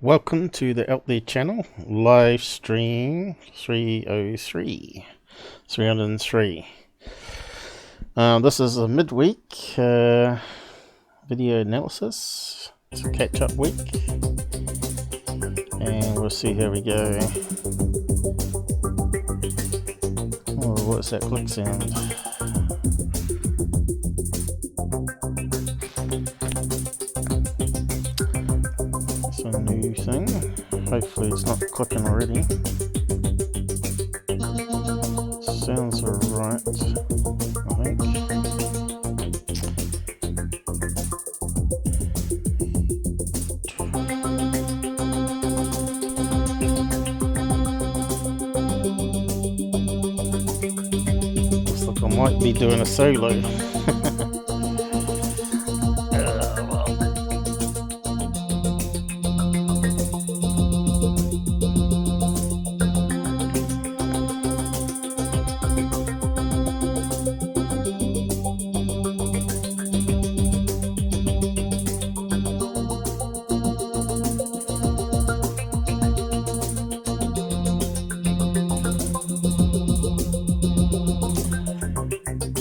Welcome to the Out There channel, live stream 303. This is a midweek video analysis. It's a catch-up week, and we'll see how we go. Oh, what's that click sound? A new thing. Hopefully it's not clicking already. Sounds alright, I think. Looks like I might be doing a solo.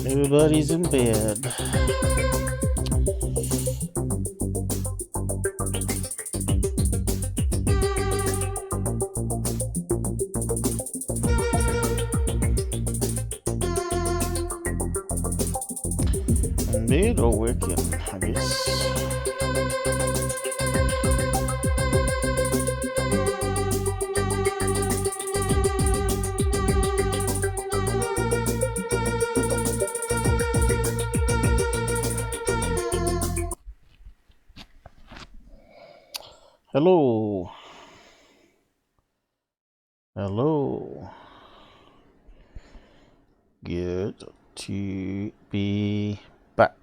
Everybody's in bed. In bed or working, I guess. Hello. Hello. Good to be back.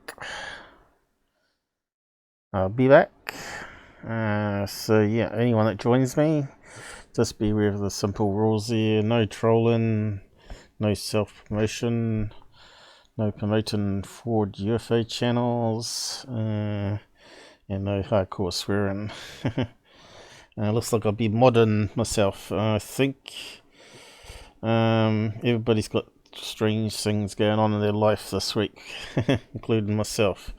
I'll be back. So yeah, anyone that joins me, just be aware of the simple rules here. No trolling, no self-promotion, no promoting forward UFO channels, and no hardcore swearing. Looks like I'll be modding myself. I think everybody's got strange things going on in their life this week, including myself.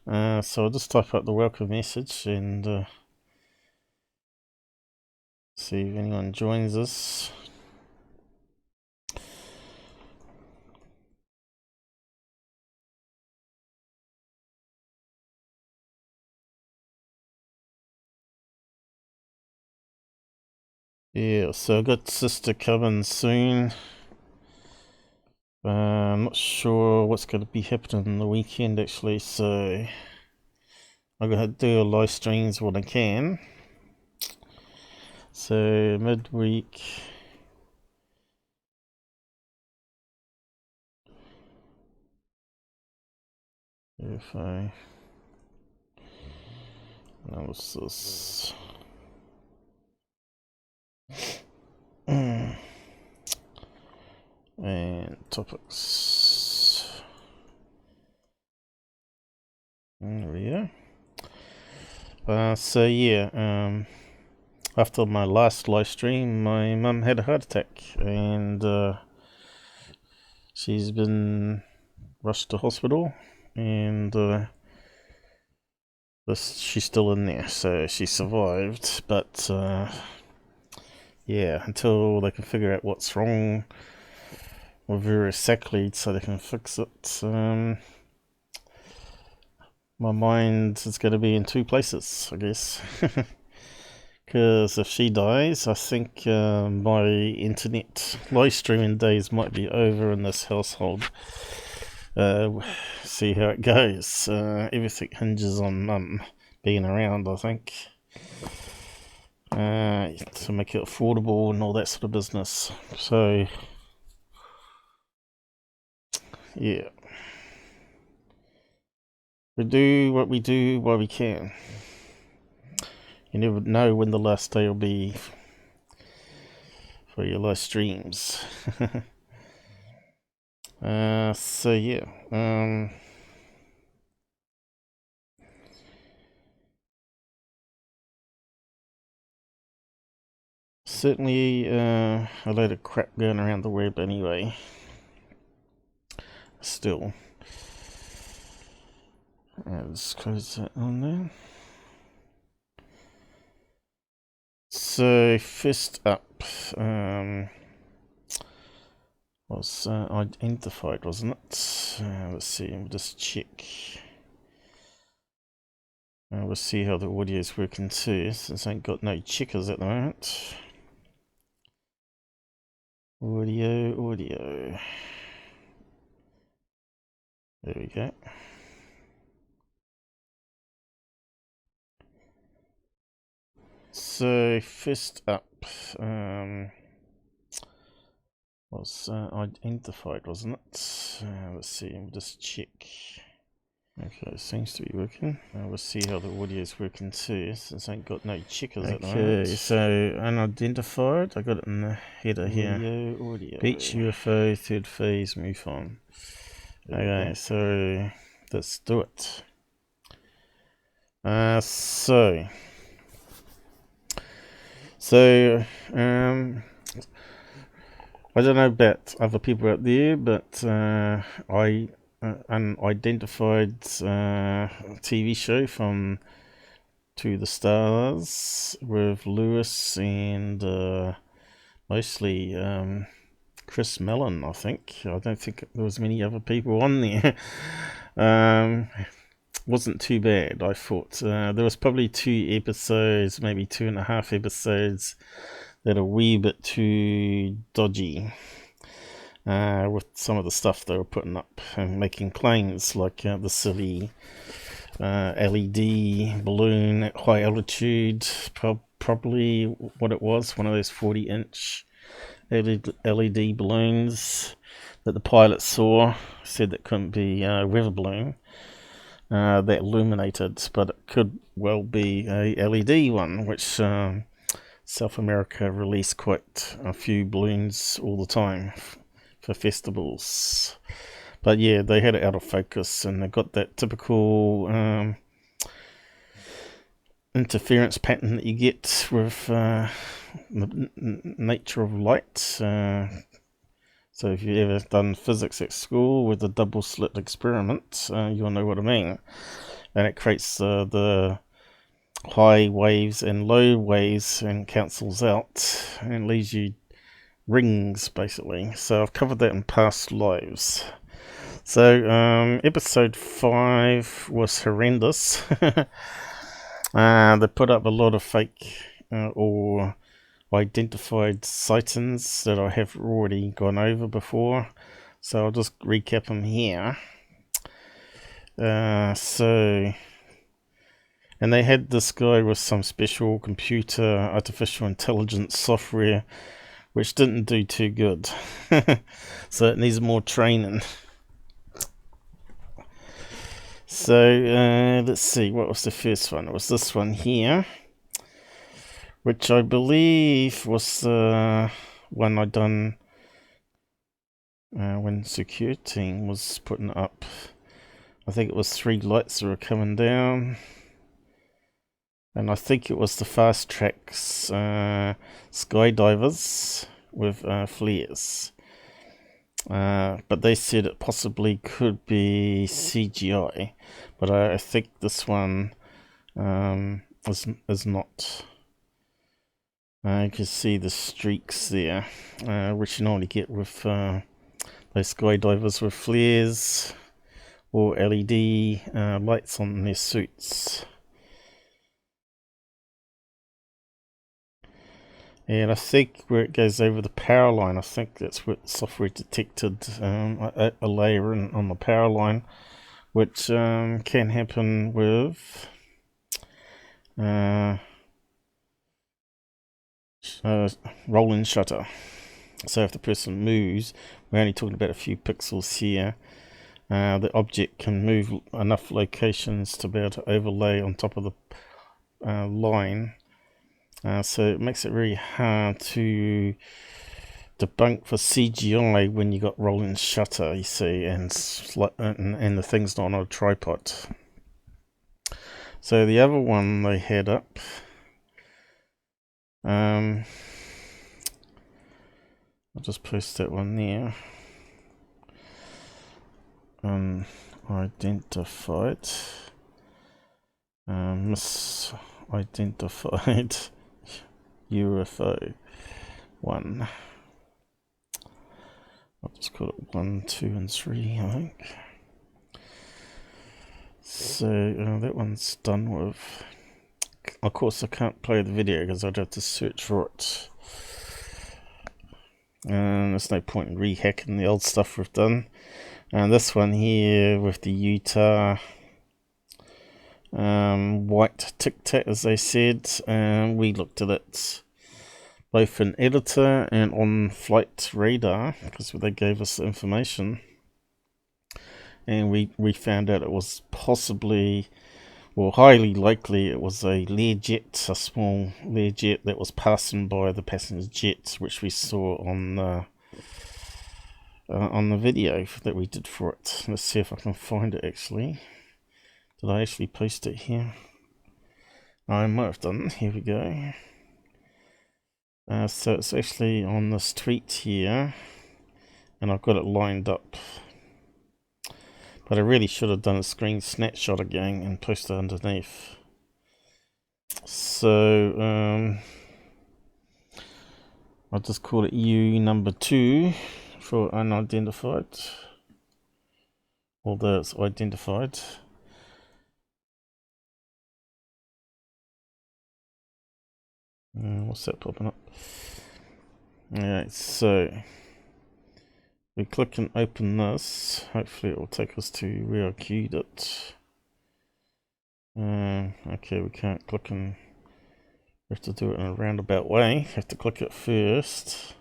So I'll just type up the welcome message and see if anyone joins us. Yeah, so I've got Sister coming soon. I'm not sure what's going to be happening on the weekend actually, so I'm going to do a live streams when I can. So midweek. UFO analysis. And topics. There we go. So yeah, after my last live stream, my mum had a heart attack, and she's been rushed to hospital, and she's still in there, so she survived, but yeah, until they can figure out what's wrong with her exactly so they can fix it, my mind is going to be in two places, I guess. Because if she dies, I think my internet live streaming days might be over in this household. See how it goes. Everything hinges on Mum being around, I think, to make it affordable and all that sort of business. So yeah, we do what we do while we can. You never know when the last day will be for your live streams. So yeah, Certainly a load of crap going around the web anyway. Still. Let's close that on there. So first up was Unidentified, wasn't it? Let's see, we'll just check. We'll see how the audio is working too, since I ain't got no checkers at the moment. Audio. There we go. So first up was Unidentified, wasn't it? Let's see, we'll just check. Okay, it seems to be working. We'll see how the audio is working too, since I ain't got no checkers at the moment. Okay, so Unidentified, I got it in the header here. Beach UFO, third phase, MUFON. Okay, so let's do it. So I don't know about other people out there, but Unidentified TV show from To the Stars with Lewis and mostly Chris Mellon, I think. I don't think there was many other people on there. Wasn't too bad, I thought. There was probably 2 episodes, maybe 2.5 episodes that are a wee bit too dodgy with some of the stuff they were putting up and making claims, like the silly LED balloon at high altitude, probably what it was, one of those 40-inch LED balloons that the pilot saw, said that couldn't be a weather balloon that illuminated, but it could well be a LED one, which South America released quite a few balloons all the time for festivals. But yeah, they had it out of focus, and they got that typical interference pattern that you get with the nature of light. So if you've ever done physics at school with a double slit experiment, you'll know what I mean. And it creates the high waves and low waves and cancels out and leaves you rings, basically. So I've covered that in past lives. So episode 5 was horrendous. They put up a lot of fake or identified sightings that I have already gone over before, so I'll just recap them here. And they had this guy with some special computer artificial intelligence software which didn't do too good. So it needs more training. So let's see, what was the first one? It was this one here, which I believe was the one I done when Secure Team was putting up. I think it was 3 lights that were coming down, and I think it was the Fast Tracks skydivers with flares. But they said it possibly could be CGI, but I think this one is not. You can see the streaks there, which you normally get with those skydivers with flares or LED lights on their suits. And I think where it goes over the power line, I think that's what software detected a layer on the power line, which can happen with rolling shutter. So if the person moves, we're only talking about a few pixels here, the object can move enough locations to be able to overlay on top of the line. So it makes it very hard to debunk for CGI when you got rolling shutter, you see, and the thing's not on a tripod. So the other one they had up I'll just post that one there. Unidentified. Misidentified UFO 1. I'll just call it 1, 2, and 3, I think. So that one's done with. Of course, I can't play the video because I'd have to search for it. And there's no point in rehacking the old stuff we've done. And this one here with the Utah white Tic Tac, as they said, we looked at it both in editor and on flight radar because they gave us the information, and we found out it was possibly, well, highly likely it was a Learjet, a small Learjet that was passing by the passenger jet, which we saw on the video that we did for it. Let's see if I can find it actually. Did I actually post it here? I might have done. Here we go. So it's actually on the street here, and I've got it lined up. But I really should have done a screen snapshot again and posted it underneath. So I'll just call it U number 2 for unidentified, although it's identified. What's that popping up? Alright, so we click and open this. Hopefully it will take us to where I queued it. Okay, we can't click and we have to do it in a roundabout way. Have to click it first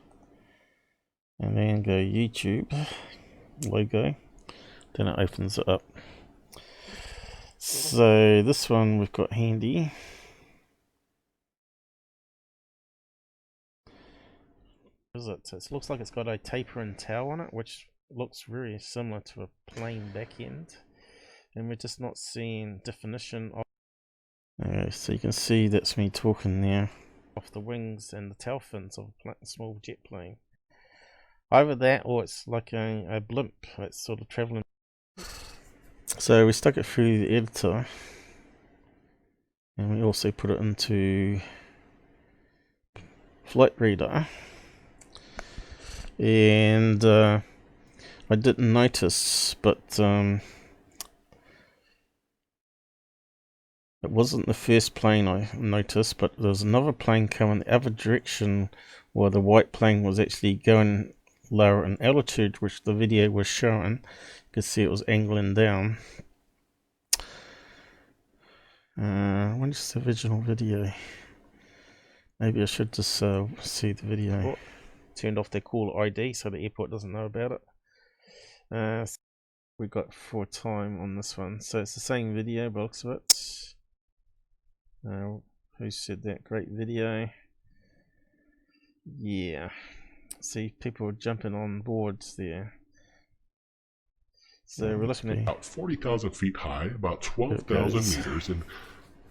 and then go YouTube logo, then it opens it up. So this one we've got handy. It looks like it's got a taper and tail on it, which looks very similar to a plain back end, and we're just not seeing definition of. Okay, so you can see that's me talking there. Off the wings and the tail fins of a small jet plane. Either that or it's like a blimp that's sort of traveling. So we stuck it through the editor, and we also put it into flight radar. And I didn't notice, but it wasn't the first plane I noticed, but there was another plane coming the other direction where the white plane was actually going lower in altitude, which the video was showing. You could see it was angling down. When is the original video? Maybe I should just see the video. Turned off their caller ID so the airport doesn't know about it. So we got 4 time on this one, so it's the same video by the looks of it. Who said that? Great video. Yeah, see, people are jumping on boards there. So we're looking at about 40,000 feet high, about 12,000 meters, and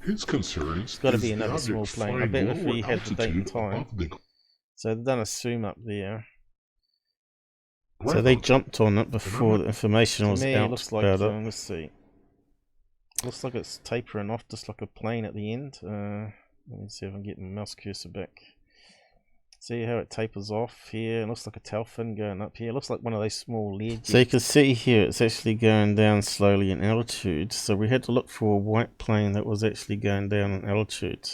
his concerns. It's got to be another small plane. I bet if we had the date and time. So they've done a zoom up there. So they jumped on it before the information was out about it. Let's see. Looks like it's tapering off just like a plane at the end. Let me see if I can get my mouse cursor back. See how it tapers off here? It looks like a tail fin going up here. It looks like one of those small lead. So you can see here it's actually going down slowly in altitude. So we had to look for a white plane that was actually going down in altitude.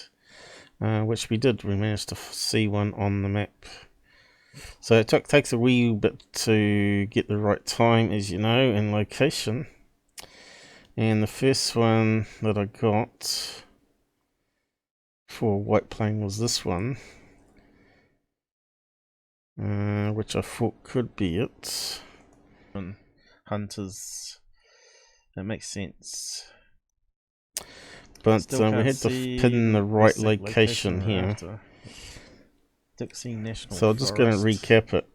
Which we did. We managed to see one on the map. So it takes a wee bit to get the right time, as you know, and location. And the first one that I got for a white plane was this one, which I thought could be it. Hunters, that makes sense. But we had to pin the right location here. National so I'm just going to recap it.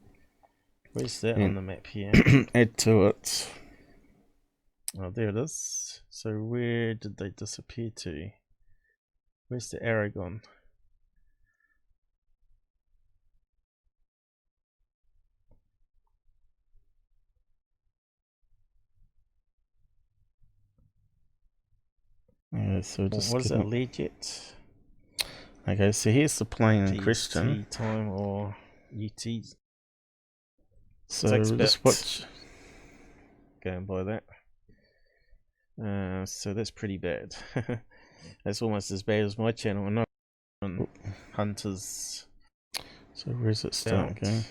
Where's that on the map here? Add to it. Oh, there it is. So where did they disappear to? Where's the arrow gone? Yeah, so just what is it, lead jet? Okay, so here's the plane in question. time or UT. So we'll just watch. Going by that. So that's pretty bad. That's almost as bad as my channel. And on Hunters. So where's it start going?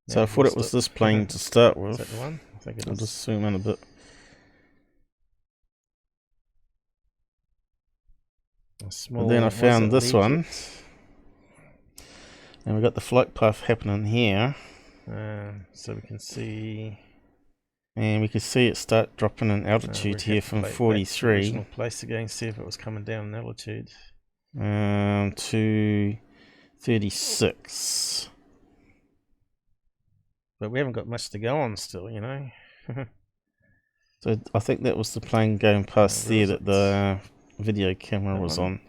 Yeah, So I thought it was this plane to start with. Is that the one? I think it I'll is. just zoom in a bit. But then I found this one. And we've got the flight path happening here. So we can see. And we can see it start dropping in altitude here from 43. Original place again, see if it was coming down in altitude. To 36. But we haven't got much to go on still, you know. So I think that was the plane going past there that the video camera was on.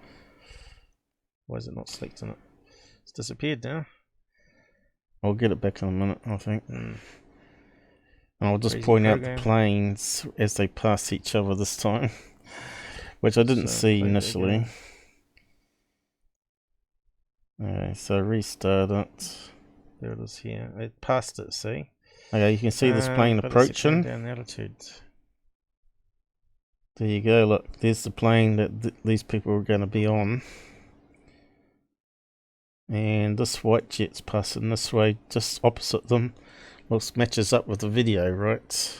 Why is it not selecting it? It's disappeared now. I'll get it back in a minute, I think. And I'll just point out the planes as they pass each other this time, which I didn't see initially. Okay, so restart it. There it is here. It passed it, see? Okay, you can see this plane approaching. Down altitude. There you go, look, there's the plane that these people are going to be on. And this white jet's passing this way, just opposite them. Looks matches up with the video, right?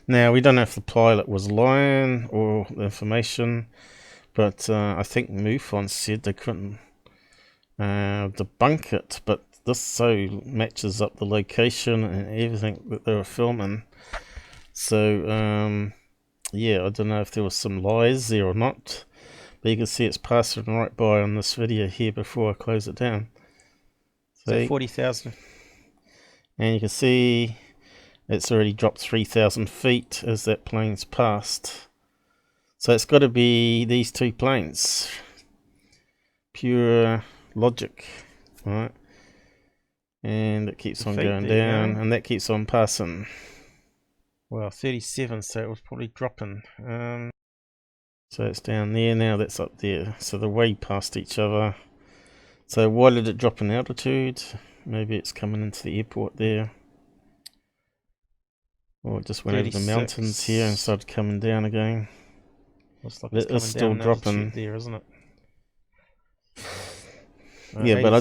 Now, we don't know if the pilot was lying or the information, but I think MUFON said they couldn't debunk it, but this so matches up the location and everything that they were filming. So, yeah, I don't know if there was some lies there or not, but you can see it's passing right by on this video here before I close it down. So 40,000. And you can see it's already dropped 3,000 feet as that plane's passed. So it's got to be these two planes. Pure logic, right? And it keeps on going down, and that keeps on passing. Well, 37, so it was probably dropping. So it's down there now, that's up there. So they're way past each other. So why did it drop in altitude? Maybe it's coming into the airport there. Or it just went 36. Over the mountains here and started coming down again. Looks like it's still dropping there, isn't it? Yeah, but I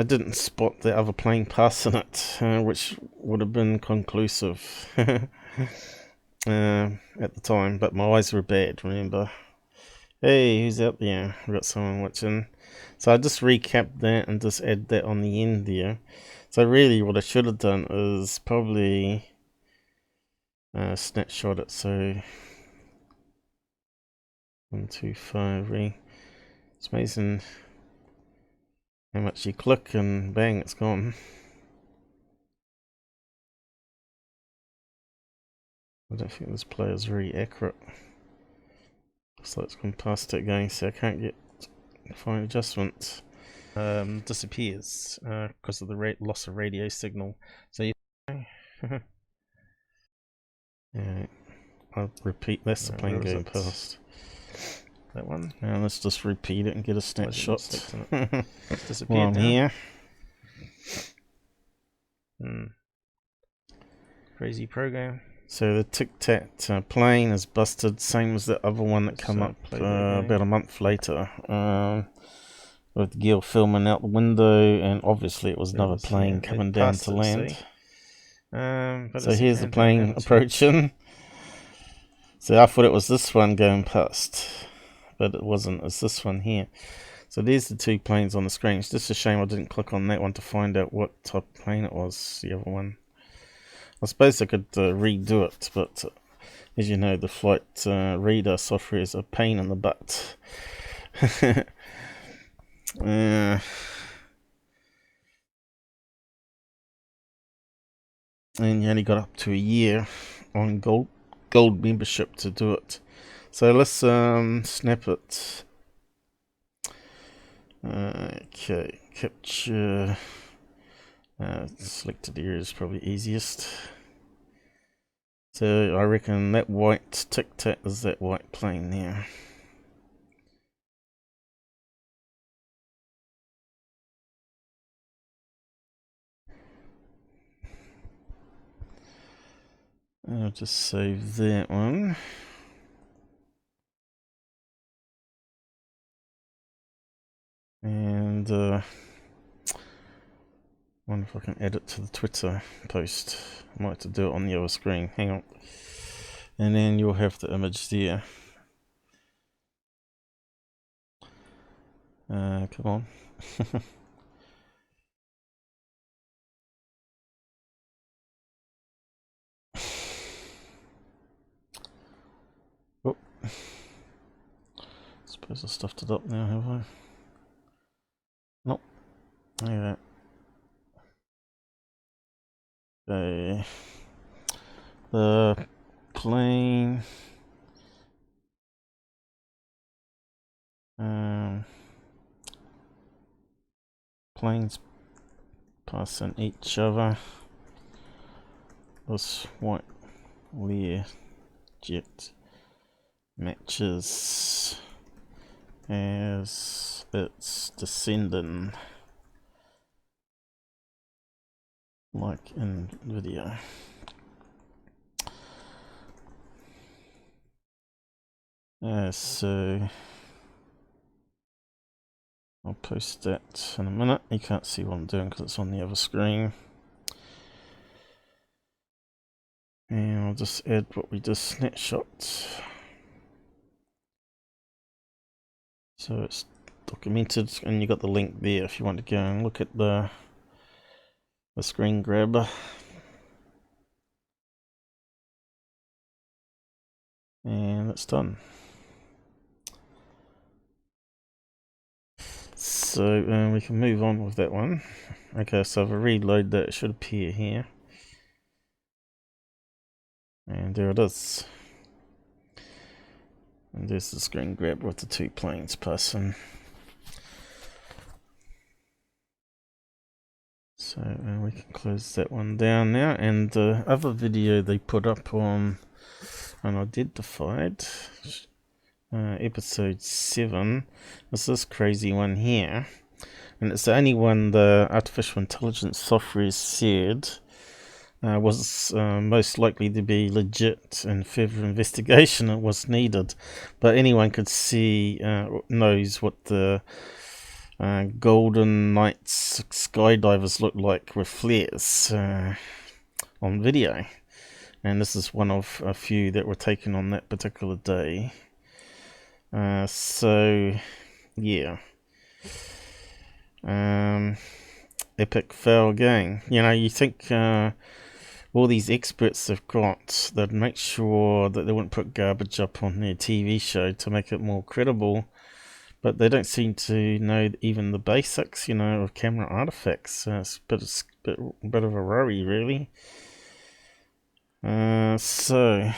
didn't spot the other plane passing it, which would have been conclusive at the time. But my eyes were bad, remember? Hey, who's out there? We've got someone watching. So I just recapped that and just add that on the end there. So really what I should have done is probably snapshot it. So 1, 2, 5, it's amazing how much you click and bang, it's gone. I don't think this player is very accurate. Looks like it's gone past it again, so I can't get fine adjustments. Disappears because of the loss of radio signal. So you yeah, I'll repeat, that's the plane going past. That one? Now let's just repeat it and get a snapshot. It's disappeared while I'm here. Crazy program. So the Tic Tac plane is busted, same as the other one that came up about a month later. With Gil filming out the window, and obviously it was another plane coming down to land. So here's the plane approaching. So I thought it was this one going past, but it wasn't. It's this one here. So there's the two planes on the screen. It's just a shame I didn't click on that one to find out what type of plane it was, the other one. I suppose I could redo it, but as you know, the flight reader software is a pain in the butt. And you only got up to a year on gold membership to do it. So let's snap it. Okay, capture selected area is probably easiest. So I reckon that white Tic Tac is that white plane there. I'll just save that one. And wonder if I can add it to the Twitter post. I might have to do it on the other screen. Hang on. And then you'll have the image there. Come on. Oh. Suppose I stuffed it up now, have I? Nope. Look at that. Okay. The plane. Planes passing each other. This white Lear jet matches as it's descending, like in video. So I'll post that in a minute. You can't see what I'm doing because it's on the other screen. And I'll just add what we just snapshot. So it's documented, and you got the link there if you want to go and look at the screen grabber. And it's done. So we can move on with that one. Okay, so if I reload that, it should appear here. And there it is. And there's the screen grab with the two planes passing. So we can close that one down now. And the other video they put up on Unidentified, episode 7, is this crazy one here. And it's the only one the artificial intelligence software said was most likely to be legit, and further investigation it was needed. But anyone could see, knows what the Golden Knights skydivers look like with flares on video. And this is one of a few that were taken on that particular day. So, yeah. Epic fail again. You know, you think all these experts they've got, they'd make sure that they wouldn't put garbage up on their TV show to make it more credible, but they don't seem to know even the basics, you know, of camera artifacts. It's a bit of a worry, really. So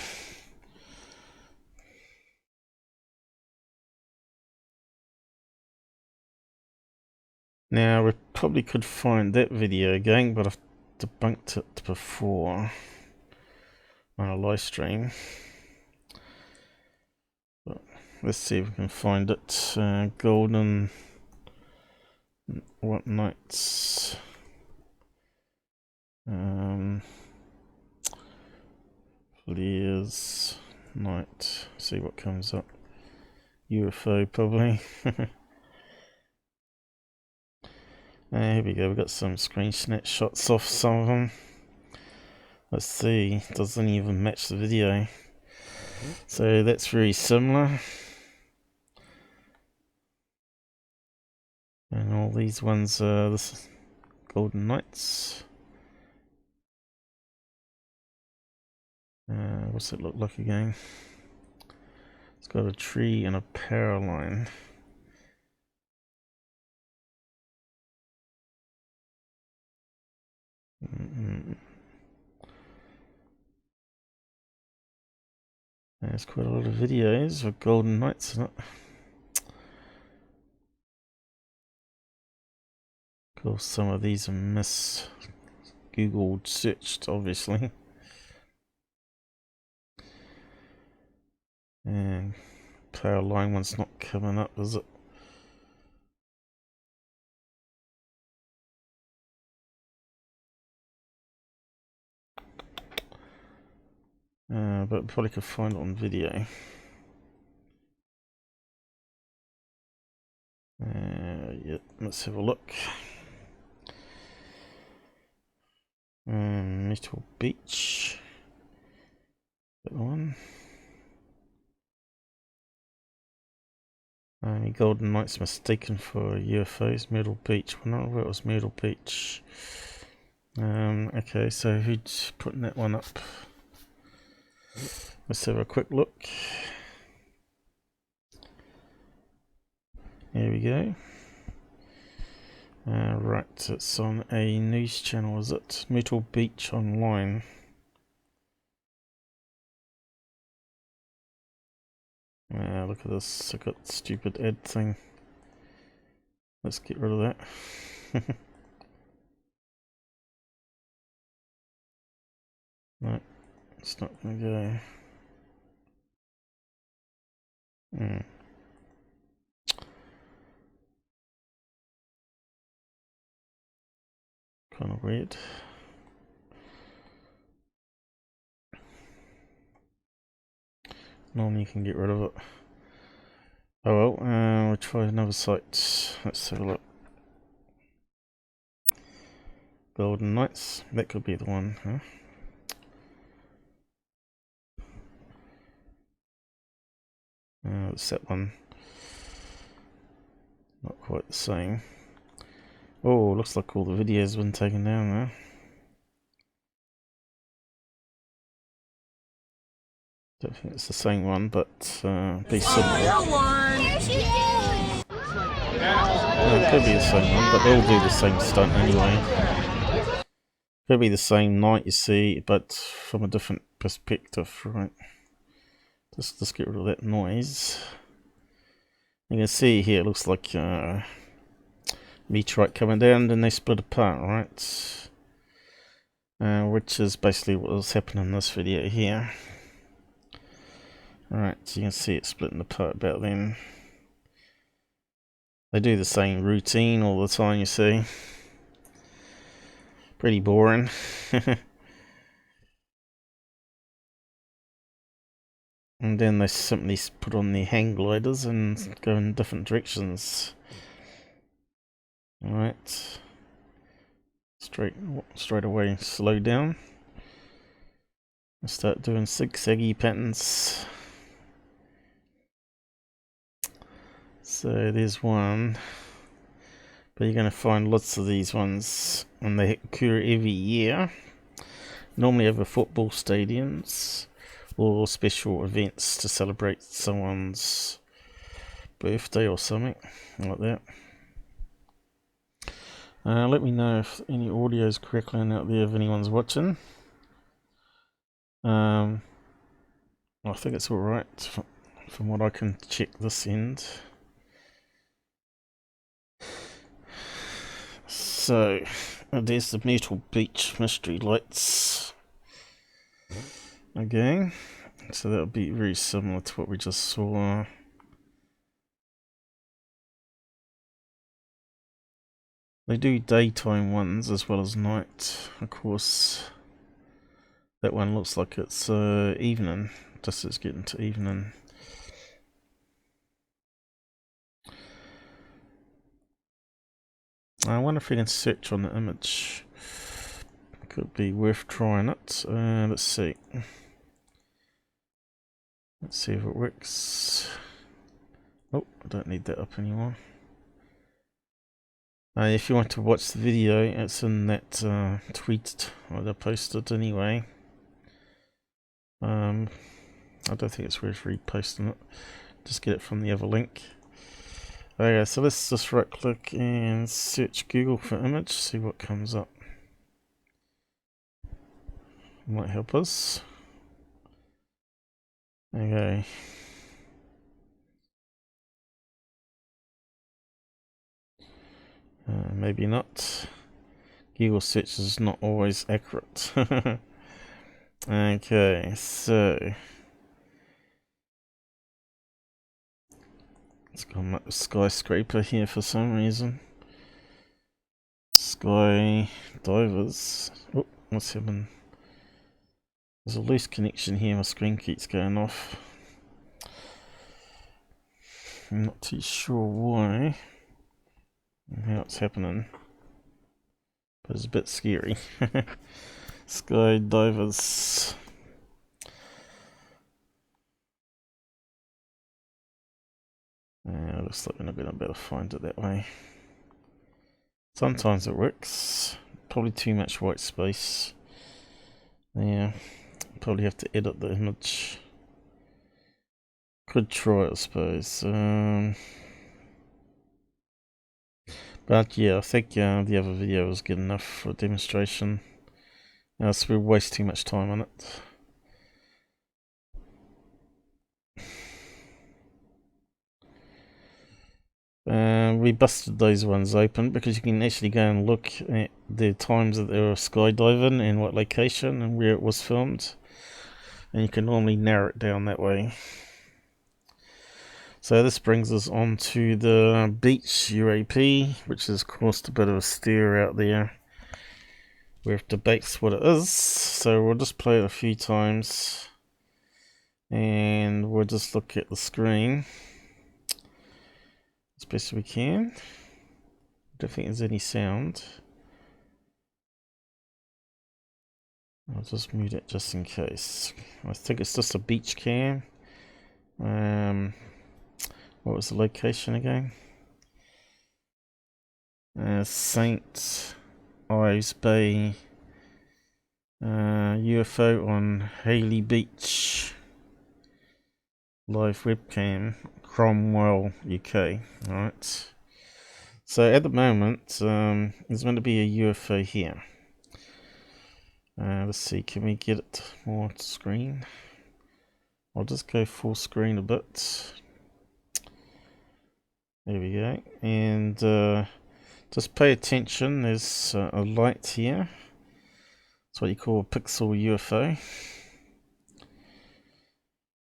now we probably could find that video again, but I've debunked it before on a live stream. But let's see if we can find it. Golden what Knights? Flares Night. See what comes up. UFO probably. Here we go. We've got some screen snapshots off some of them. Let's see. Doesn't even match the video. So that's very similar. And all these ones are this Golden Knights. What's it look like again? It's got a tree and a power line. There's quite a lot of videos of Golden Knights in it. Of course, some of these are Googled, searched, obviously. And power line one's not coming up, is it? But probably could find it on video. Yeah, let's have a look. Metal Beach. That one. Golden Knight's mistaken for UFOs. Myrtle Beach. Well, not where it was Myrtle Beach. Okay, so who's putting that one up? Let's have a quick look. Here we go. Right, it's on a news channel, is it? Myrtle Beach Online. Look at this, I got the stupid ad thing. Let's get rid of that. No, it's not gonna go. Kind of weird. Normally you can get rid of it. Oh well, we'll try another site. Let's have a look. Golden Knights, that could be the one, huh? It's that one. Not quite the same. Oh, looks like all the videos have been taken down now. Don't think it's the same one, but be similar. It could be the same one, but they all do the same stunt anyway. Could be the same night, you see, but from a different perspective, right? Just get rid of that noise. You can see here, it looks like meteorite coming down, then they split apart, right? Which is basically what was happening in this video here. Alright, so you can see it splitting apart about then. They do the same routine all the time, you see. Pretty boring. And then they simply put on their hang gliders and go in different directions. Alright. Straight away slow down. And start doing zigzaggy patterns. So there's one. But you're going to find lots of these ones, and they occur every year. Normally over football stadiums or special events to celebrate someone's birthday or something like that. Let me know if any audio is crackling out there if anyone's watching. I think it's alright from what I can check this end. So, there's the Myrtle Beach mystery lights. Okay, so that'll be very similar to what we just saw. They do daytime ones as well as night, of course. That one looks like it's evening, just as getting to evening. I wonder if we can search on the image. Could be worth trying it. Let's see. Let's see if it works. Oh, I don't need that up anymore. If you want to watch the video, it's in that tweet that I posted anyway. I don't think it's worth reposting it. Just get it from the other link. Okay, so let's just right click and search Google for image, see what comes up. Might help us. Okay. Maybe not. Google search is not always accurate. Okay, so It's got a skyscraper here for some reason. Sky divers. Oh, what's happening? There's a loose connection here. My screen keeps going off. I'm not too sure why and how it's happening, but it's a bit scary. Sky divers. Looks like we're not going to be able to find it that way. Sometimes it works. Probably too much white space. Yeah, probably have to edit the image. Could try, I suppose. But yeah, I think the other video was good enough for a demonstration. So we'll waste too much time on it. We busted those ones open because you can actually go and look at the times that they were skydiving and what location and where it was filmed, and you can normally narrow it down that way. So this brings us on to the Beach UAP, which has caused a bit of a stir out there with debates what it is. So we'll just play it a few times and we'll just look at the screen as best we can. Don't think there's any sound. I'll just mute it just in case. I think it's just a beach cam. What was the location again? St. Ives Bay UFO on Haley Beach. Live webcam, Cromwell, UK. Alright. So at the moment, there's going to be a UFO here. Let's see, can we get it more screen? I'll just go full screen a bit. There we go. And just pay attention, there's a light here. That's what you call a pixel UFO.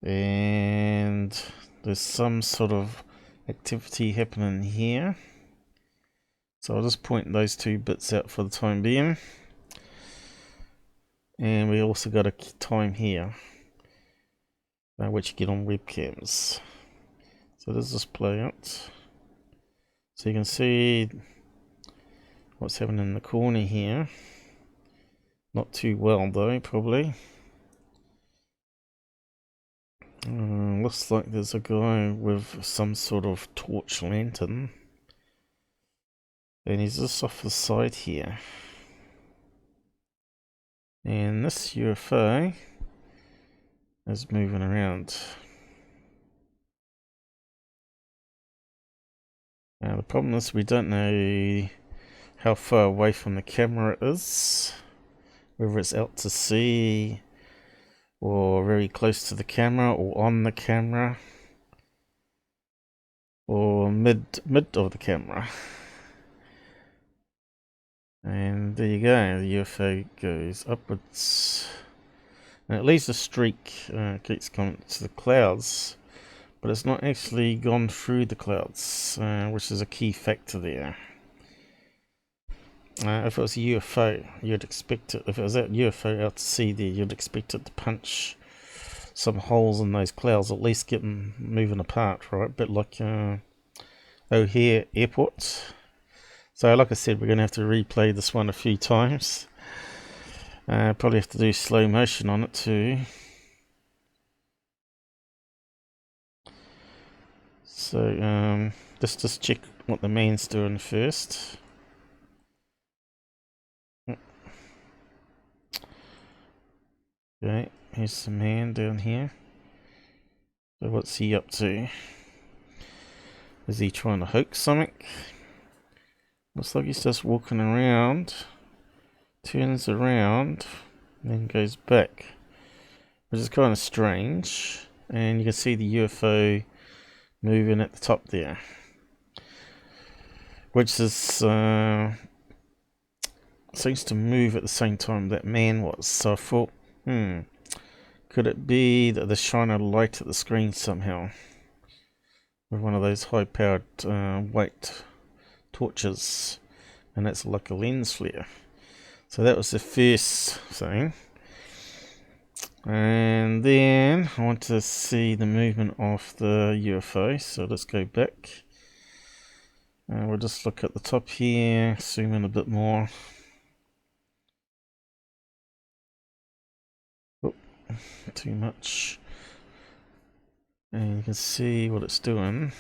And there's some sort of activity happening here. So I'll just point those two bits out for the time being. And we also got a time here, which you get on webcams. So let's just play out. So you can see what's happening in the corner here. Not too well though, probably. Looks like there's a guy with some sort of torch lantern. And he's just off the side here. And this UFO is moving around. Now the problem is we don't know how far away from the camera it is, whether it's out to sea or very close to the camera or on the camera or mid of the camera. And there you go, the UFO goes upwards and it leaves a streak, keeps coming to the clouds, but it's not actually gone through the clouds, which is a key factor there. If it was a UFO, you'd expect it, if it was that UFO out to sea there, you'd expect it to punch some holes in those clouds, at least get them moving apart, right? A bit like O'Hare Airport. So like I said, we're going to have to replay this one a few times. Probably have to do slow motion on it too. So let's just check what the man's doing first. Okay, here's the man down here. So what's he up to? Is he trying to hoax something? Looks like he's just walking around, turns around, and then goes back, which is kind of strange. And you can see the UFO moving at the top there, which is seems to move at the same time that man was. So I thought, could it be that they're shining a light at the screen somehow? with one of those high-powered white torches, and that's like a lens flare. So that was the first thing. And then I want to see the movement of the UFO, so let's go back. We'll just look at the top here, zoom in a bit more. Oh, too much. And you can see what it's doing.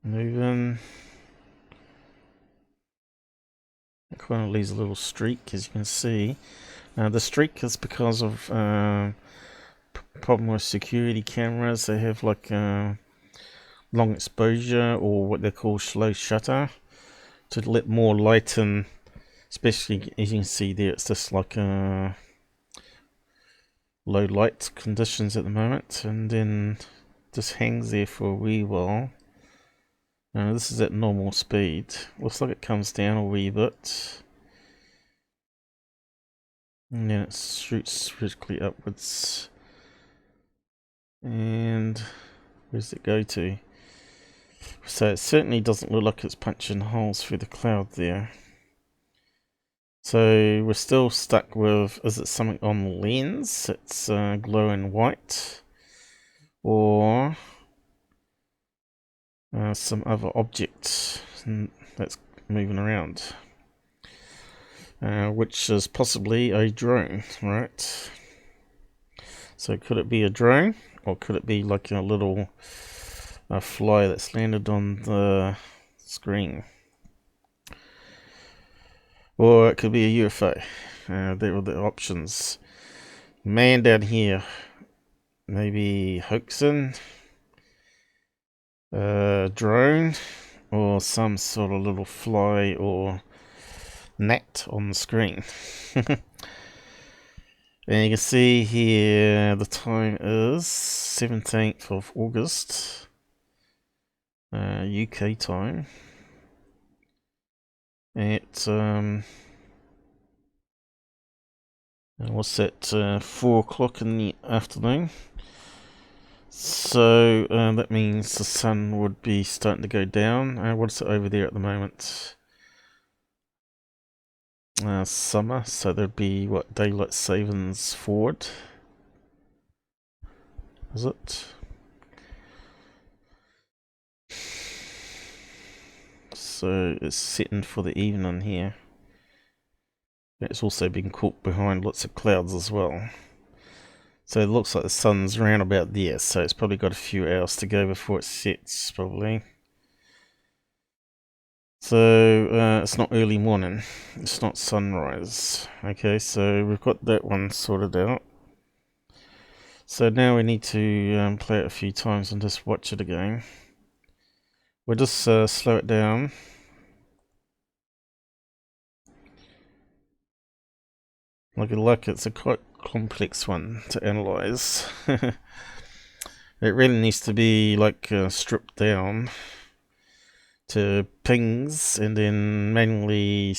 Moving. It kind of leaves a little streak, as you can see. The streak is because of problem with security cameras. They have like long exposure, or what they call slow shutter, to let more light in. Especially, as you can see there, it's just like low light conditions at the moment, and then just hangs there for a wee while. Now this is at normal speed. Looks like it comes down a wee bit, and then it shoots vertically upwards. And where's it go to? So it certainly doesn't look like it's punching holes through the cloud there. So we're still stuck with, is it something on the lens? It's glowing white, or some other object that's moving around, which is possibly a drone, right? So could it be a drone, or could it be like a little fly that's landed on the screen? Or it could be a UFO. There are the options. Man down here, maybe hoaxing, drone, or some sort of little fly or gnat on the screen. And you can see here the time is 17th of August, UK time. At what's that, 4 o'clock in the afternoon. So that means the sun would be starting to go down. What's it over there at the moment? Summer, so there'd be what, daylight savings forward, is it? So it's setting for the evening here. It's also been caught behind lots of clouds as well. So it looks like the sun's around about there, so it's probably got a few hours to go before it sets, probably. So it's not early morning, it's not sunrise. Okay, so we've got that one sorted out. So now we need to play it a few times and just watch it again. We'll just slow it down. Like it's a quite complex one to analyze. It really needs to be like stripped down to pings and then manually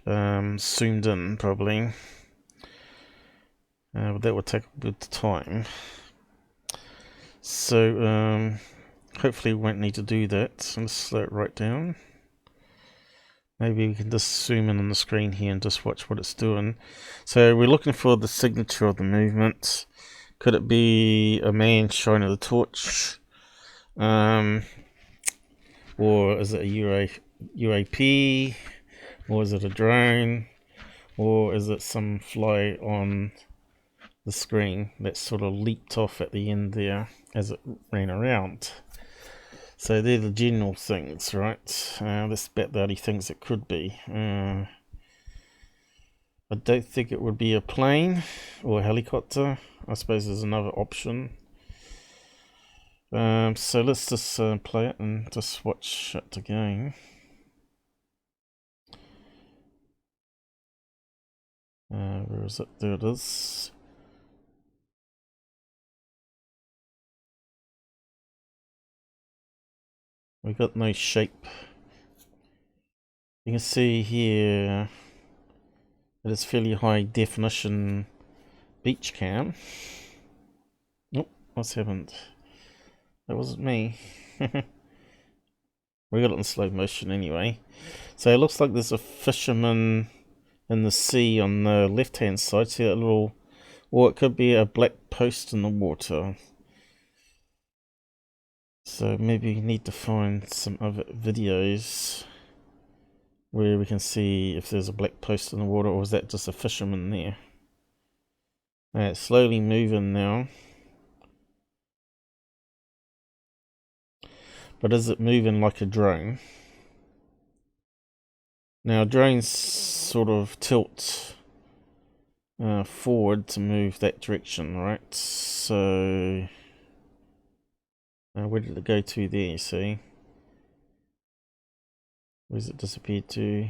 zoomed in, probably. But that would take a bit of time. So hopefully we won't need to do that. So let's slow it right down. Maybe we can just zoom in on the screen here and just watch what it's doing. So we're looking for the signature of the movement. Could it be a man shining the torch? Or is it a UAP? Or is it a drone? Or is it some fly on the screen that sort of leaped off at the end there as it ran around? So they're the general things, right? That's about the only things it could be. I don't think it would be a plane or a helicopter. I suppose there's another option. So let's just play it and just watch it again. Where is it? There it is. We got no shape. You can see here that it's fairly high definition beach cam. Oh, what's happened? That wasn't me. We got it in slow motion anyway. So it looks like there's a fisherman in the sea on the left hand side. See that little, or it could be a black post in the water. So maybe we need to find some other videos where we can see if there's a black post in the water, or is that just a fisherman there? It's slowly moving now. But is it moving like a drone? Now drones sort of tilt forward to move that direction, right? So where did it go to there, you see? Where's it disappeared to?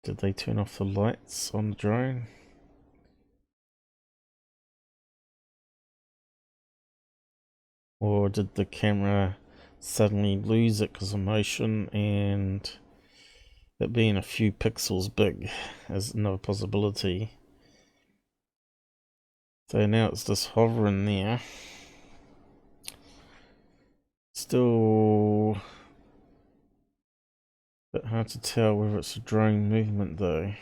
Did they turn off the lights on the drone? Or did the camera suddenly lose it because of motion, and it being a few pixels big is another possibility. So now it's just hovering there. Still a bit hard to tell whether it's a drone movement though.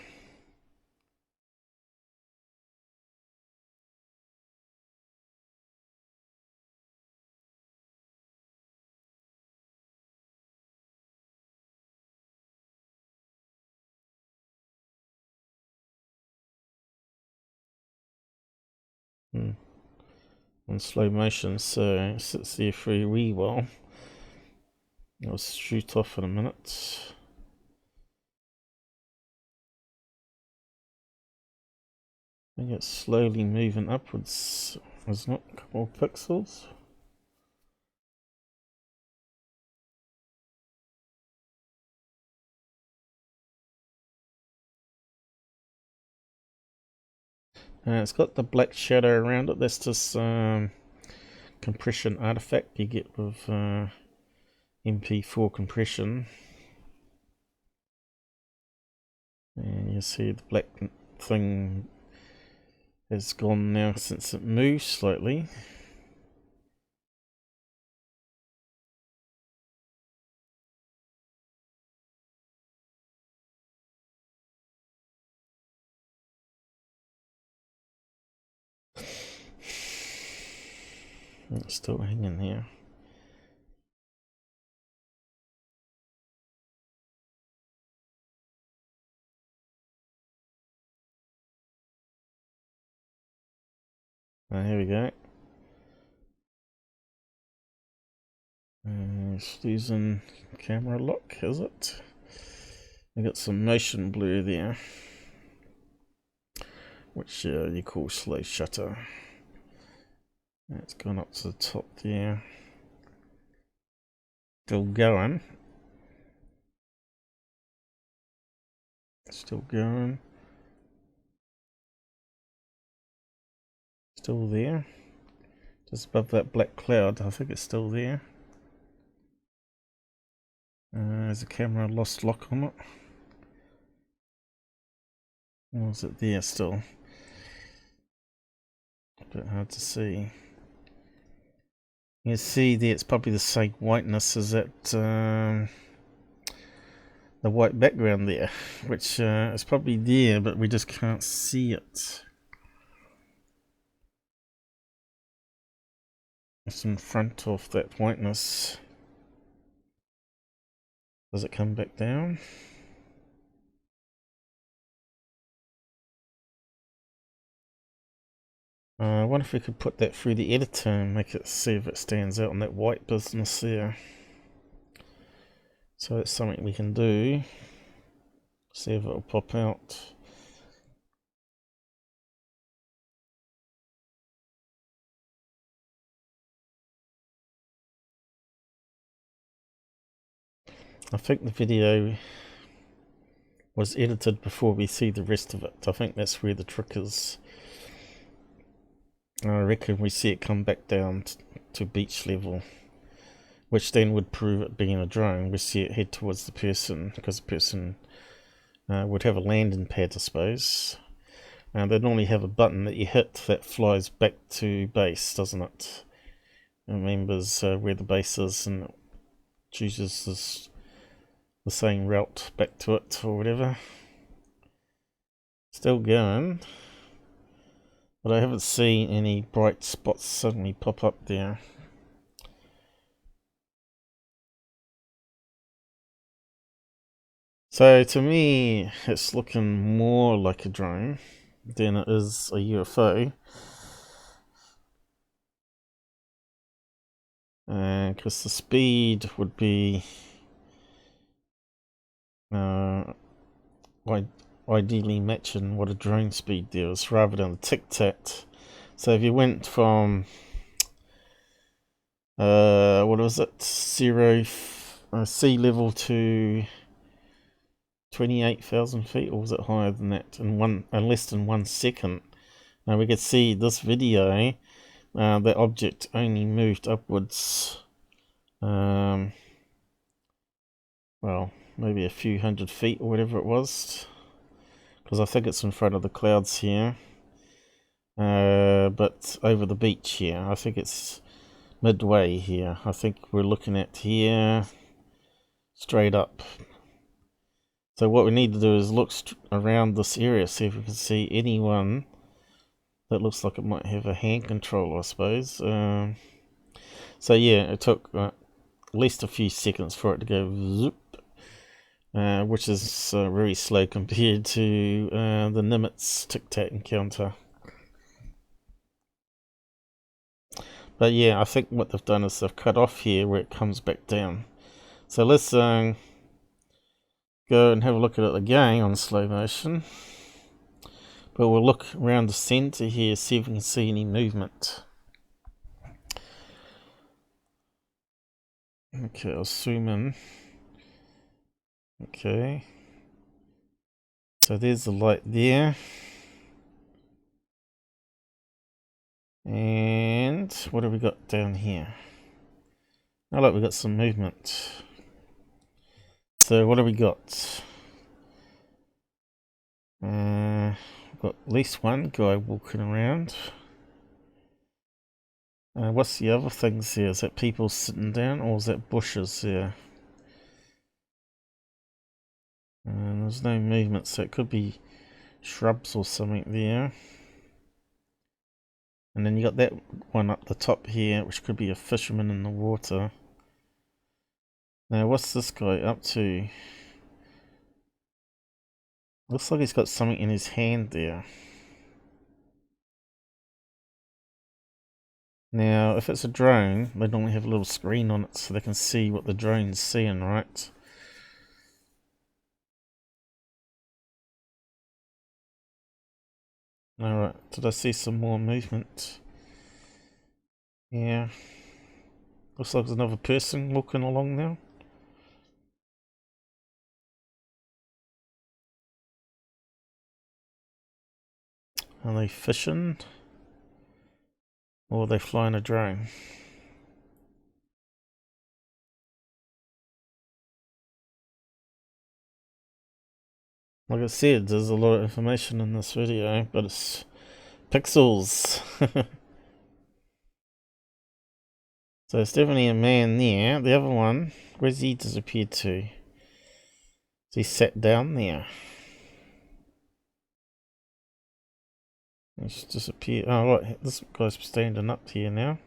In slow motion, so it sits there for a wee while. I'll shoot off in a minute. I think it's slowly moving upwards, isn't it? A couple of pixels. It's got the black shadow around it. That's just compression artifact you get with MP4 compression. And you see the black thing has gone now since it moved slightly. It's still hanging here. Here we go. It's losing camera lock, is it? I got some motion blur there, which you call slow shutter. It's gone up to the top there. Still going. Still going. Still there. Just above that black cloud, I think it's still there. Has the camera lost lock on it? Or is it there still? A bit hard to see. You can see there it's probably the same whiteness as that the white background there, which is probably there, but we just can't see it. It's in front of that whiteness. Does it come back down? I wonder if we could put that through the editor and make it see if it stands out on that white business there. So that's something we can do. See if it'll pop out. I think the video was edited before we see the rest of it. I think that's where the trick is. I reckon we see it come back down to beach level which then would prove it being a drone. We see it head towards the person, because the person would have a landing pad, I suppose. They normally have a button that you hit that flies back to base, doesn't it? It remembers where the base is and it chooses the same route back to it or whatever. Still going, but I haven't seen any bright spots suddenly pop up there. So to me, it's looking more like a drone than it is a UFO. Because the speed would be ideally matching what a drone speed does rather than a tic-tac. So if you went from what was it, sea level to 28,000 feet, or was it higher than that, in less than 1 second? Now we could see this video, that object only moved upwards, well, maybe a few hundred feet or whatever it was, because I think it's in front of the clouds here, but over the beach here. I think it's midway here. I think we're looking at here, straight up. So what we need to do is look around this area, see if we can see anyone that looks like it might have a hand control, I suppose. So yeah, it took at least a few seconds for it to go zoop, which is very slow compared to the Nimitz tic-tac encounter. But yeah, I think what they've done is they've cut off here where it comes back down. So let's go and have a look at it again on slow motion. But we'll look around the center here, see if we can see any movement. Okay, I'll zoom in. Okay. So there's the light there. And what have we got down here? Oh look, we got some movement. So what have we got? We've got at least one guy walking around. What's the other things here? Is that people sitting down, or is that bushes there? And there's no movement, so it could be shrubs or something there. And then you got that one up the top here, which could be a fisherman in the water. Now, what's this guy up to? Looks like he's got something in his hand there. Now, if it's a drone, they normally have a little screen on it so they can see what the drone's seeing, right? Alright, did I see some more movement? Yeah. Looks like there's another person walking along now. Are they fishing? Or are they flying a drone? Like I said, there's a lot of information in this video, but it's pixels. So it's definitely a man there. The other one, where's he disappeared to? He sat down there. He's disappeared. Oh, right, this guy's standing up here now.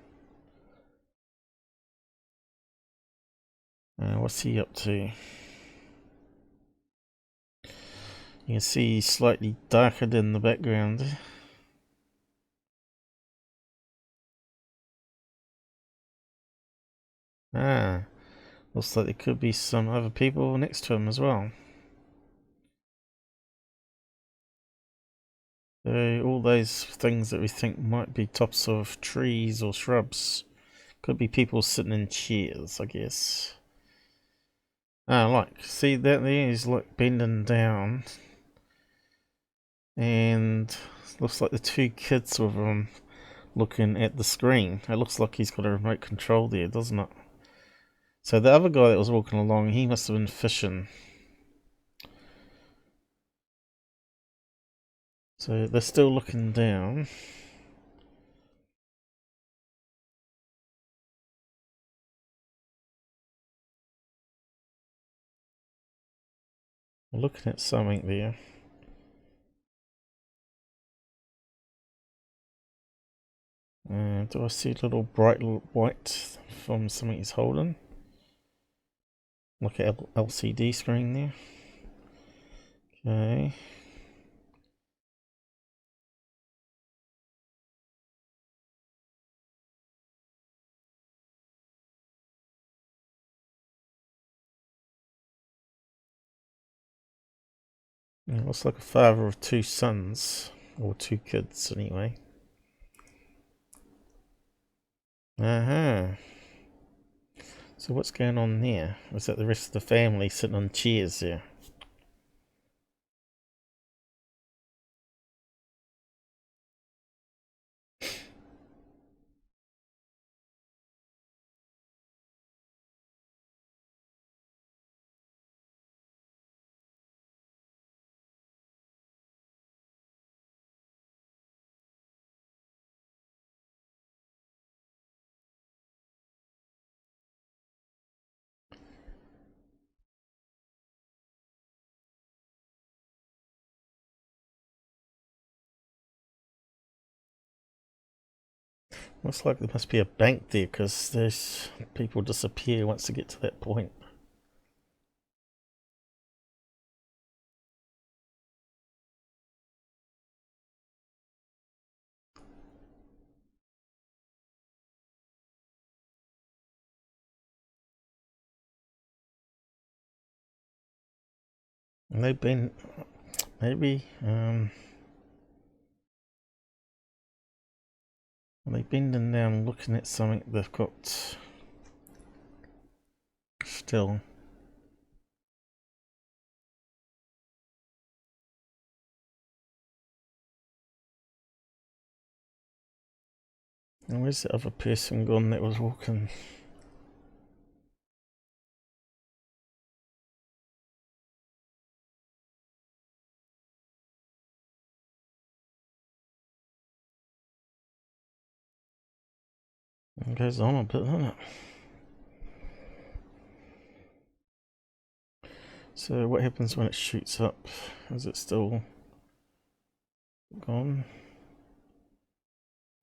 What's he up to? You can see he's slightly darker than the background. Ah, looks like there could be some other people next to him as well. So all those things that we think might be tops of trees or shrubs could be people sitting in chairs, I guess. Ah, like, see that there? He's like bending down. And looks like the two kids with him looking at the screen. It looks like he's got a remote control there, doesn't it? So the other guy that was walking along, he must have been fishing. So they're still looking down. We're looking at something there. Do I see a little bright white from something he's holding? Like an LCD screen there. Okay. Yeah, looks like a father of two sons. Or two kids, anyway. So what's going on there? Is that the rest of the family sitting on chairs there? Looks like there must be a bank there because there's people disappear once they get to that point. And they've been, maybe, are they bending down looking at something they've got still? And where's the other person gone that was walking? It goes on a bit, doesn't it? So what happens when it shoots up? Is it still gone?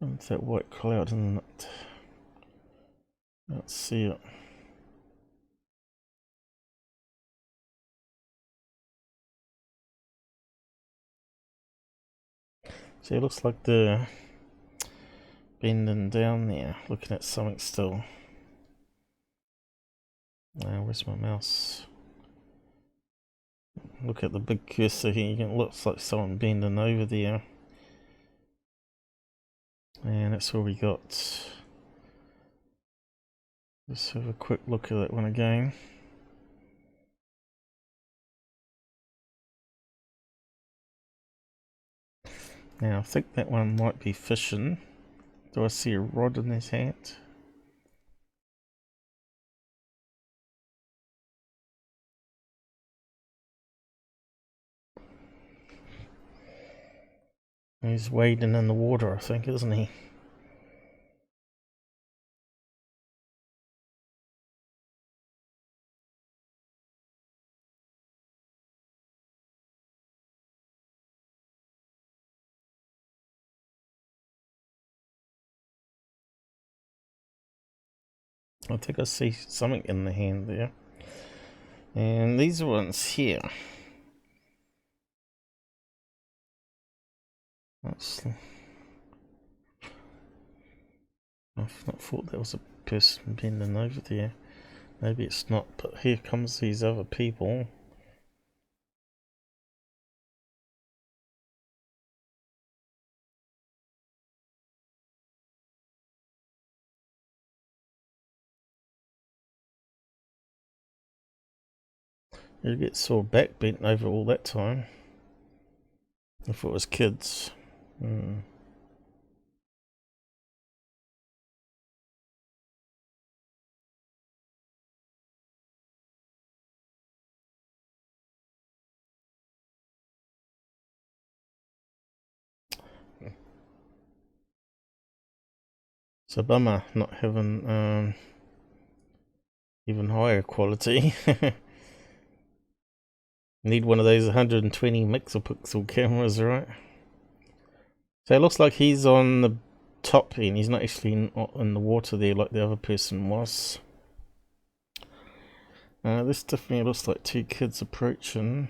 It's that white cloud, isn't it? Let's see it. See, it looks like they're bending down there, looking at something still. Where's my mouse? Look at the big cursor here, it looks like someone bending over there. And that's where we got. Let's have a quick look at that one again. Now I think that one might be fishing. Do I see a rod in his hand? He's wading in the water, I think, isn't he? I think I see something in the hand there. And these ones here. I've not thought there was a person bending over there. Maybe it's not, but here comes these other people. You'd get sore back bent over all that time. If it was kids. It's a bummer not having even higher quality. Need one of those 120 megapixel cameras, right? So it looks like he's on the top end. He's not actually in the water there like the other person was. This definitely looks like two kids approaching.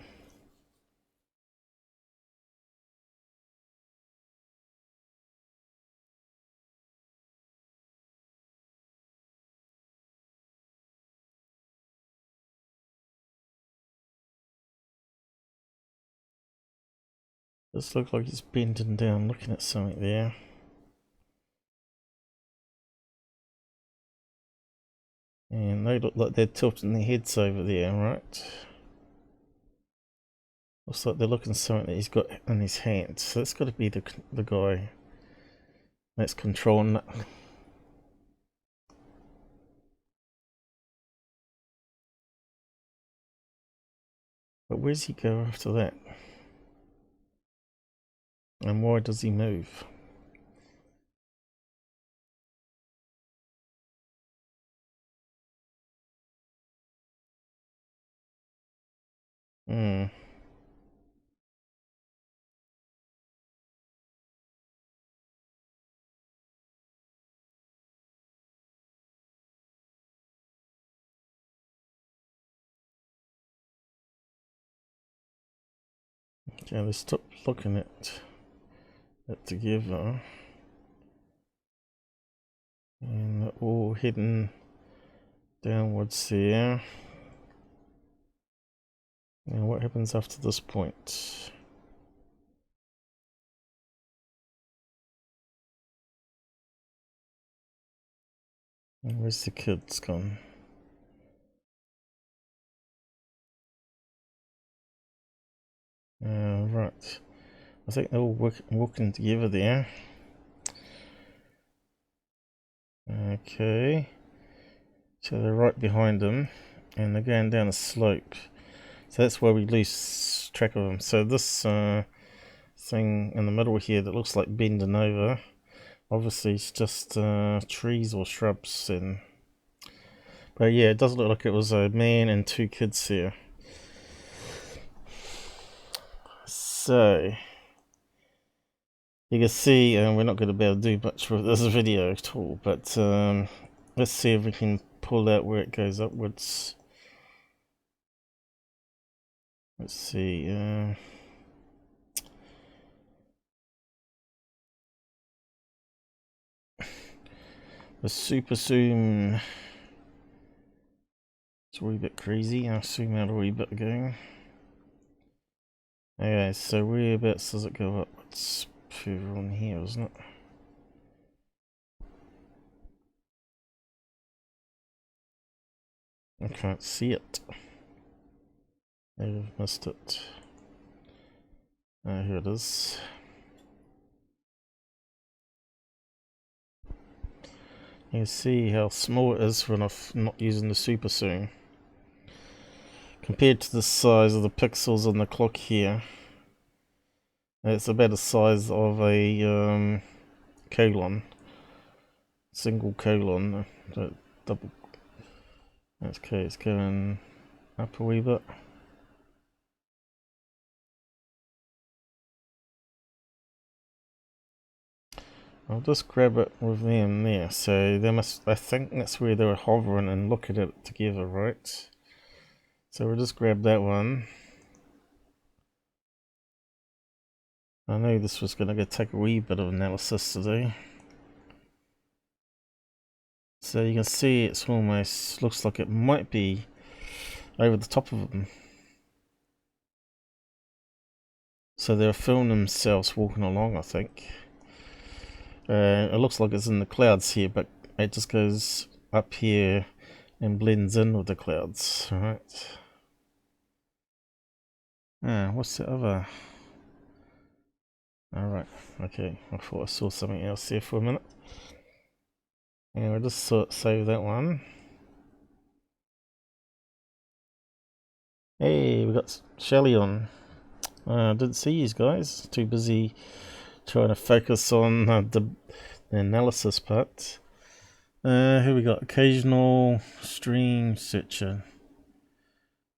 This looks like he's bending down looking at something there. And they look like they're tilting their heads over there, right? Looks like they're looking at something that he's got in his hand. So that's got to be the guy that's controlling it. But where's he go after that? And why does he move? Hmm. Okay, let's stop looking at it together. And they're all heading downwards there. Now what happens after this point? And where's the kids gone? Right. I think they're all walking together there. Okay. So they're right behind them. And they're going down a slope. So that's where we lose track of them. So this thing in the middle here that looks like bending over, obviously it's just trees or shrubs. But yeah, it does look like it was a man and two kids here. So you can see we're not going to be able to do much with this video at all, but let's see if we can pull out where it goes upwards. Let's see. The super zoom. It's a wee bit crazy. I'll zoom out a wee bit again. Okay, so whereabouts does it go up? It's further on here, isn't it? I can't see it. I've missed it. Here it is. You can see how small it is when I'm not using the super zoom. Compared to the size of the pixels on the clock here, it's about the size of a colon. Single colon. Double. Okay, it's going up a wee bit. I'll just grab it with them there. So they must, I think that's where they were hovering and looking at it together, right? So we'll just grab that one. I know this was going to take a wee bit of analysis today. So you can see it's almost, looks like it might be over the top of them. So they're filming themselves walking along, I think. It looks like it's in the clouds here, but it just goes up here and blends in with the clouds, right? What's the other? Alright, okay, I thought I saw something else here for a minute. And we'll just save that one. Hey, we got Shelly on. Didn't see you guys, too busy trying to focus on the analysis part. Who we got? Occasional stream searcher.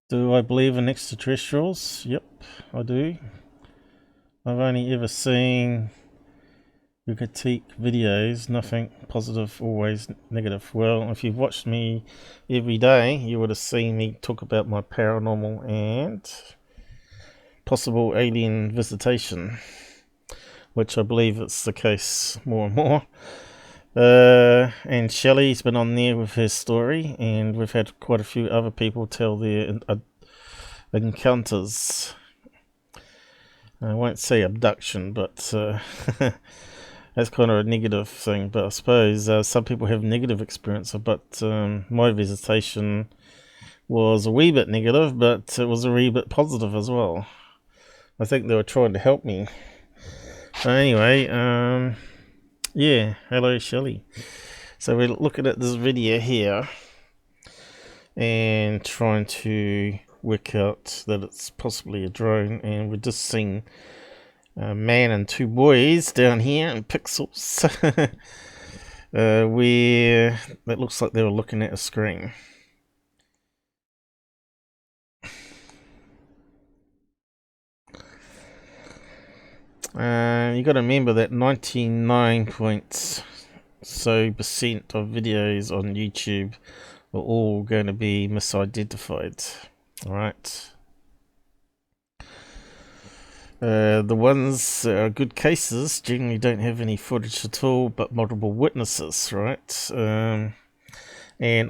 Do I believe in extraterrestrials? Yep, I do. I've only ever seen your critique videos, nothing positive, always negative. Well, if you've watched me every day, you would have seen me talk about my paranormal and possible alien visitation, which I believe it's the case more and more. And Shelley's been on there with her story, and we've had quite a few other people tell their encounters. I won't say abduction, but that's kind of a negative thing. But I suppose some people have negative experiences, but my visitation was a wee bit negative, but it was a wee bit positive as well. I think they were trying to help me. Anyway, yeah, hello Shelley. So we're looking at this video here and trying to work out that it's possibly a drone, and we're just seeing a man and two boys down here in pixels where that looks like they were looking at a screen. You got to remember that 99% of videos on YouTube are all going to be misidentified. Alright. The ones that are good cases generally don't have any footage at all, but multiple witnesses, right? And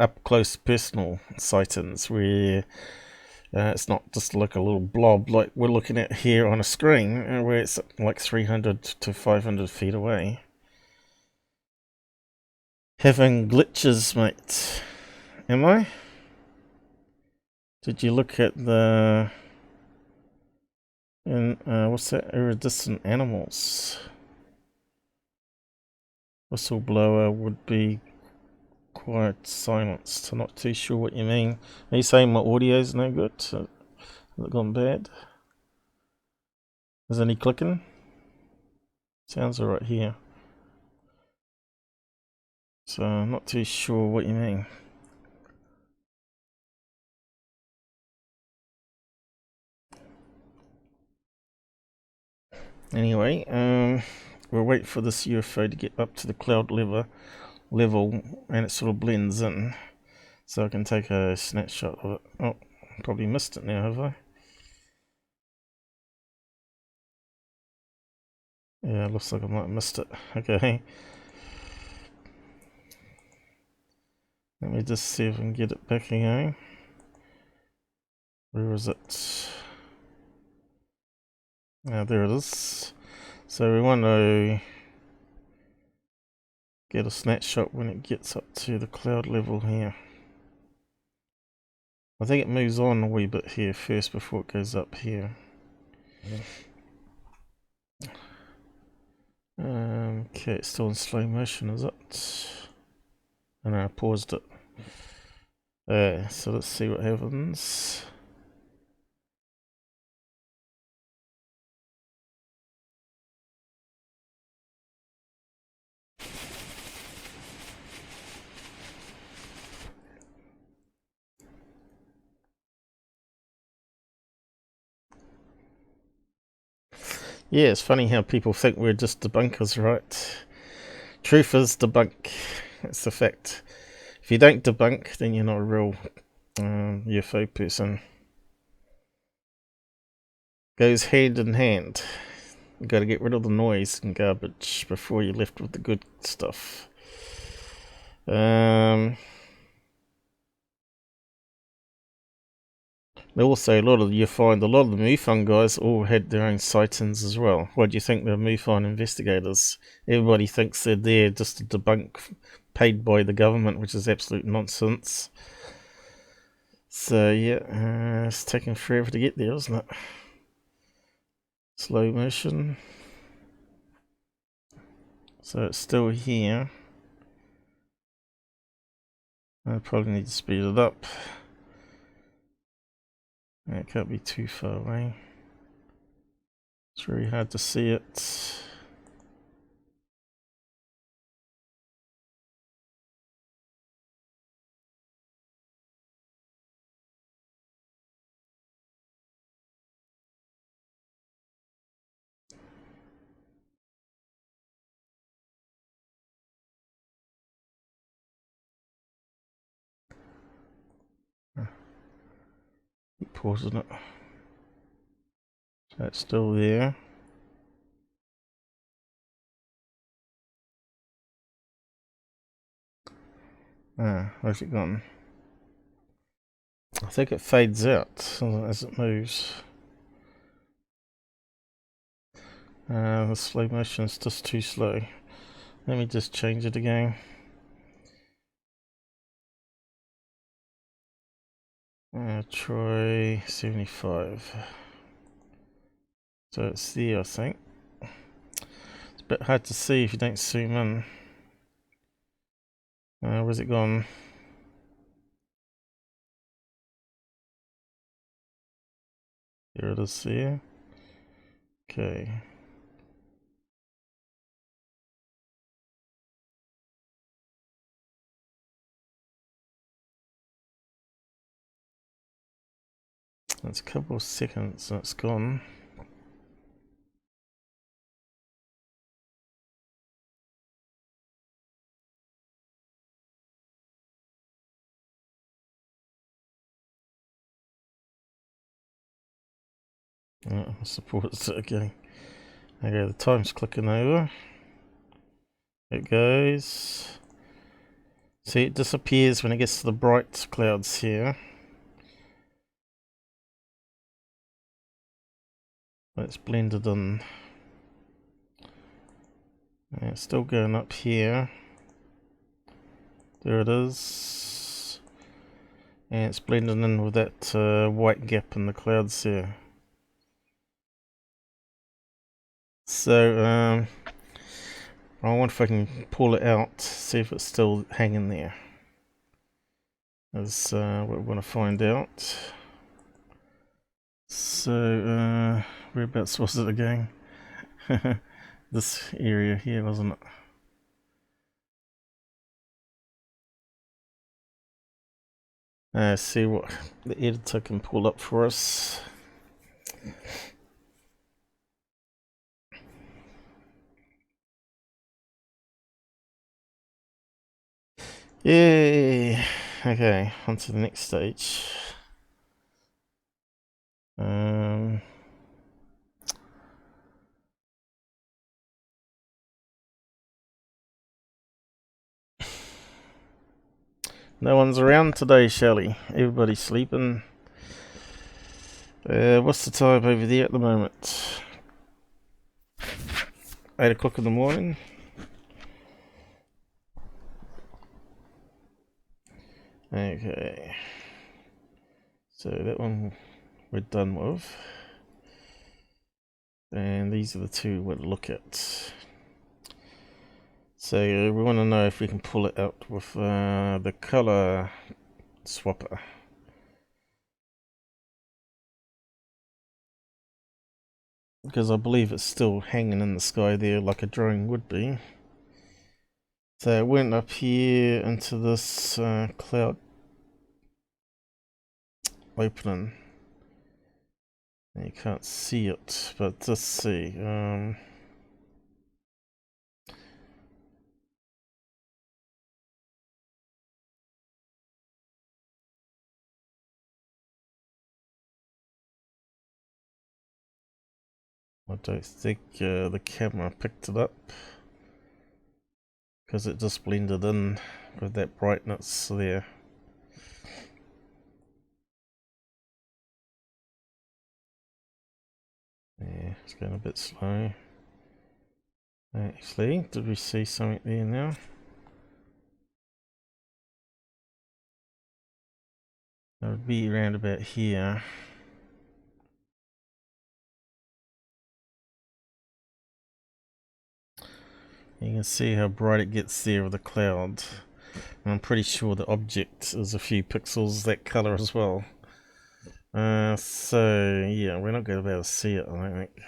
up close personal sightings where it's not just like a little blob like we're looking at here on a screen, where it's like 300 to 500 feet away. Having glitches, mate. Am I? Did you look at the... what's that? Iridescent animals. Whistleblower would be quiet silenced. I'm not too sure what you mean. Are you saying my audio's no good? Has it gone bad? Is any clicking? Sounds alright here. So I'm not too sure what you mean. Anyway, we'll wait for this UFO to get up to the cloud level and it sort of blends in, so I can take a snapshot of it. Oh, probably missed it now, have I? Yeah, looks like I might have missed it. Okay. Let me just see if I can get it back again. Where is it? There it is. So we want to get a snapshot when it gets up to the cloud level here. I think it moves on a wee bit here first before it goes up here. Okay, it's still in slow motion, is it? And I paused it. So let's see what happens. Yeah, it's funny how people think we're just debunkers, right? Truth is debunk. It's the fact. If you don't debunk, then you're not a real UFO person. Goes hand in hand. You got to get rid of the noise and garbage before you're left with the good stuff. Also, you find a lot of the MUFON guys all had their own sightings as well. What do you think they're MUFON investigators? Everybody thinks they're there just to debunk, paid by the government, which is absolute nonsense. So yeah, it's taking forever to get there, isn't it? Slow motion. So it's still here. I probably need to speed it up. It can't be too far away. It's very hard to see it. reported it. That's still there. Where's it gone? I think it fades out as it moves. The slow motion is just too slow. Let me just change it again. Try 75. So it's there, I think. It's a bit hard to see if you don't zoom in. Where's it gone? There it is there. Okay. That's a couple of seconds and it's gone. I suppose it's okay. Okay, the time's clicking over. It goes. See, it disappears when it gets to the bright clouds here. It's blended in. And it's still going up here. There it is. And it's blending in with that white gap in the clouds here. So, I wonder if I can pull it out, see if it's still hanging there. That's what we're going to find out. So, whereabouts was it again? This area here, wasn't it? See what the editor can pull up for us. Yay! Okay, on to the next stage. No one's around today, Shelley. Everybody's sleeping. What's the time over there at the moment? 8 o'clock in the morning. Okay. So that one we're done with. And these are the two we'll look at. So we want to know if we can pull it out with the color swapper. Because I believe it's still hanging in the sky there like a drone would be. So it went up here into this cloud opening. You can't see it, but let's see. I don't think the camera picked it up because it just blended in with that brightness there. Yeah, it's going a bit slow. Actually, did we see something there now? That would be around about here. You can see how bright it gets there with the cloud. And I'm pretty sure the object is a few pixels that color as well. So yeah, we're not going to be able to see it, I don't think.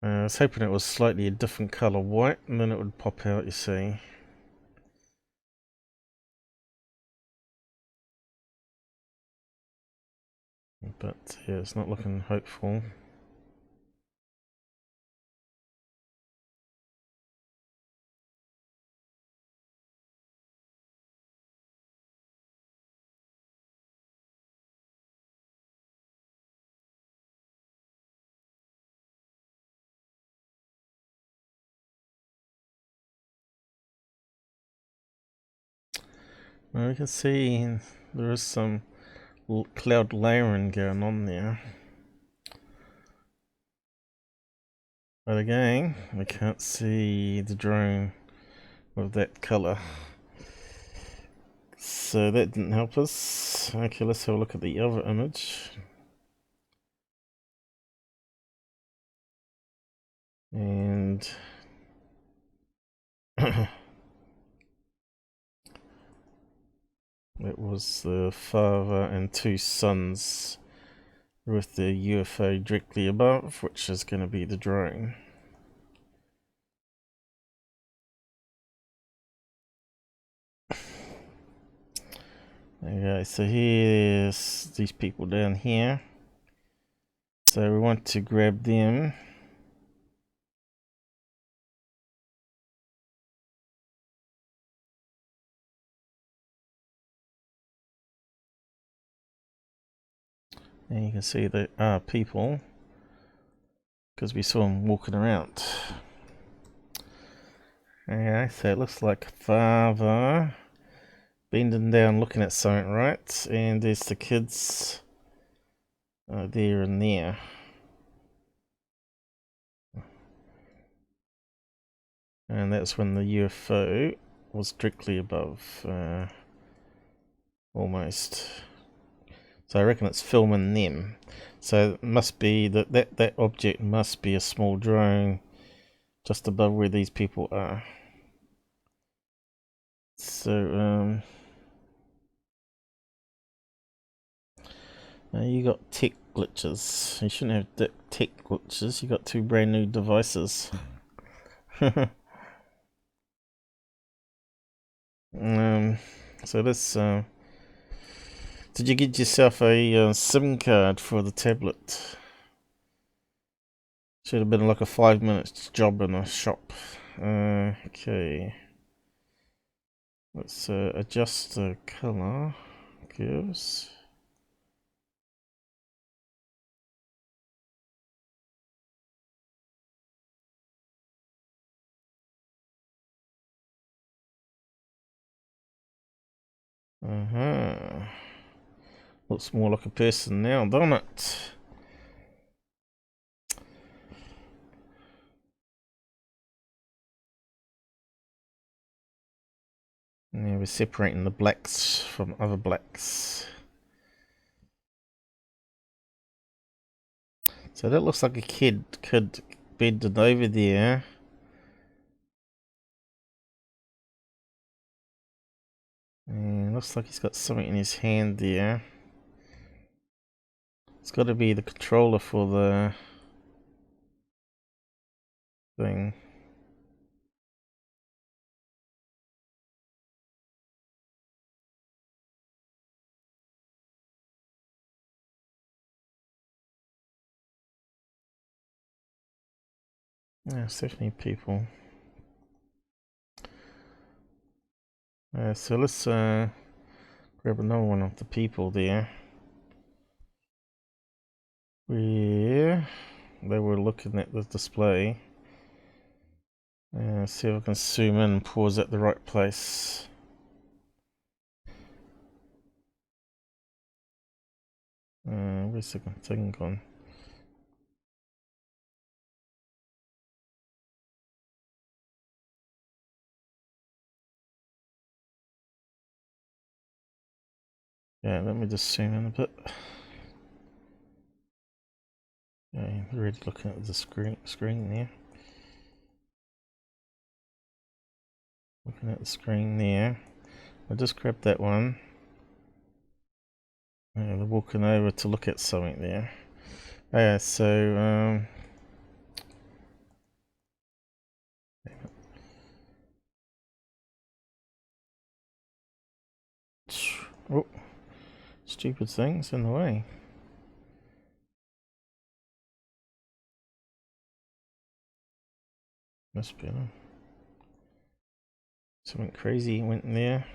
I was hoping it was slightly a different color white, and then it would pop out, you see. But yeah, it's not looking hopeful. Well, we can see there is some cloud layering going on there. But again, we can't see the drone with that colour. So that didn't help us. Okay, let's have a look at the other image. And that was the father and two sons with the UFO directly above, which is going to be the drone. Okay, so here's these people down here. So we want to grab them. And you can see there are people, because we saw them walking around. Okay, so it looks like father bending down looking at something, right? And there's the kids there and there. And that's when the UFO was directly above, almost. So I reckon it's filming them. So it must be that object must be a small drone just above where these people are. So you got tech glitches. You shouldn't have tech glitches. You got two brand new devices. So this. Did you get yourself a SIM card for the tablet? Should have been like a 5 minute job in a shop. Okay. Let's adjust the color. Gives. Looks more like a person now, doesn't it? Yeah, we're separating the blacks from other blacks. So that looks like a kid bedded over there. And looks like he's got something in his hand there. It's got to be the controller for the thing. Yeah, it's definitely people. So let's grab another one of the people there. Where they were looking at the display. See if I can zoom in and pause at the right place. Where's the thing gone? Yeah, let me just zoom in a bit. Okay, already looking at the screen there. Looking at the screen there. I just grabbed that one. Yeah, they're walking over to look at something there. Yeah, so oh, stupid things in the way. Must be something crazy went in there.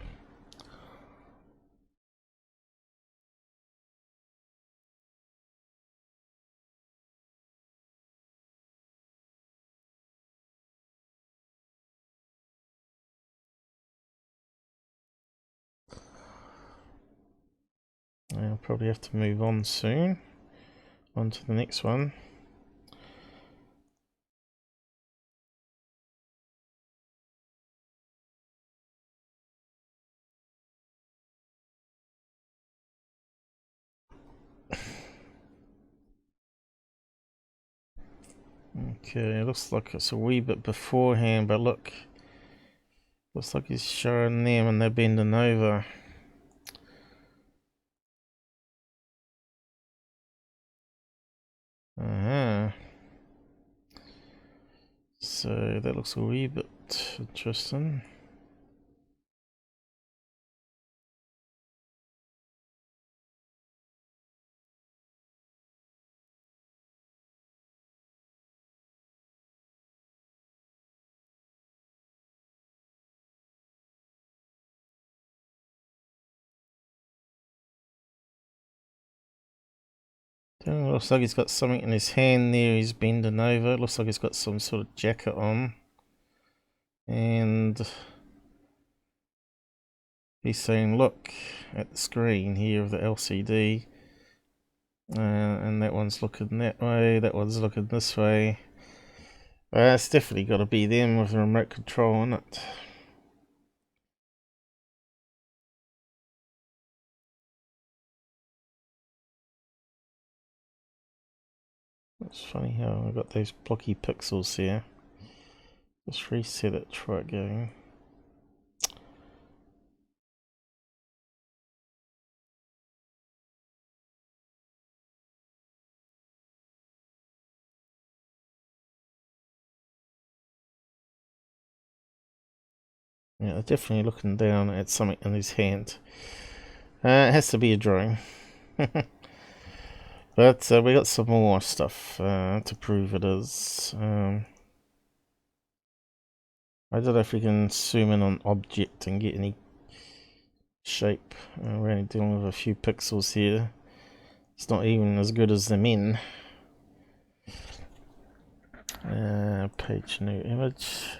I'll probably have to move on soon. On to the next one. Okay, looks like it's a wee bit beforehand, but look. Looks like he's showing them and they're bending over. So that looks a wee bit interesting. Looks like he's got something in his hand there. He's bending over. Looks like he's got some sort of jacket on. And he's saying, look at the screen here of the LCD. And that one's looking that way. That one's looking this way. It's definitely got to be them with the remote control in it. It's funny how I've got those blocky pixels here. Just reset it, try it going. Yeah, they're definitely looking down at something in his hand. It has to be a drone. But we got some more stuff to prove it is. I don't know if we can zoom in on object and get any shape. We're only dealing with a few pixels here. It's not even as good as the men. Page new image.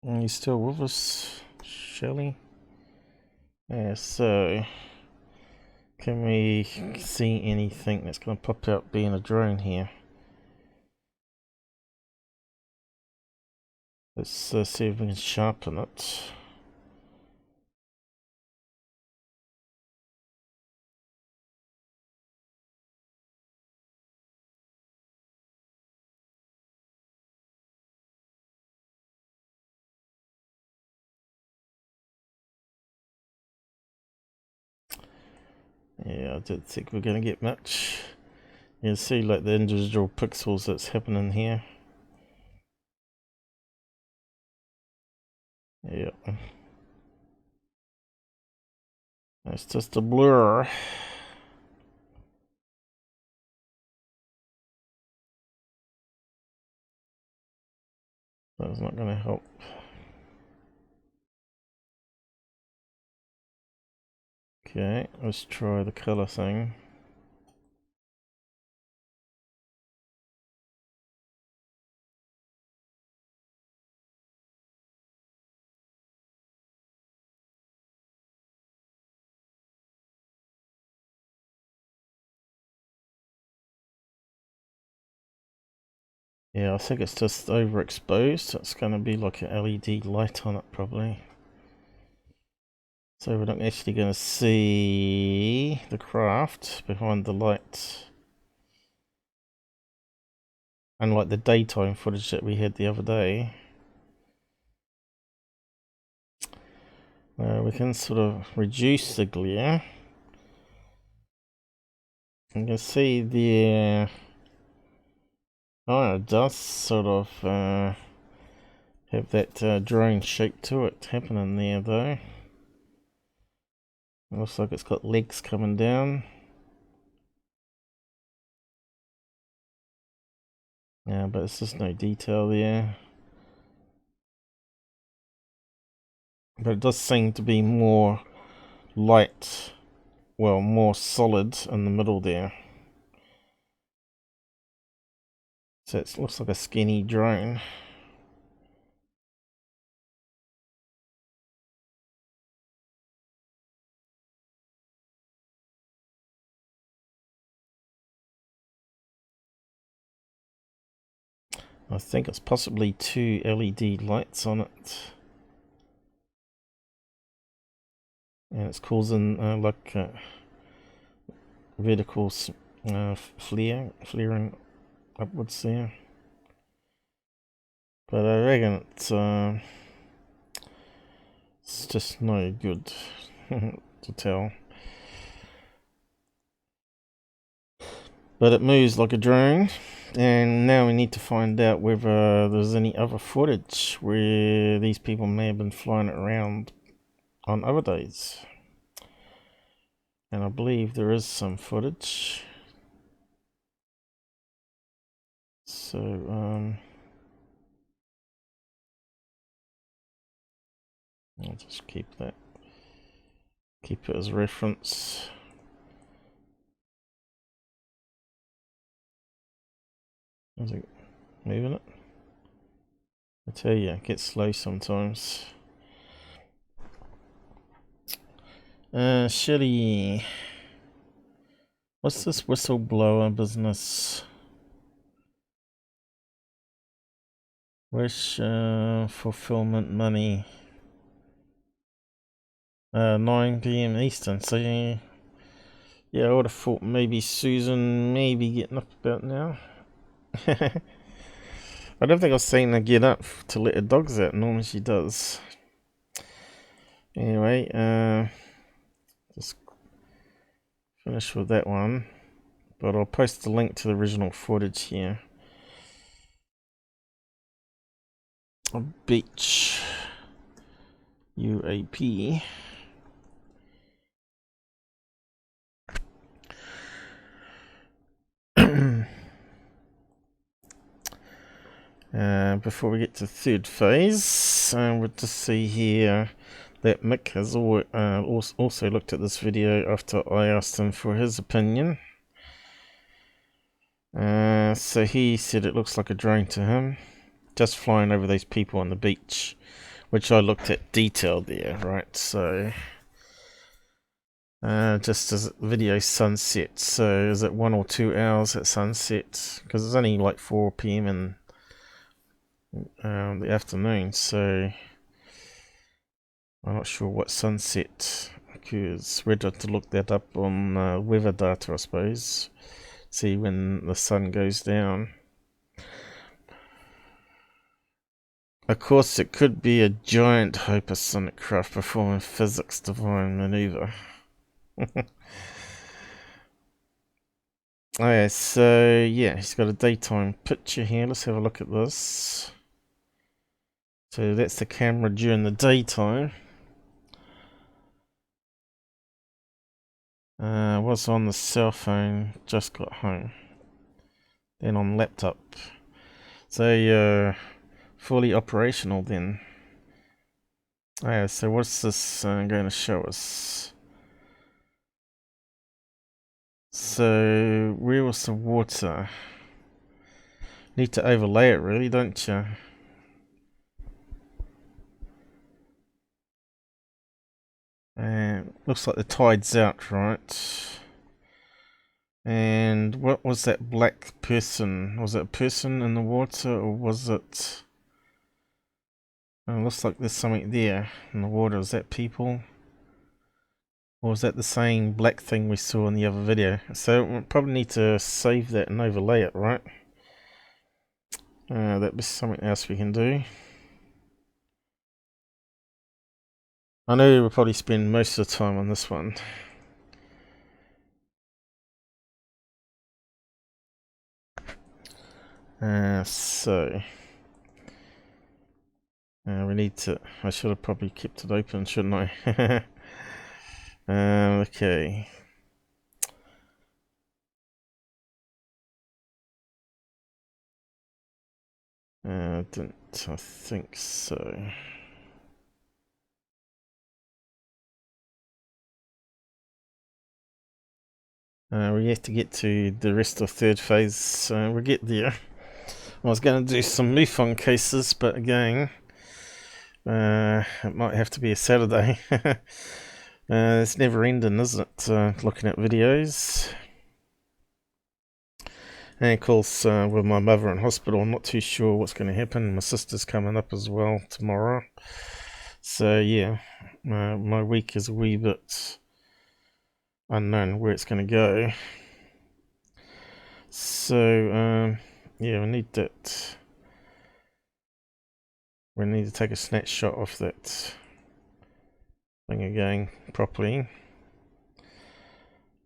Are you still with us, Shelley? Yeah, so can we see anything that's going to pop out being a drone here? Let's see if we can sharpen it. Yeah, I don't think we're going to get much. You can see like the individual pixels that's happening here. Yeah. It's just a blur. That's not going to help. Okay, let's try the color thing. Yeah, I think it's just overexposed. It's going to be like an LED light on it probably. So we're not actually going to see the craft behind the light. Unlike the daytime footage that we had the other day. We can sort of reduce the glare. You can see the... oh, it does sort of have that drone shape to it happening there though. It looks like it's got legs coming down. Yeah, but it's just no detail there. But it does seem to be more light, well, more solid in the middle there. So it looks like a skinny drone. I think it's possibly 2 LED lights on it. And it's causing like vertical flaring upwards there. But I reckon it's just no good to tell. But it moves like a drone, and now we need to find out whether there's any other footage where these people may have been flying it around on other days. And I believe there is some footage. So I'll just keep it as reference. Is it moving it? I tell you, it gets slow sometimes. Shitty. What's this whistleblower business? Wish fulfillment money. 9 PM Eastern. So yeah, I would have thought maybe Susan may be getting up about now. I don't think I've seen her get up to let her dogs out. Normally she does. Anyway, just finish with that one. But I'll post the link to the original footage here. Beach UAP. Before we get to third phase, we'll just see here that Mick has also looked at this video after I asked him for his opinion. So he said it looks like a drone to him, just flying over those people on the beach, which I looked at detailed there, right? So just as the video sunset, so is it 1 or 2 hours at sunset? Because it's only like 4 PM in the afternoon, so I'm not sure what sunset occurs. We'd have to look that up on weather data, I suppose. See when the sun goes down. Of course, it could be a giant hypersonic craft performing physics-defying maneuver. Okay, so yeah, he's got a daytime picture here. Let's have a look at this. So that's the camera during the daytime. Was on the cell phone, just got home. Then on laptop. So fully operational then. Okay, so what's this going to show us? So where was the water? Need to overlay it really, don't you? And looks like the tide's out, right? And what was that black person? Was it a person in the water, or was it... looks like there's something there in the water. Is that people? Or was that the same black thing we saw in the other video? So we'll probably need to save that and overlay it, right? That'd be something else we can do. I know we'll probably spend most of the time on this one. So we need to... I should have probably kept it open, shouldn't I? Okay. I think so. We have to get to the rest of third phase, we'll get there. I was going to do some MUFON cases, but again, it might have to be a Saturday. It's never ending, is it? Looking at videos. And of course, with my mother in hospital, I'm not too sure what's going to happen. My sister's coming up as well tomorrow. So yeah, my week is a wee bit unknown where it's going to go. So yeah, we need that. We need to take a snapshot of that thing again properly.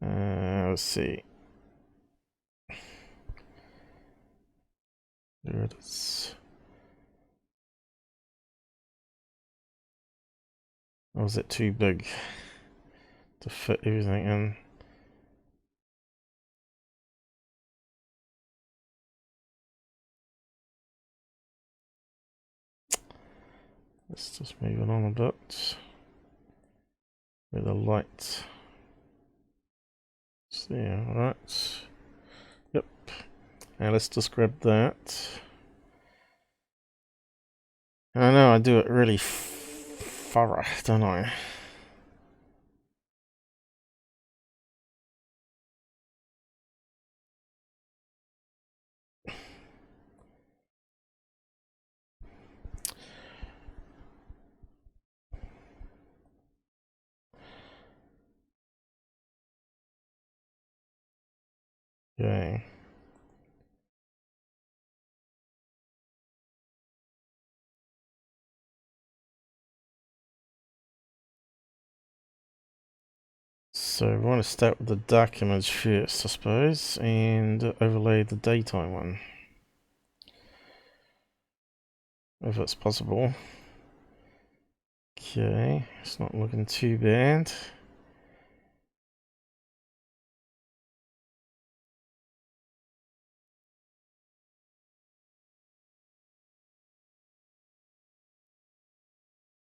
Let's see. There it is. Or is it too big to fit everything in? Let's just move it on a bit. With the light. It's there, right? Yep. Now let's just grab that. I know I do it really thorough, don't I? Okay. So we want to start with the dark image first, I suppose, and overlay the daytime one. If it's possible. Okay, it's not looking too bad.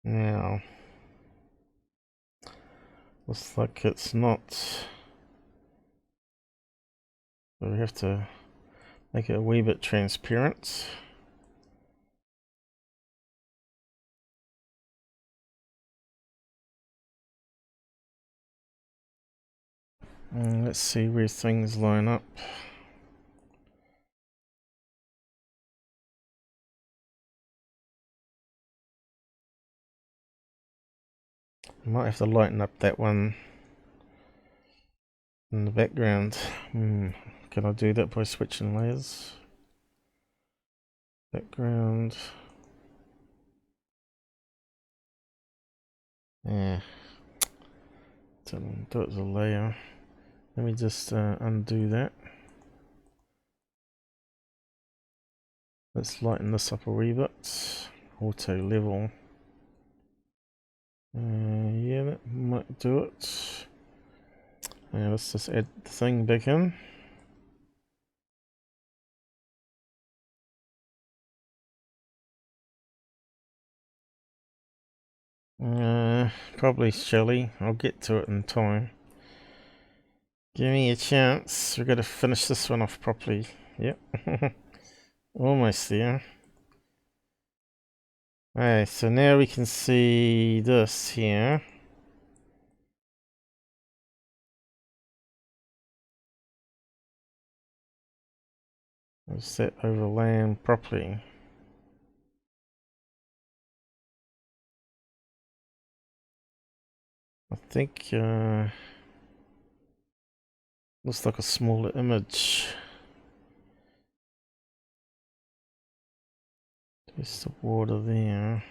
Now, looks like it's not. So we have to make it a wee bit transparent. And let's see where things line up. Might have to lighten up that one in the background. Can I do that by switching layers? Background. Yeah. Do it as a layer. Let me just undo that. Let's lighten this up a wee bit. Auto level. Yeah, that might do it. Let's just add the thing back in. Probably Shelly. I'll get to it in time. Give me a chance. We've got to finish this one off properly. Yep. Almost there. Alright, so now we can see this here. Let's set overlaying properly. I think looks like a smaller image. There's the water there.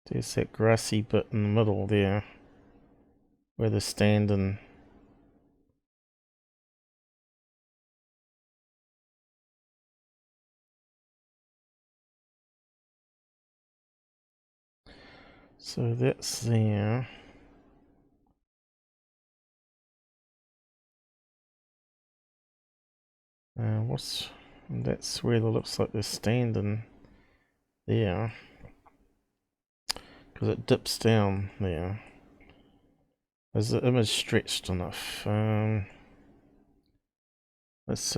There's that grassy bit in the middle there, where they're standing. So that's there. That's where it looks like they're standing there, because it dips down there. Is the image stretched enough? Let's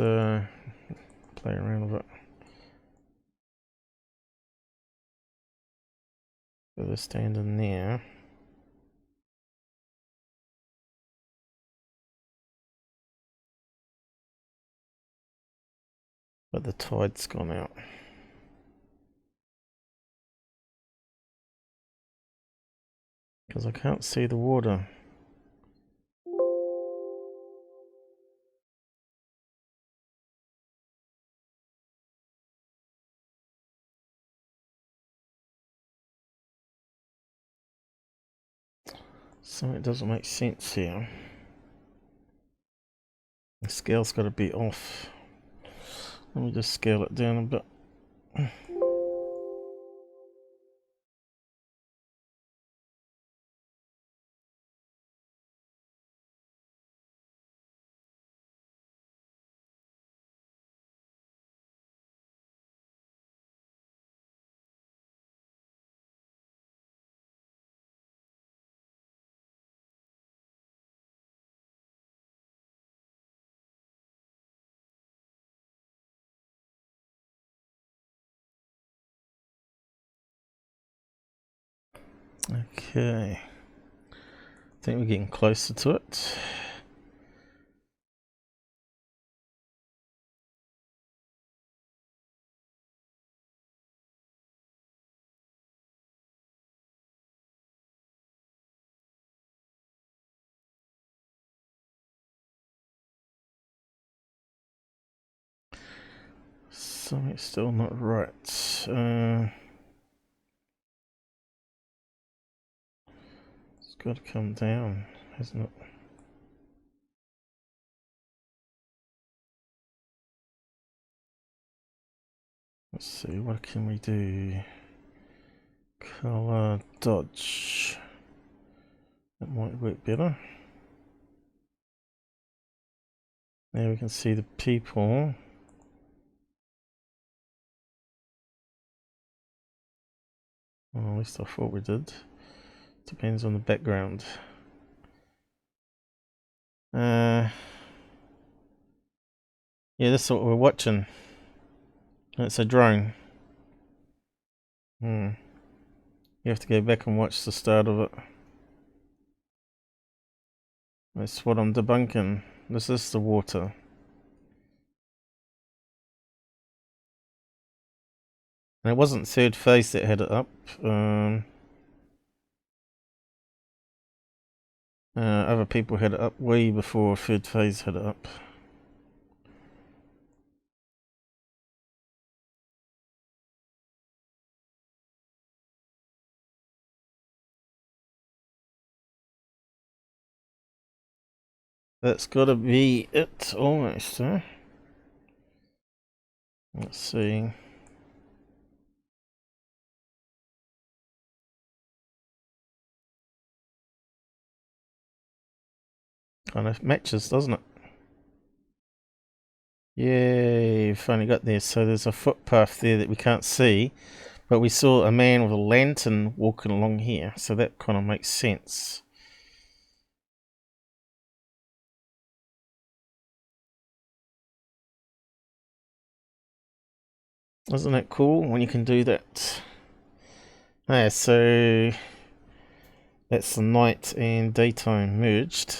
play around with it. So they're standing there. But the tide's gone out. Because I can't see the water. So it doesn't make sense here. The scale's got to be off. Let me just scale it down a bit. Okay. I think we're getting closer to it. Something's still not right. It's got to come down, hasn't it? Let's see, what can we do? Color dodge. That might work better. Now we can see the people. Well, at least I thought we did. Depends on the background. Yeah, that's what we're watching. It's a drone. You have to go back and watch the start of it. That's what I'm debunking. This is the water. And it wasn't Third Phase that had it up. Other people had it up way before Third Phase had it up. That's gotta be it almost, huh? Let's see. Kind of matches, doesn't it? Yay, finally got there. So there's a footpath there that we can't see, but we saw a man with a lantern walking along here, so that kind of makes sense. Isn't that cool when you can do that? Yeah, so that's the night and daytime merged.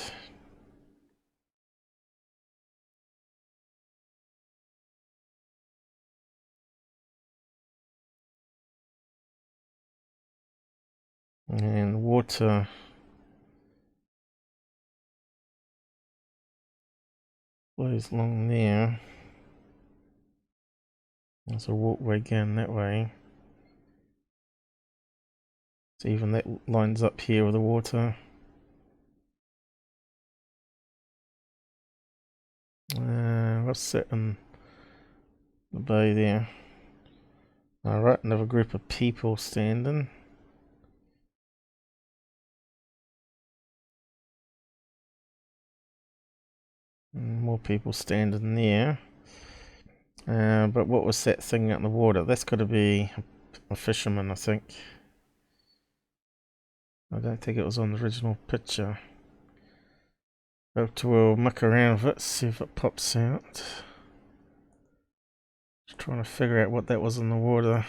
And water flows along there. There's a walkway going that way. So even that lines up here with the water. What's that in the bay there? Alright, another group of people standing. More people standing there. But what was that thing out in the water? That's got to be a fisherman, I think. I don't think it was on the original picture. But we'll muck around with it, see if it pops out. Just trying to figure out what that was in the water.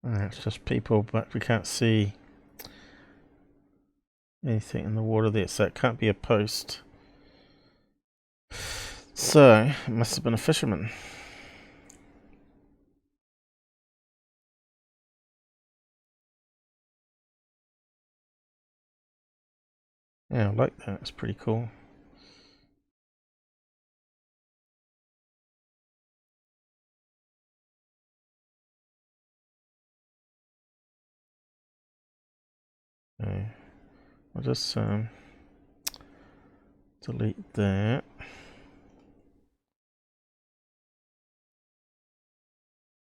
It's just people, but we can't see anything in the water there, so it can't be a post. So, it must have been a fisherman. Yeah, I like that. It's pretty cool. Okay. I'll just delete that.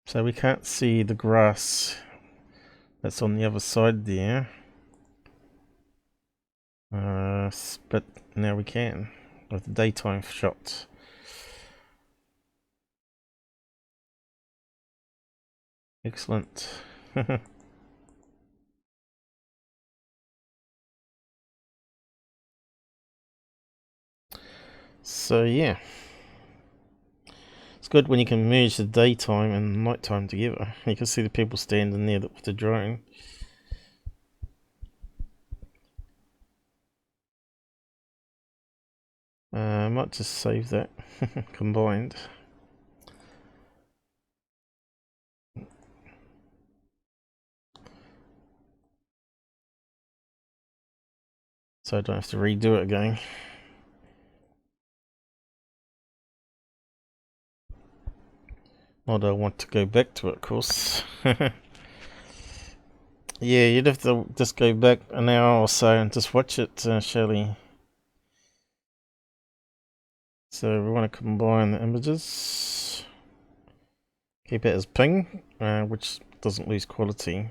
So we can't see the grass that's on the other side there. But now we can with the daytime shot. Excellent. So yeah, it's good when you can merge the daytime and nighttime together. You can see the people standing there with the drone. I might just save that combined. So I don't have to redo it again. Although I want to go back to it, of course. Yeah, you'd have to just go back an hour or so and just watch it, Shelley. So we want to combine the images. Keep it as ping, which doesn't lose quality.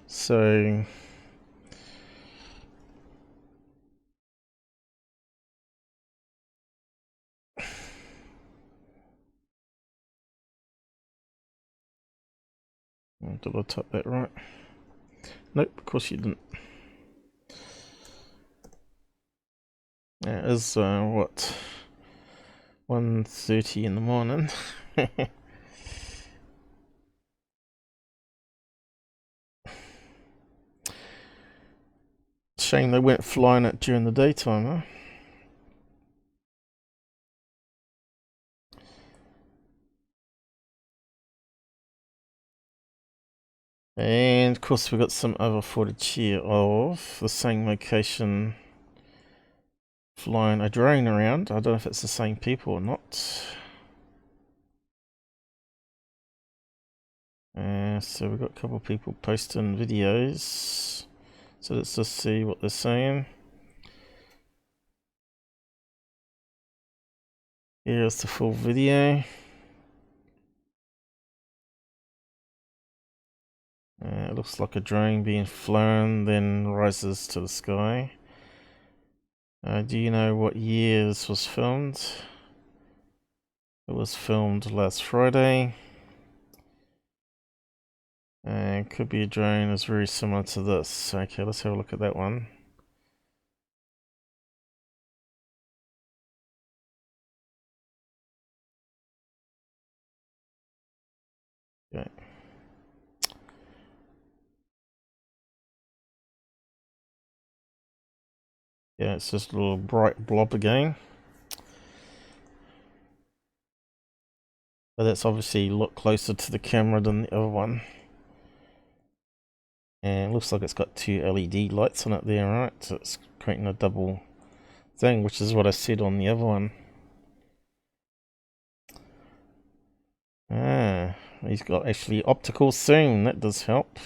So did I type that right? Nope, of course you didn't. It is what, 1:30 in the morning. Shame they weren't flying it during the daytime, huh? And of course we've got some other footage here of the same location flying a drone around. I don't know if it's the same people or not. So we've got a couple of people posting videos. So let's just see what they're saying. Here's the full video. It looks like a drone being flown, then rises to the sky. Do you know what year this was filmed? It was filmed last Friday. And could be a drone that's very similar to this. Okay, let's have a look at that one. Okay. Yeah, it's just a little bright blob again. But that's obviously a lot closer to the camera than the other one. And it looks like it's got two LED lights on it there, right? So it's creating a double thing, which is what I said on the other one. Ah, he's got actually optical zoom, that does help.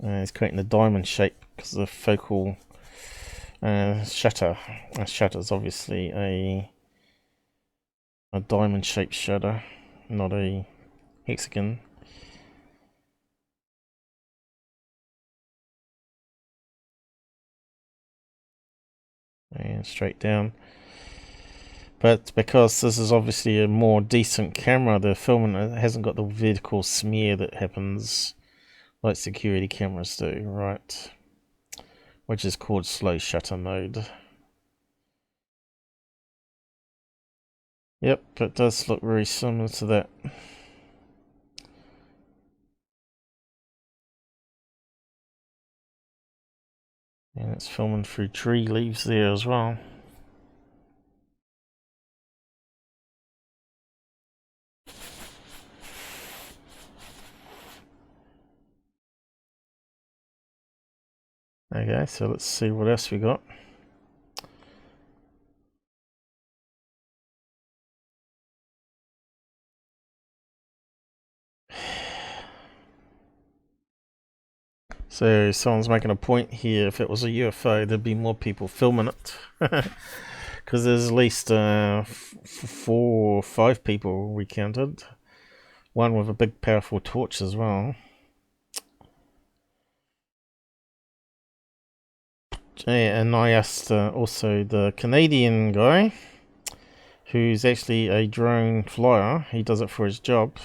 He's creating a diamond shape because of the focal shutter. Shutter is obviously a diamond shaped shutter, not a hexagon. and straight down. But because this is obviously a more decent camera, the filming it hasn't got the vertical smear that happens like security cameras do, right? Which is called slow shutter mode. Yep, it does look very similar to that. And it's filming through tree leaves there as well. Okay, so let's see what else we got. So someone's making a point here, if it was a UFO there'd be more people filming it. Because there's at least 4 or 5 people we counted. One with a big powerful torch as well. Yeah, and I asked also the Canadian guy, who's actually a drone flyer. He does it for his job.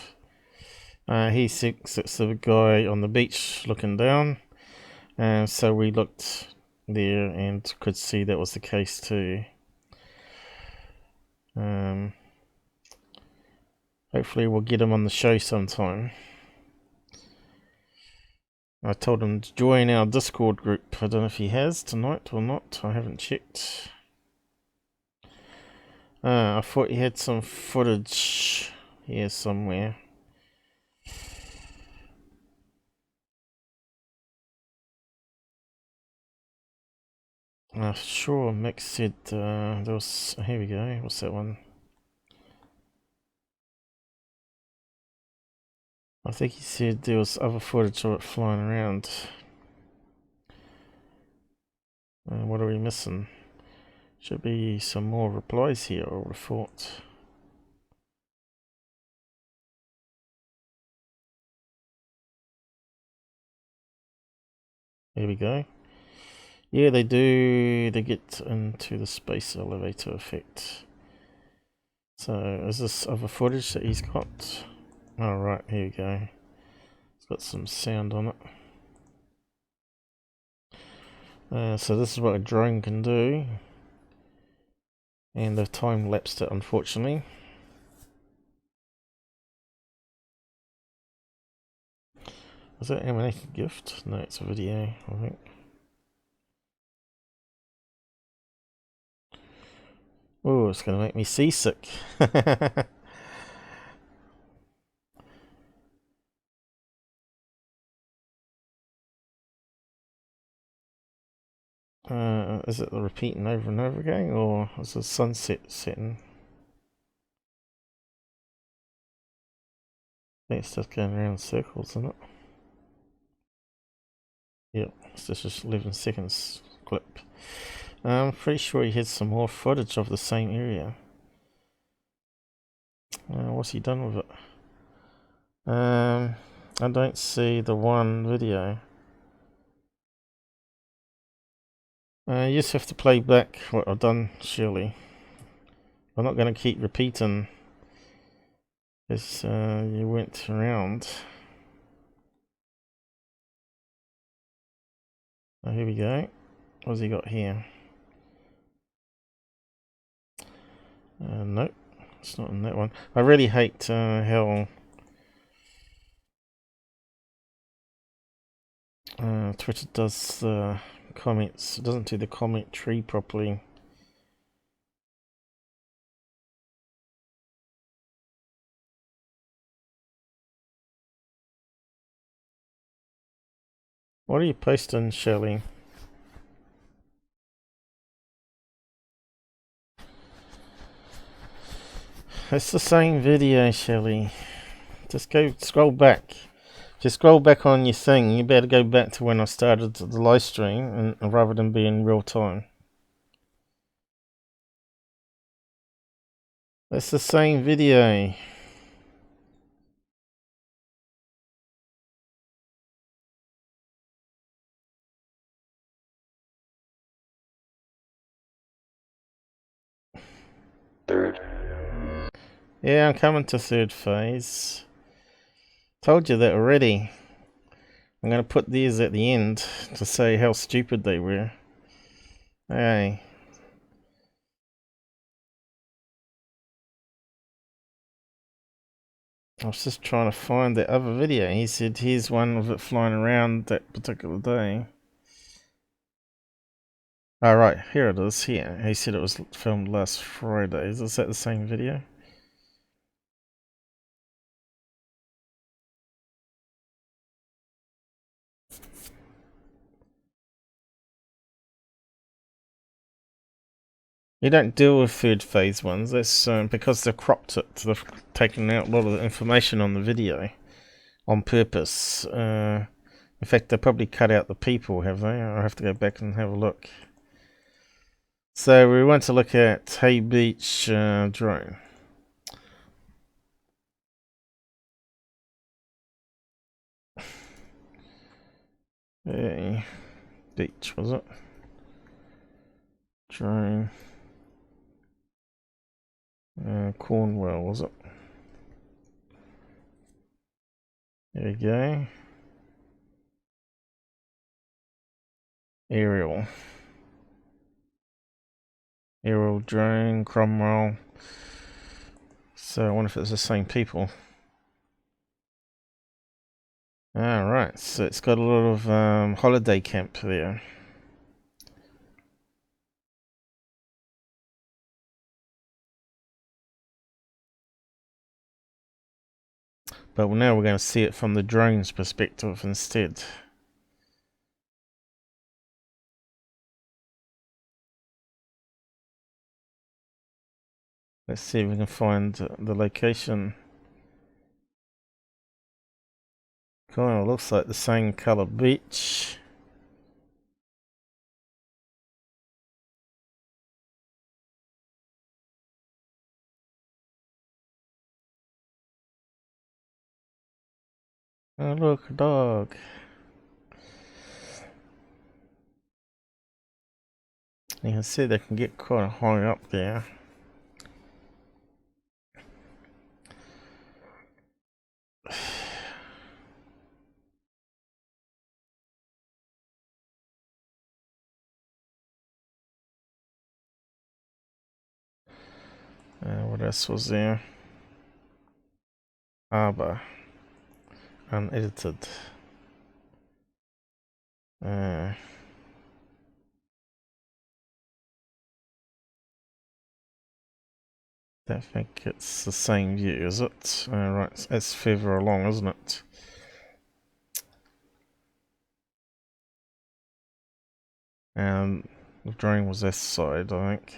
He sits the guy on the beach looking down. And so we looked there and could see that was the case too. Hopefully we'll get him on the show sometime. I told him to join our Discord group. I don't know if he has tonight or not. I haven't checked. I thought he had some footage here somewhere. Sure, Mick said there was... Here we go. What's that one? I think he said there was other footage of it flying around. What are we missing? Should be some more replies here, I would have thought. Here we go. Yeah, they do. They get into the space elevator effect. So, is this other footage that he's got? Alright, here we go. It's got some sound on it. So this is what a drone can do. And they've time-lapsed it, unfortunately. Was that ammunition gift? No, it's a video, I think. Oh, it's going to make me seasick. Is it repeating over and over again, or is the sunset setting? I think it's just going around in circles, isn't it? Yep, it's just 11 seconds clip. I'm pretty sure he had some more footage of the same area. What's he done with it? I don't see the one video. You just have to play back what I've done, surely. I'm not going to keep repeating as you went around. Oh, here we go. What's he got here? Nope, it's not in that one. I really hate how Twitter does the comments. It doesn't do the comment tree properly. What are you posting, Shelley? It's the same video, Shelley. Just go scroll back. Just scroll back on your thing. You better go back to when I started the live stream, and rather than be in real time. It's the same video. third. Yeah, I'm coming to third phase. Told you that already. I'm going to put these at the end to say how stupid they were. Hey. I was just trying to find the other video. He said here's one of it flying around that particular day. Oh, right, here it is, here. He said it was filmed last Friday. Is that the same video? You don't deal with third phase ones. That's because they've cropped it. They've taken out a lot of the information on the video on purpose. In fact, they probably cut out the people, have they? I'll have to go back and have a look. So we want to look at Hey Beach drone. Hey Beach, was it? Drone. Cornwall, was it? There we go. Aerial drone, Cromwell. So I wonder if it's the same people. Alright, so it's got a lot of holiday camp there. But now we're going to see it from the drone's perspective instead. Let's see if we can find the location. Kind of looks like the same color beach. Oh look, a dog. You can see they can get quite high up there. What else was there? Arbor. Unedited. I don't think it's the same view, is it? Right, it's further along, isn't it? And the drone was this side, I think.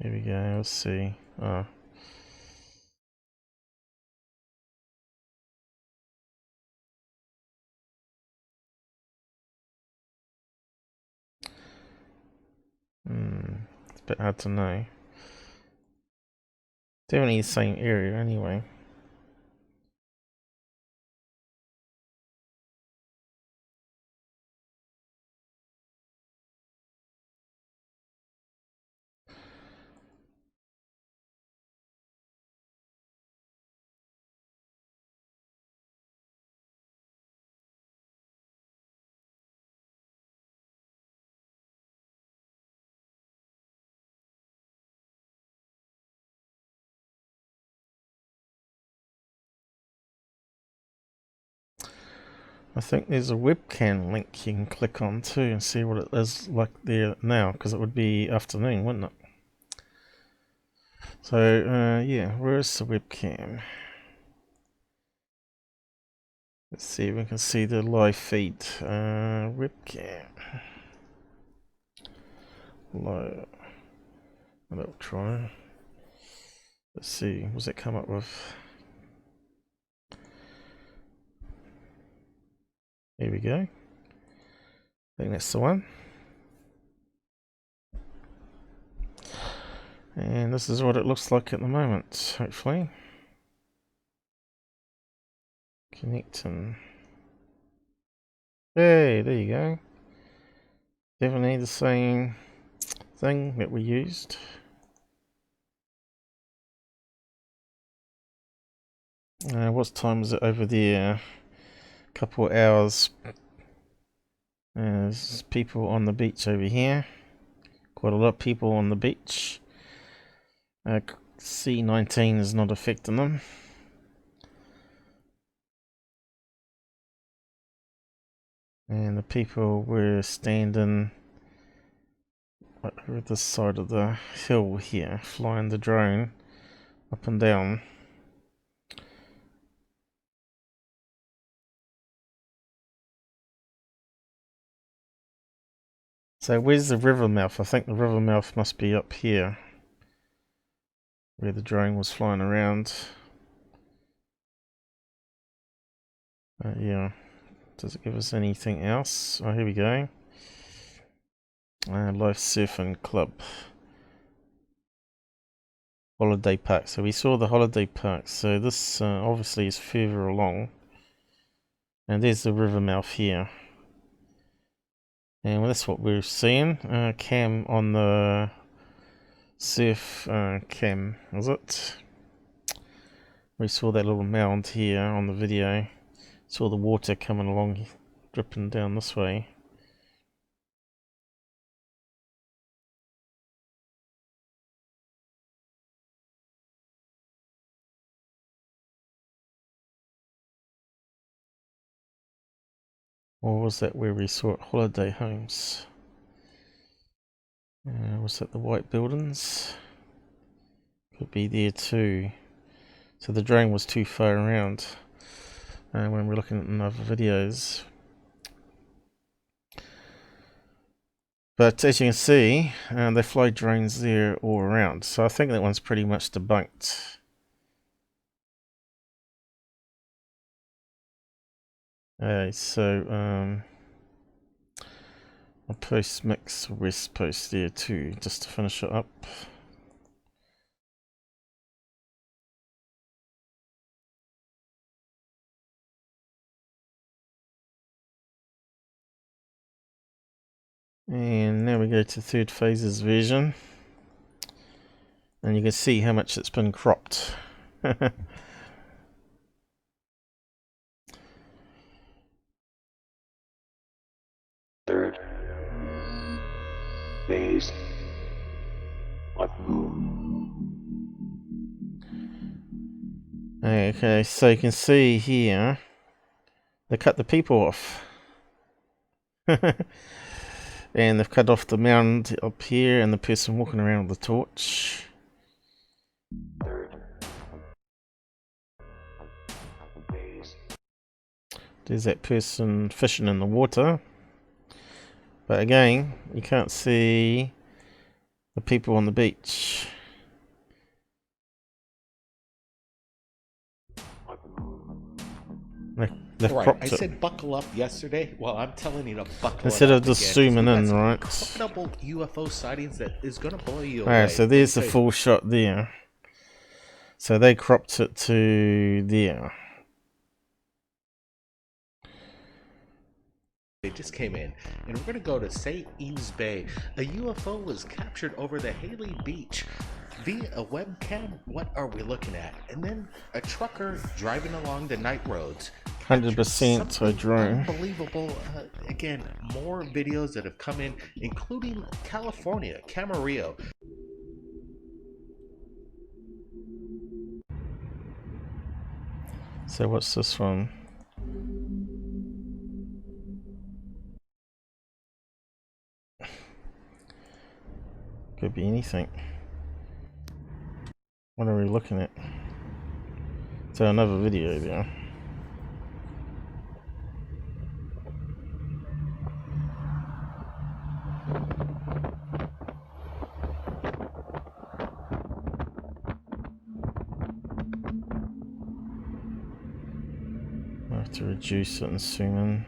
Here we go, let's see. Oh. It's a bit hard to know. Definitely the same area anyway. I think there's a webcam link you can click on too and see what it is like there now, because it would be afternoon, wouldn't it? So, yeah, where's the webcam? Let's see if we can see the live feed. Webcam. Low. That'll try. Let's see, what's it come up with? Here we go. I think that's the one. And this is what it looks like at the moment, hopefully. Connecting. Hey, there you go. Definitely the same thing that we used. What time is it over there? A couple of hours. There's people on the beach over here. Quite a lot of people on the beach. C-19 is not affecting them. And the people were standing over this side of the hill here, flying the drone up and down. So where's the river mouth? I think the river mouth must be up here, where the drone was flying around. Yeah. Does it give us anything else? Oh, here we go. Life Surfing Club. Holiday Park. So we saw the holiday park. So this obviously is further along. And there's the river mouth here. And that's what we're seeing. Cam on the surf cam, was it? We saw that little mound here on the video. Saw the water coming along, dripping down this way. Or was that where we saw it? Holiday homes. Was that the white buildings? Could be there too. So the drone was too far around when we're looking at other videos. But as you can see, they fly drones there all around. So I think that one's pretty much debunked. So I'll post mix west post there too, just to finish it up. And now we go to third phase's version. And you can see how much it's been cropped. Third phase of moon. Okay, so you can see here, they cut the people off. And they've cut off the mound up here and the person walking around with the torch. There's that person fishing in the water. But again, you can't see the people on the beach. They've right, I it. said buckle up yesterday. Well, I'm telling you to buckle Instead up of just again. zooming in, right? Incredible UFO sightings that is going to blow you away. Alright, so there's the full shot there. So they cropped it to there. It just came in, and we're going to go to St. Eves Bay. A UFO was captured over the Haley Beach via a webcam. What are we looking at? And then a trucker driving along the night roads. 100% a drone. Unbelievable. Again, more videos that have come in, including California, Camarillo. So what's this one? Could be anything. What are we looking at? So another video there. I have to reduce it and zoom in.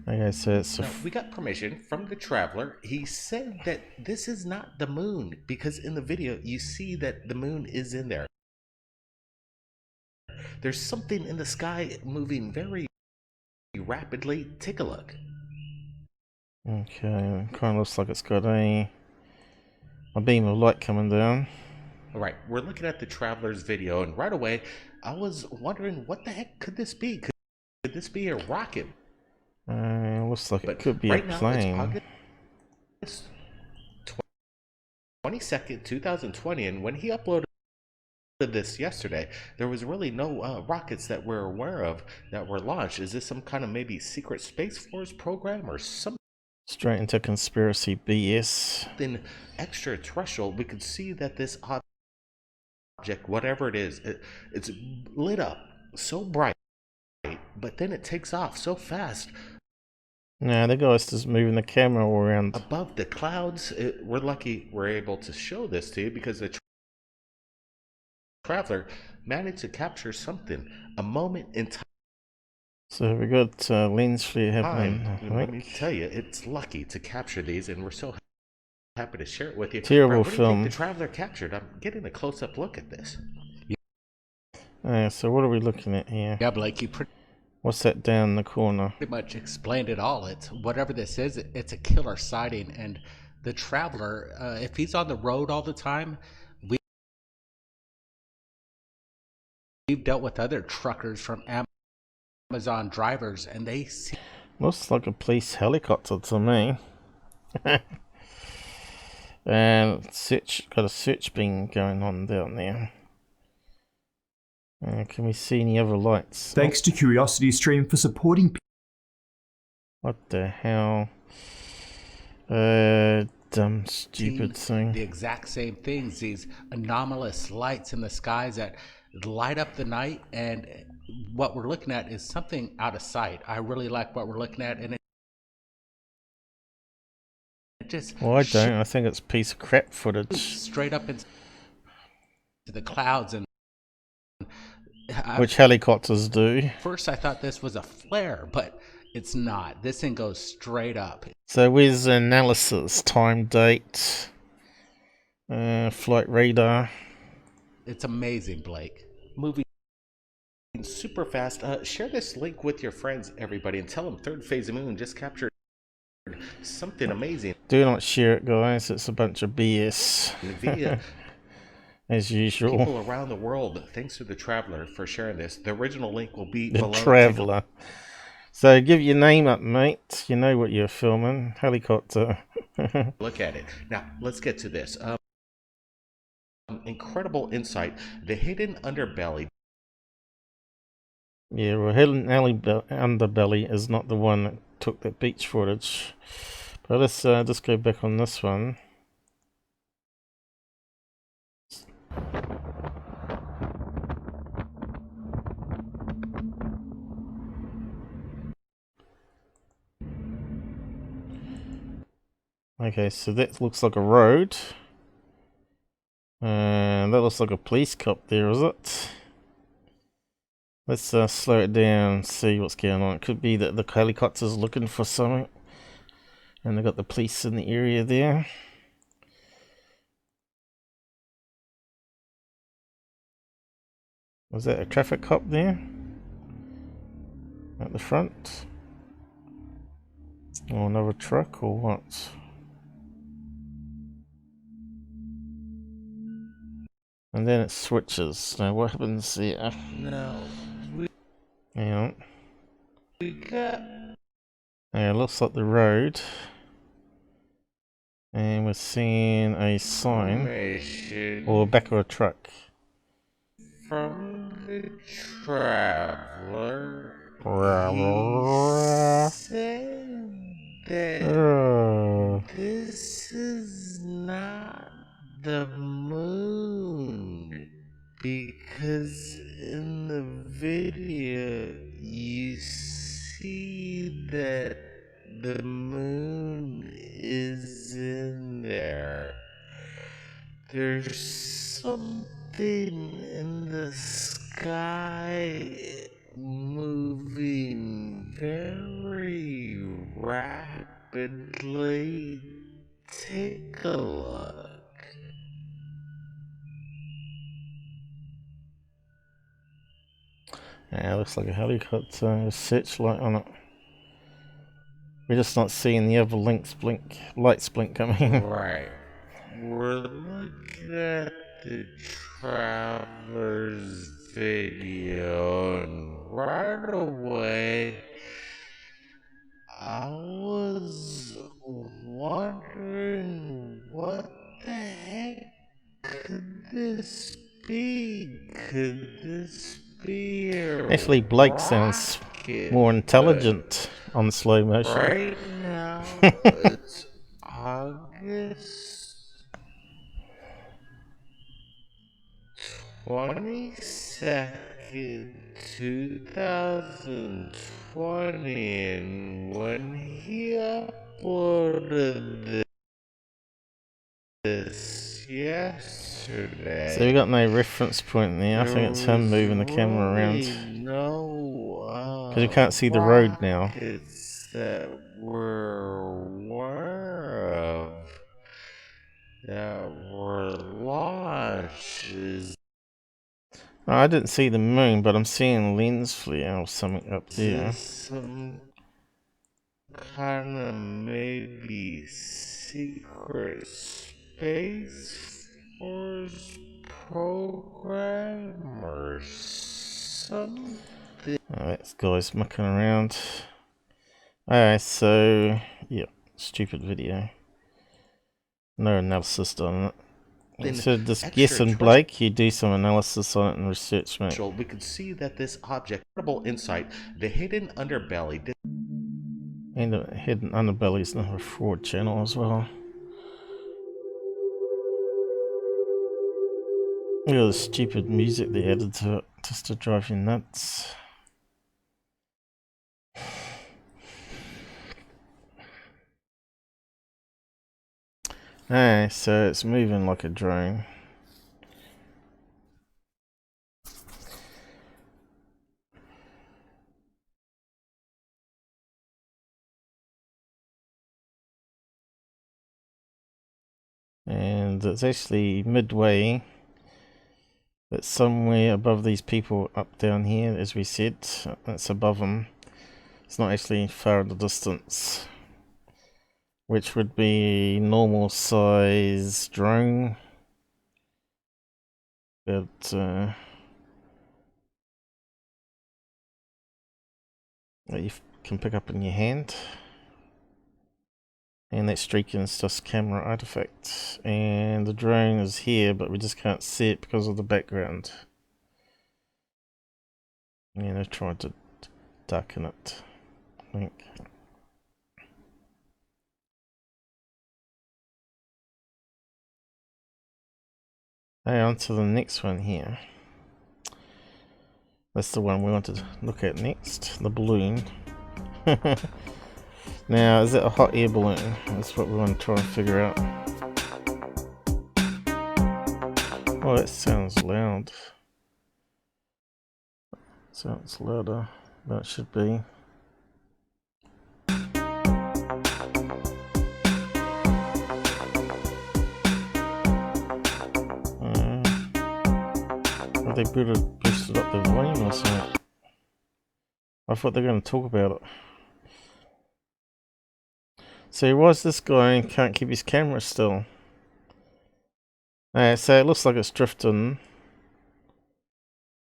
Okay, so it's now, we got permission from the traveler. He said that this is not the moon because in the video you see that the moon is in there. There's something in the sky moving very rapidly. Take a look. Okay, kind of looks like it's got a beam of light coming down. All right, we're looking at the traveler's video, and right away, I was wondering, what the heck could this be? Could this be a rocket? Looks like it But could be right a now, plane. it's August 22nd, 2020, and when he uploaded this yesterday, there was really no rockets that we're aware of that were launched. Is this some kind of maybe secret Space Force program or something Straight into conspiracy BS. extraterrestrial? We could see that this object, whatever it is, it's lit up so bright, but then it takes off so fast Nah, the guy's just moving the camera all around. above the clouds. We're lucky we're able to show this to you because the traveler managed to capture something, a moment in So we got lens flare happening. time. And let me tell you, it's lucky to capture these, and we're so happy to share it with you. Terrible Brett, what do you film. think the traveler captured? I'm getting a close-up look at this. So what are we looking at here? Yeah, Blake, you pretty What's that down in the corner? much explained it all. It's whatever this is, it's a killer sighting. And the traveler, if he's on the road all the time, we've dealt with other truckers from Amazon drivers, and they see Looks like a police helicopter to me. And got a search beam going on down there. Can we see any other lights? Thanks to Curiosity Stream for supporting. What the hell? Dumb, stupid thing. the exact same things, these anomalous lights in the skies that light up the night. And what we're looking at is something out of sight. I really like what we're looking at, and it just Well, I don't. I think it's a piece of crap footage. straight up into the clouds. And Which helicopters do. first I thought this was a flare, but it's not. This thing goes straight up. So where's the analysis? Time, date, flight radar. It's amazing, Blake. Moving super fast. Share this link with your friends, everybody, and tell them Third Phase of Moon just captured something amazing Do not share it, guys. It's a bunch of BS. via As usual. people around the world. Thanks to the traveler for sharing this. The original link will be The below. traveller. So give your name up, mate. You know what you're filming. Helicopter. Look at it. Now, let's get to this. Incredible insight. The hidden underbelly. Yeah, well, hidden underbelly is not the one that took that beach footage. But let's just go back on this one. Okay, so that looks like a road. And that looks like a police cop there, is it? Let's slow it down and see what's going on. It could be that the helicopter's looking for something. And they've got the police in the area there. Was that a traffic cop there? At the front? Or another truck or what? And then it switches. Now what happens there? No. Hang on. We got. Yeah, it looks like the road. And we're seeing a sign. Or back of a truck. From the traveler. Said that this is not the moon, because in the video you see that the moon is in there. There's something in the sky moving very rapidly. Take a look. Yeah, it looks like a helicopter with a searchlight on it. We're just not seeing the other lights blink coming. Right. We're looking at the traveler's video, and right away, I was wondering what the heck could this be? Could this be a Actually, Blake sounds rocket? more But intelligent on slow motion. right now, it's August 22nd, 2020, and when he uploaded this yesterday, So we got no reference point there. I think it's him moving the camera around. No, Because you can't see the road now. rockets that we're aware of that were launched. Oh, I didn't see the moon, but I'm seeing lens flare or something up there. Some kind of maybe secret space force program or something. Alright, guys mucking around. Alright, so yeah, stupid video. No analysis done on it. Instead of just guessing, Blake, you do some analysis on it and research, mate. We could see that this object, incredible insight, the hidden underbelly. And the hidden underbelly is another fraud channel as well. Look at the stupid music they added to it, just to drive you nuts. Alright, so it's moving like a drone. And it's actually midway. It's somewhere above these people up down here, as we said. It's above them. It's not actually far in the distance. Which would be normal size drone. But that you can pick up in your hand. And that streaking is just camera artifact. And the drone is here, but we just can't see it because of the background. And I've tried to darken it, I think. Hey, on to the next one here. That's the one we want to look at next, the balloon. Now, is it a hot air balloon? That's what we want to try and figure out. Oh, that sounds loud. Sounds louder than it should be. They better boosted up the volume or something. I thought they were going to talk about it. So why is this guy and can't keep his camera still? So it looks like it's drifting.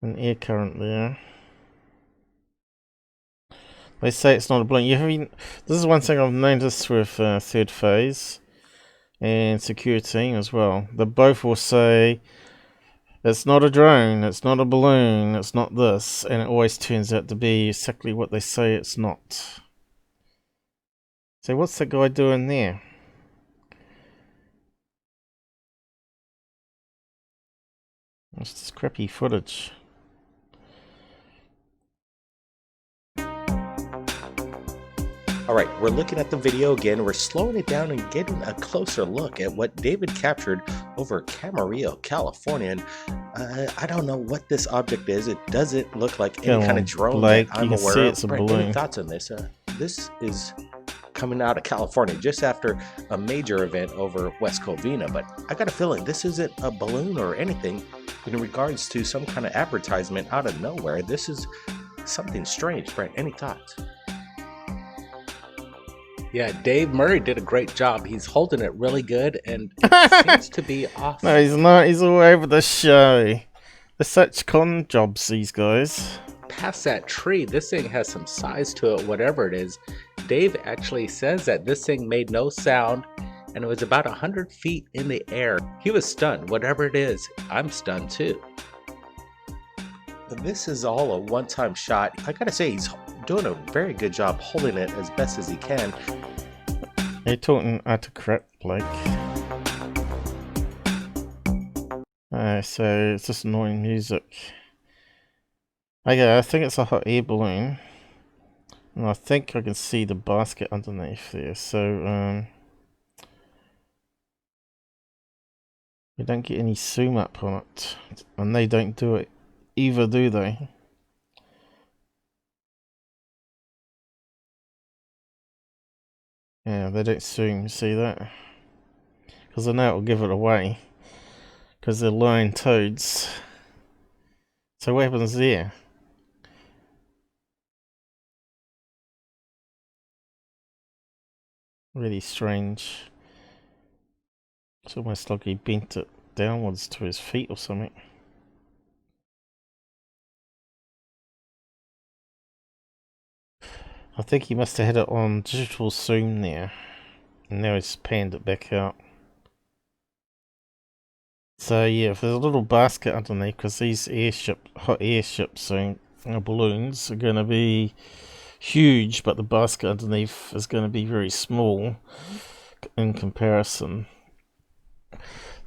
An air current there. They say it's not a balloon. This is one thing I've noticed with Third Phase and Security as well. They both will say it's not a drone, it's not a balloon, it's not this, and it always turns out to be exactly what they say it's not. So what's that guy doing there? It's just crappy footage. Alright, we're looking at the video again. We're slowing it down and getting a closer look at what David captured over Camarillo, California. And I don't know what this object is. It doesn't look like any kind of drone that I'm aware of. Brent, any thoughts on this? This is coming out of California just after a major event over West Covina. But I got a feeling this isn't a balloon or anything in regards to some kind of advertisement out of nowhere. This is something strange. Brent, any thoughts? Yeah, Dave Murray did a great job. He's holding it really good, and it seems to be off. No, he's not. He's all over the show. They're such con jobs, these guys. Past that tree, this thing has some size to it, whatever it is. Dave actually says that this thing made no sound, and it was about 100 feet in the air. He was stunned. Whatever it is, I'm stunned too. This is all a one-time shot. I gotta say, he's doing a very good job holding it as best as he can. You're talking utter crap, Blake. So it's just annoying music. Okay, I think it's a hot air balloon. And I think I can see the basket underneath there. So, we don't get any zoom up on it. And they don't do it either, do they? Yeah, they don't zoom, see that? Because I know it'll give it away. Because they're lion toads. So what happens there? Really strange. It's almost like he bent it downwards to his feet or something. I think he must have had it on digital zoom there. And now he's panned it back out. So yeah, if there's a little basket underneath, because these hot airships and balloons are going to be huge, but the basket underneath is going to be very small in comparison.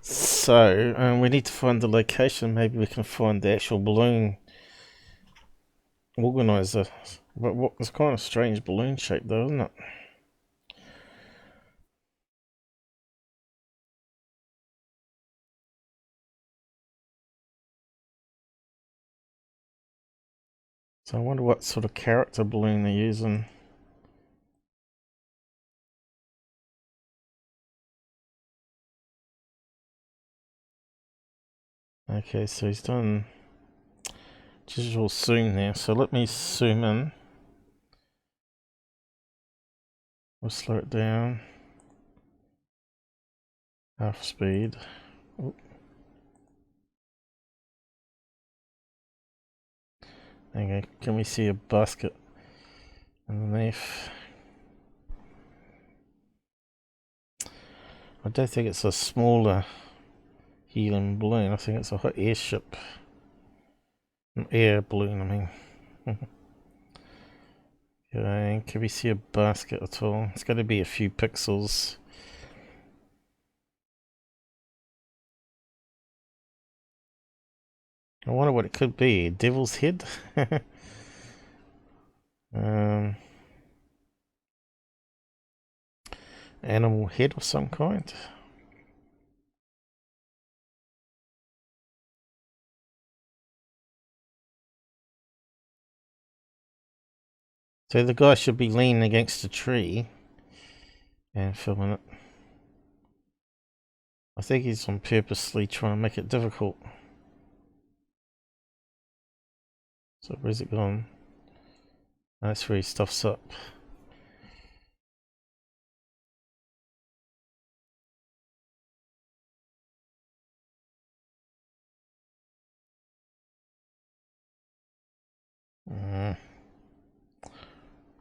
So we need to find the location. Maybe we can find the actual balloon organizer. What it's kind of strange balloon shape though, isn't it? So I wonder what sort of character balloon they're using. Okay, so he's done digital zoom there. So let me zoom in. We'll slow it down. Half speed. Oop. Okay, can we see a basket underneath? I don't think it's a smaller helium balloon. I think it's a hot airship. An air balloon, I mean. Okay, can we see a basket at all? It's got to be a few pixels. I wonder what it could be. A devil's head? Animal head of some kind? So the guy should be leaning against a tree and filming it. I think he's on purposely trying to make it difficult. So where's it gone? That's where he stuffs up.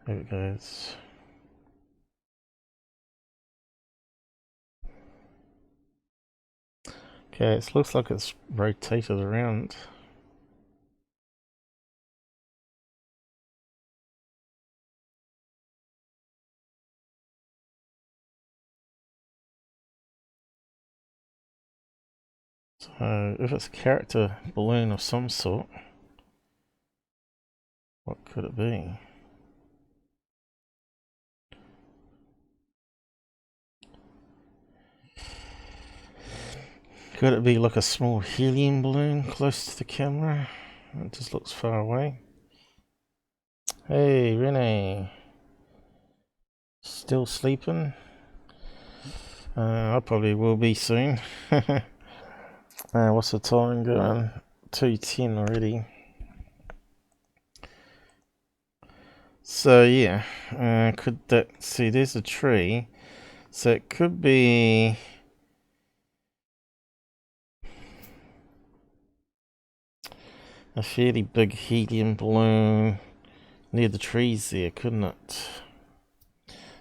There it goes. Okay, it looks like it's rotated around. So if it's a character balloon of some sort, what could it be? Could it be like a small helium balloon close to the camera? It just looks far away. Hey, Renee. Still sleeping? I probably will be soon. What's the time going? 2:10 already. So yeah, could that, see there's a tree, so it could be a fairly big helium balloon near the trees there, couldn't it?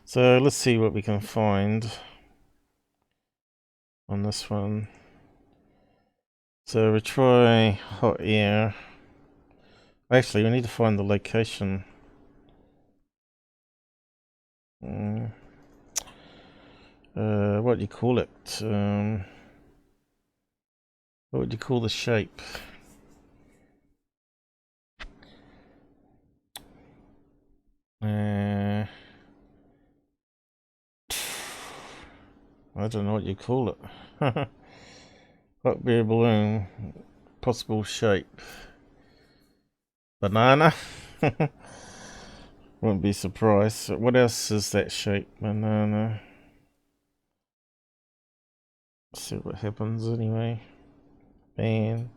So let's see what we can find on this one. So we try hot air. Actually, we need to find the location. What do you call it? What would you call the shape? I don't know what you call it. Hot air balloon, possible shape. Banana? Wouldn't be surprised. What else is that shape? Banana. Let's see what happens anyway. And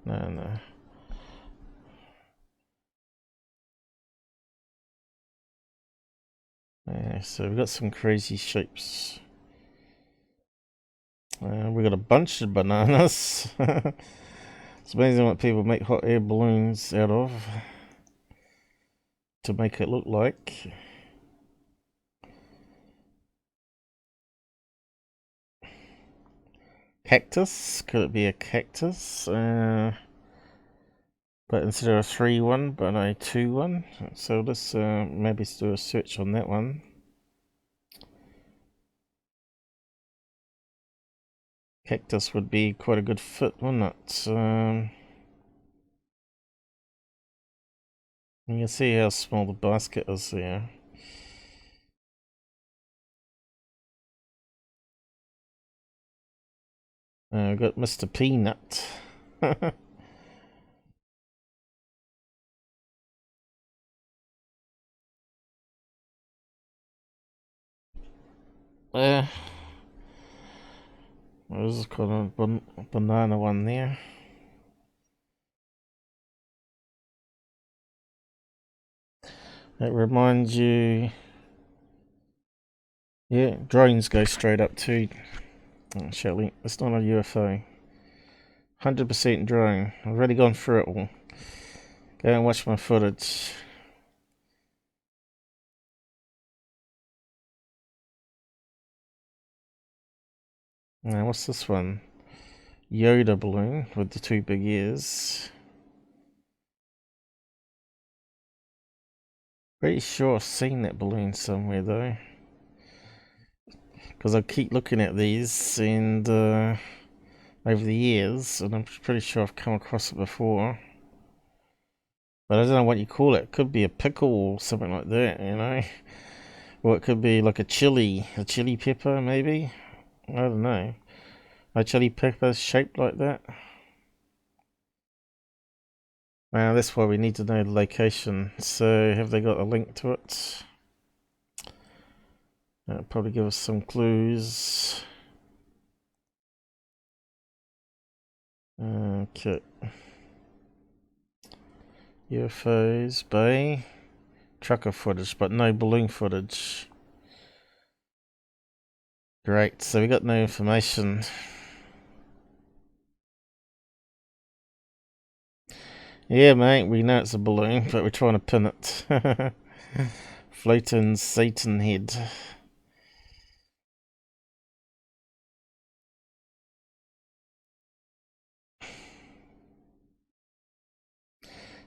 no. Yeah, so we've got some crazy shapes. We got a bunch of bananas. It's amazing what people make hot air balloons out of to make it look like. Cactus? Could it be a cactus? But instead of a 3-1, but a 2-1. So let's maybe do a search on that one. Cactus would be quite a good fit, wouldn't it? You can see how small the basket is there. We've got Mr. Peanut. There's kind of a banana one there. It reminds you... Yeah, drones go straight up too. Oh, Shelly, it's not a UFO. 100% drone. I've already gone through it all. Go and watch my footage. Now, what's this one? Yoda balloon with the 2 big ears. Pretty sure I've seen that balloon somewhere though. Because I keep looking at these and over the years, and I'm pretty sure I've come across it before. But I don't know what you call it. It could be a pickle or something like that, you know. Or it could be like a chili pepper maybe. I don't know. A chili pepper shaped like that. Now that's why we need to know the location. So have they got a link to it? That'll probably give us some clues. Okay. UFOs, bay, trucker footage, but no balloon footage. Great, so we got no information. Yeah, mate, we know it's a balloon, but we're trying to pin it. Floating Satan head.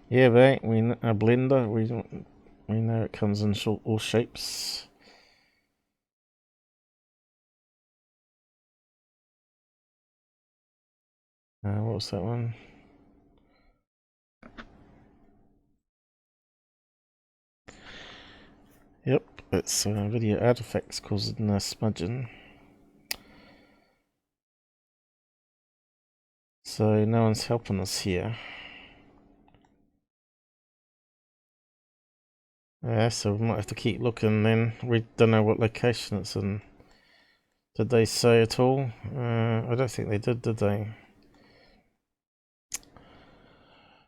Yeah, mate, we know a blender. We know it comes in all shapes. What was that one? Yep, it's video artifacts causing smudging. So no one's helping us here. Yeah, so we might have to keep looking then. We don't know what location it's in. Did they say at all? I don't think they did they?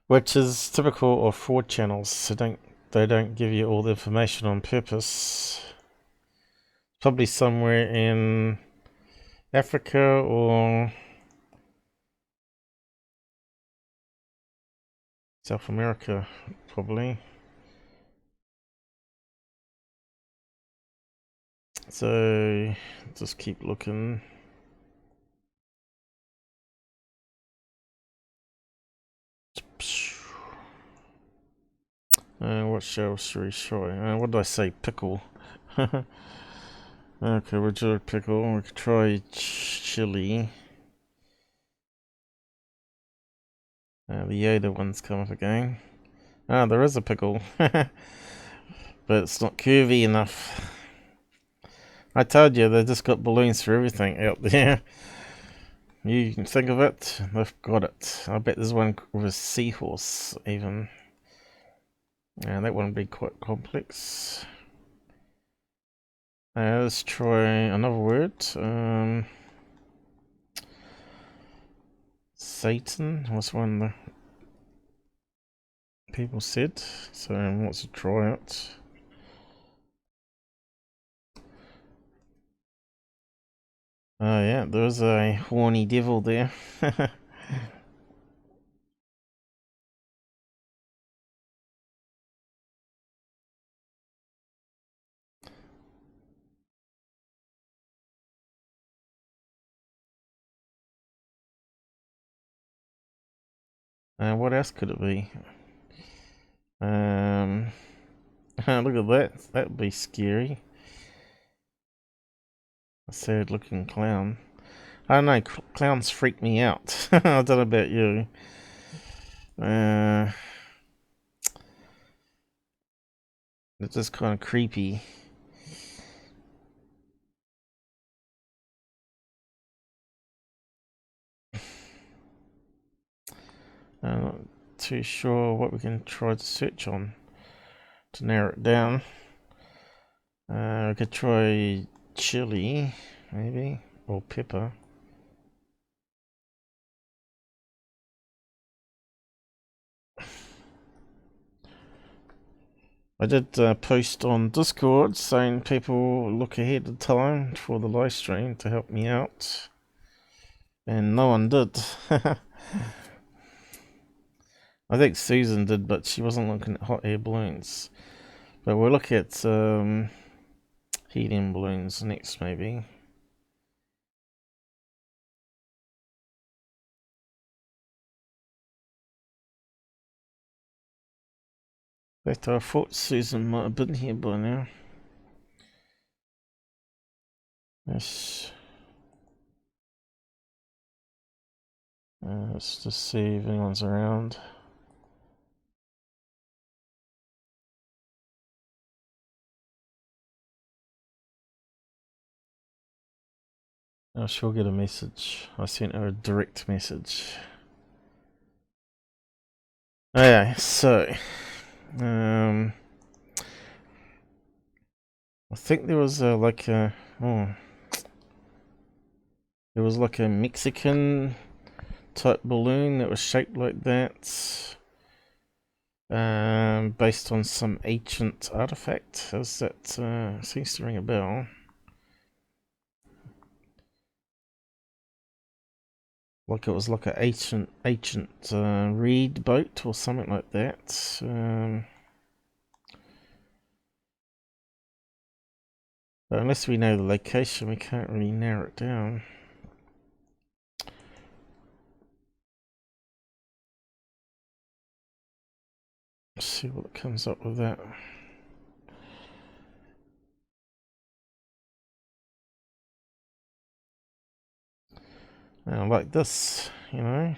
Which is typical of fraud channels, so don't they don't give you all the information on purpose. Probably somewhere in Africa or South America, probably. So just keep looking. What shall we try? What did I say? Pickle. Okay, we'll do a pickle. We could try chili. The Yoda one's come up again. Ah, there is a pickle. But it's not curvy enough. I told you, they just got balloons for everything out there. You can think of it, they've got it. I bet there's one with a seahorse, even. And that wouldn't be quite complex. Let's try another word. Satan was one the people said, so let's try it. Oh yeah, there's a horny devil there. What else could it be? Look at that. That would be scary. A sad looking clown. I don't know, clowns freak me out. I don't know about you. It's just kind of creepy. I'm not too sure what we can try to search on to narrow it down. We could try chili, maybe, or pepper. I did post on Discord saying people look ahead of time for the live stream to help me out, and no one did. I think Susan did, but she wasn't looking at hot air balloons. But we'll look at helium balloons next, maybe. In fact, I thought Susan might have been here by now. Yes. Let's just see if anyone's around. She'll get a message. I sent her a direct message. Okay, so I think there was there was like a Mexican type balloon that was shaped like that, based on some ancient artifact. As that seems to ring a bell. Like it was like an ancient reed boat or something like that. But unless we know the location, we can't really narrow it down. Let's see what comes up with that. Now, like this, you know.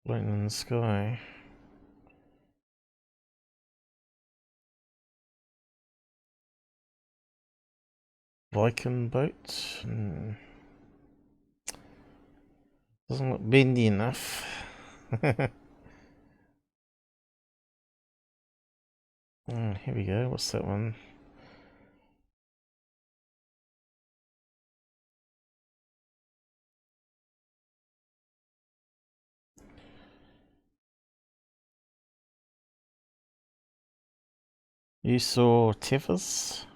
Balloon in the sky. Viking boat. Doesn't look bendy enough. Here we go. What's that one? You saw Tethers?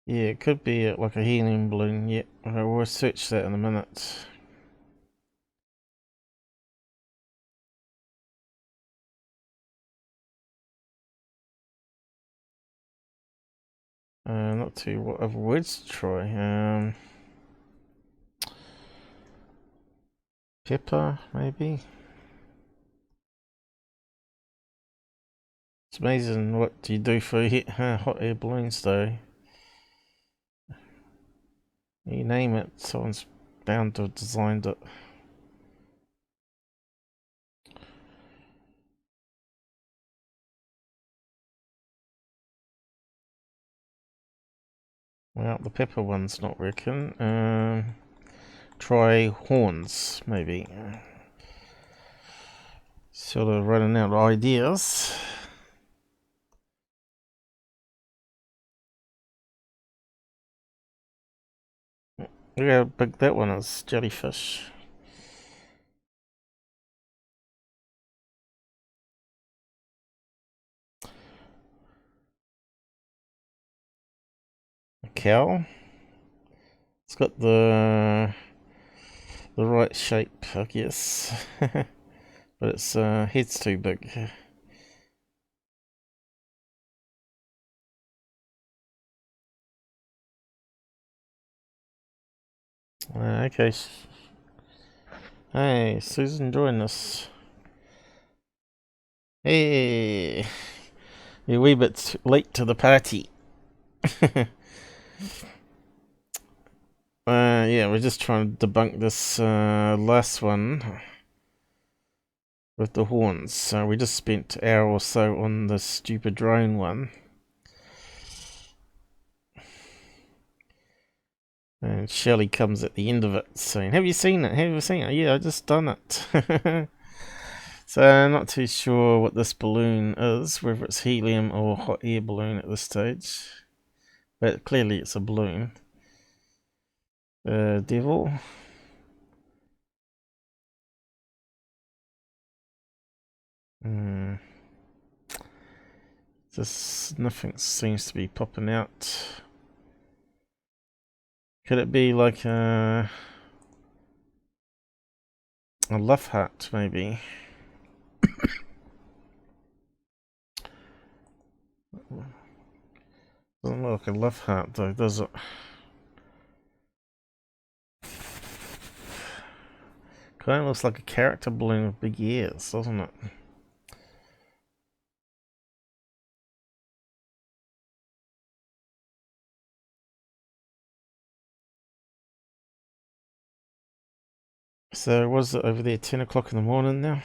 Yeah, it could be like a helium balloon. Yeah, we'll search that in a minute. Not too what other words to try. Pepper, maybe. It's amazing what do you do for hot air balloons, though. You name it, someone's bound to have designed it. Well, the pepper one's not working. Try horns, maybe. Sort of running out of ideas. Look how big that one is, jellyfish. A cow. It's got the right shape, I guess. But its head's too big. Okay. Hey, Susan, join us. Hey, you're a wee bit late to the party. Yeah, we're just trying to debunk this last one with the horns. So we just spent an hour or so on the stupid drone one. And Shelley comes at the end of it saying, have you seen it? Have you seen it? Yeah, I just done it. So I'm not too sure what this balloon is, whether it's helium or hot air balloon at this stage. But clearly it's a balloon. Devil. Just nothing seems to be popping out. Could it be like a love heart, maybe? Doesn't look like a love heart though, does it? Kind of looks like a character balloon with big ears, doesn't it? So was it over there 10 o'clock in the morning now?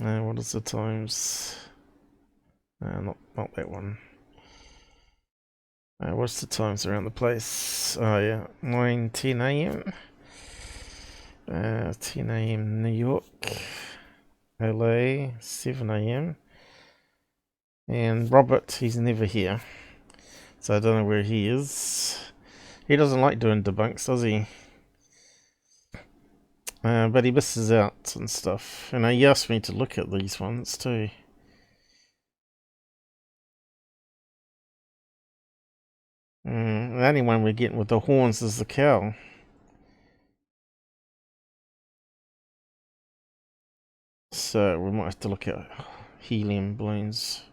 What is the times? Not that one. What's the times around the place? Oh yeah, 9:10 a.m. 10 a.m. New York, LA, 7 a.m. And Robert, he's never here, so I don't know where he is. He doesn't like doing debunks, does he? But he misses out and stuff. And he asked me to look at these ones too. The only one we're getting with the horns is the cow. So we might have to look at helium balloons.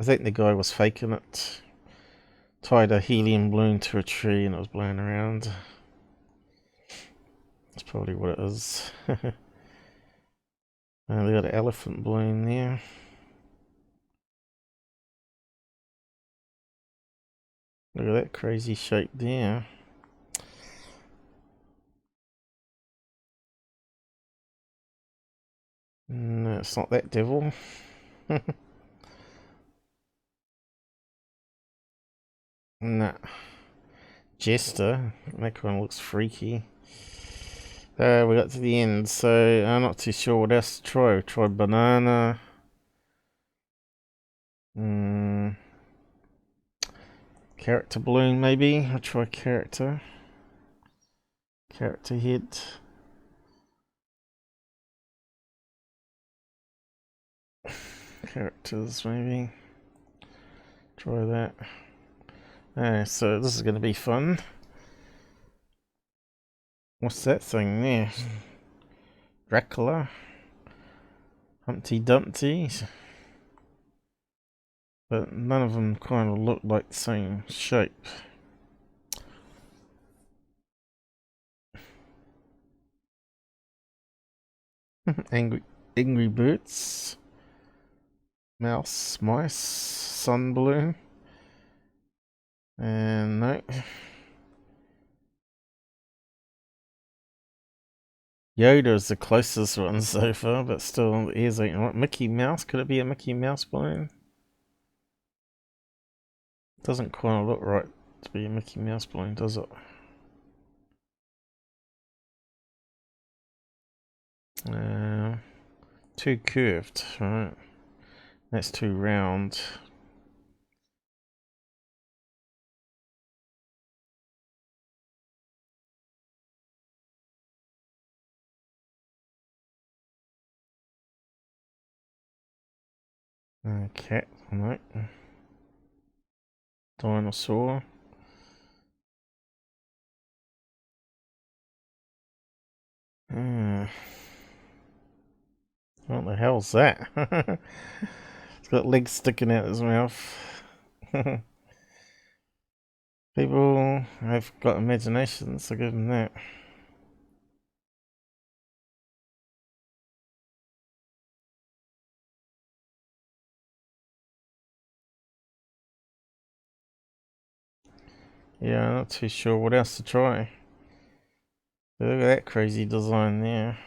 I think the guy was faking it. Tied a helium balloon to a tree and it was blowing around. That's probably what it is. They got an elephant balloon there. Look at that crazy shape there. No, it's not that devil. Nah. Jester. That one looks freaky. We got to the end, so I'm not too sure what else to try. Try banana. Character balloon, maybe. I'll try character. Character head. characters, maybe. Try that. So this is going to be fun. What's that thing there? Dracula? Humpty Dumpty? But none of them kind of look like the same shape. Angry Birds, Mouse, Mice, Sun Balloon, and no. Yoda is the closest one so far, but still the ears ain't right. Mickey Mouse, could it be a Mickey Mouse balloon? Doesn't quite look right to be a Mickey Mouse balloon, does it? Too curved, right? That's too round. Cat, no. Dinosaur. What the hell's that? It's got legs sticking out his mouth. People have got imaginations, so give them that. Yeah, I'm not too sure what else to try. Look at that crazy design there.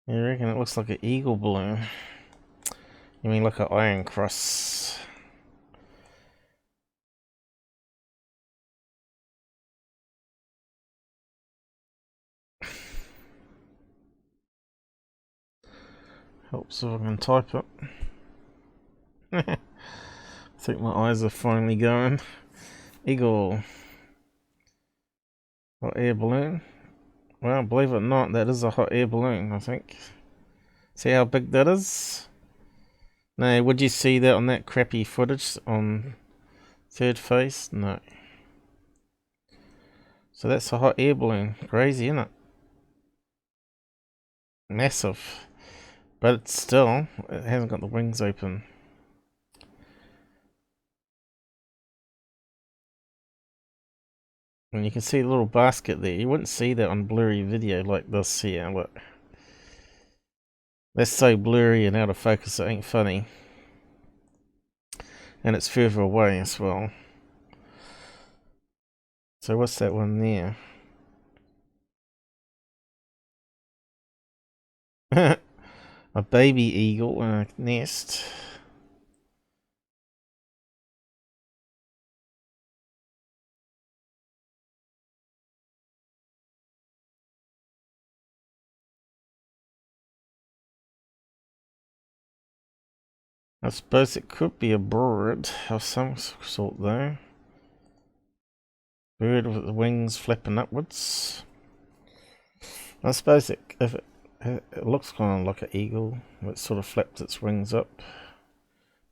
You reckon it looks like an eagle balloon? You mean like an iron cross? Helps if I can type it. I think my eyes are finally going. Eagle. Hot air balloon. Well, believe it or not, that is a hot air balloon, I think. See how big that is? No, would you see that on that crappy footage on Third Face? No. So that's a hot air balloon. Crazy, isn't it? Massive. But it's still, it hasn't got the wings open. And you can see the little basket there. You wouldn't see that on blurry video like this here. Look. That's so blurry and out of focus it ain't funny. And it's further away as well. So what's that one there? A baby eagle in a nest. I suppose it could be a bird of some sort though. Bird with the wings flapping upwards. I suppose if it looks kind of like an eagle. It sort of flaps its wings up.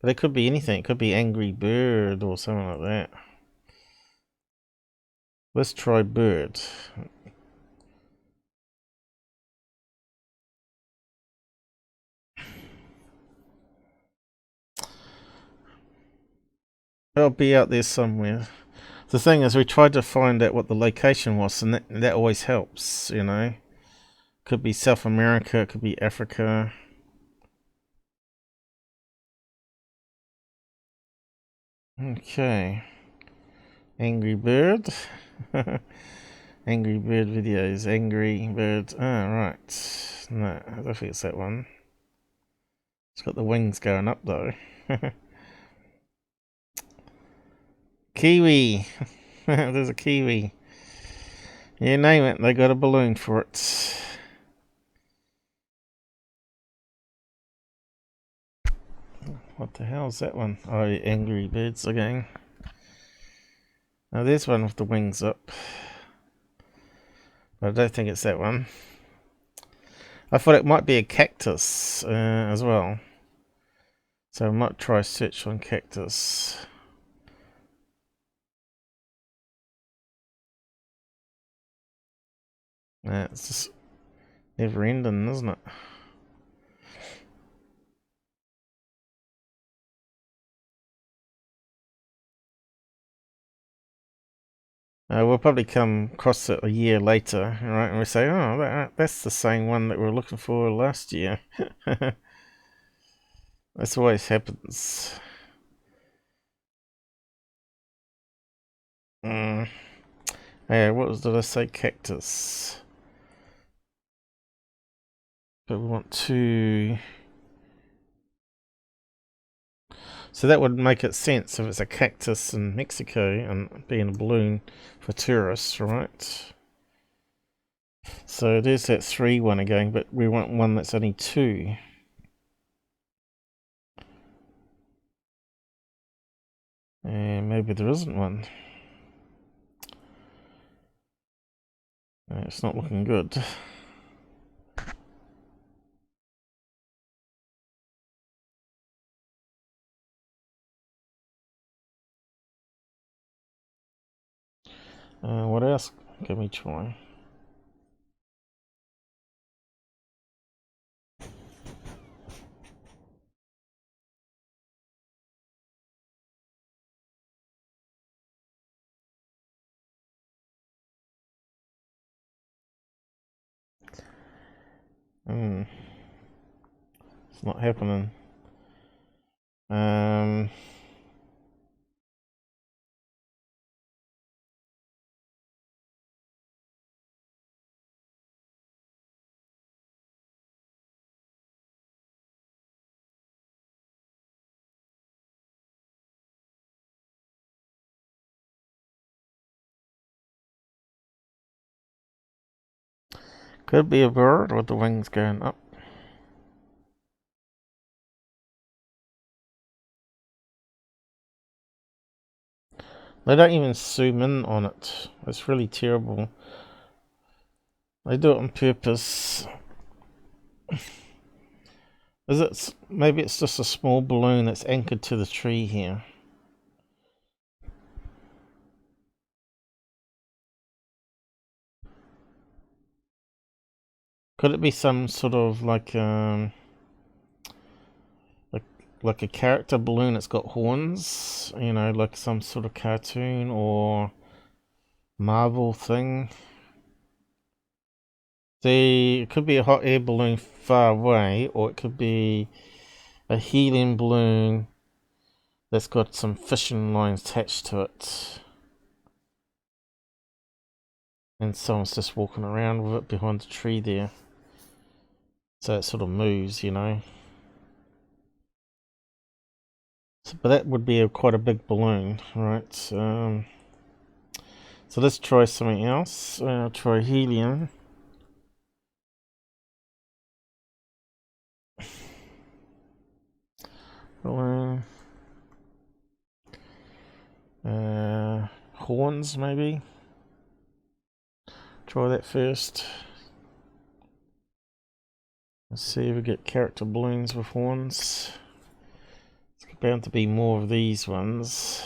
But it could be anything. It could be angry bird or something like that. Let's try bird. It'll be out there somewhere. The thing is, we tried to find out what the location was, and that always helps, you know. Could be South America, it could be Africa. Okay. Angry bird. Angry bird videos. Angry bird. Ah, right. No, I don't think it's that one. It's got the wings going up though. Kiwi. There's a kiwi. You name it, they got a balloon for it. What the hell is that one? Oh, Angry Birds again. Now there's one with the wings up. But I don't think it's that one. I thought it might be a cactus as well. So I might try search on cactus. It's just never ending, isn't it? We'll probably come across it a year later, right? And we say, oh, that's the same one that we were looking for last year. This always happens. Yeah, did I say? Cactus. But we want to... So that would make it sense if it's a cactus in Mexico and being a balloon for tourists, right? So there's that 3 one again, but we want one that's only 2. And maybe there isn't one. It's not looking good. What else can we try? It's not happening. Could be a bird with the wings going up. They don't even zoom in on it. It's really terrible. They do it on purpose. Maybe it's just a small balloon that's anchored to the tree here. Could it be some sort of like a character balloon that's got horns? You know, like some sort of cartoon or Marvel thing. It could be a hot air balloon far away, or it could be a helium balloon that's got some fishing lines attached to it. And someone's just walking around with it behind the tree there. So it sort of moves, you know. But that would be quite a big balloon, right? So let's try something else. Try helium. Balloon. Horns, maybe. Try that first. Let's see if we get character balloons with horns. It's bound to be more of these ones.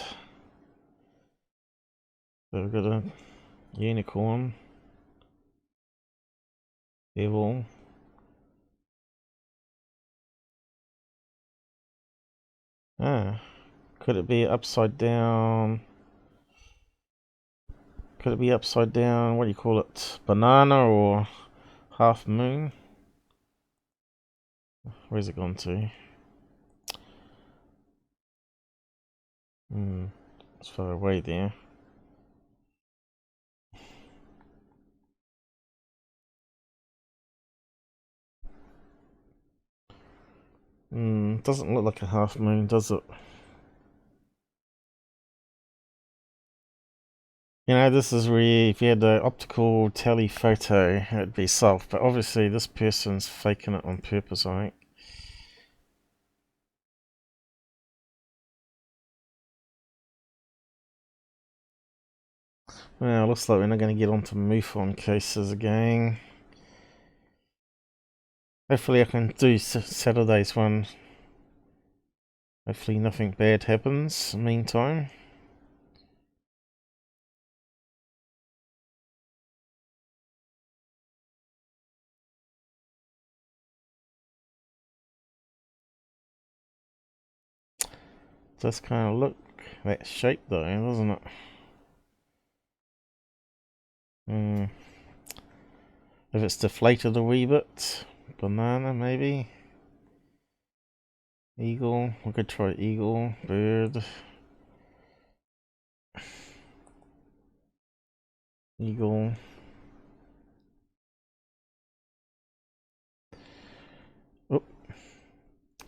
So we've got a unicorn. Devil. Could it be upside down? Could it be upside down? What do you call it? Banana or half moon? Where's it gone to? It's far away there. Doesn't look like a half moon, does it? You know, this is where if you had an optical telephoto, it'd be solved. But obviously this person's faking it on purpose, I think. Well, looks like we're not going to get onto MUFON cases again. Hopefully I can do Saturday's one. Hopefully nothing bad happens in the meantime. Does kind of look that shape though, doesn't it? If it's deflated a wee bit. Banana maybe. Eagle. We could try eagle. Bird. Eagle. Oh,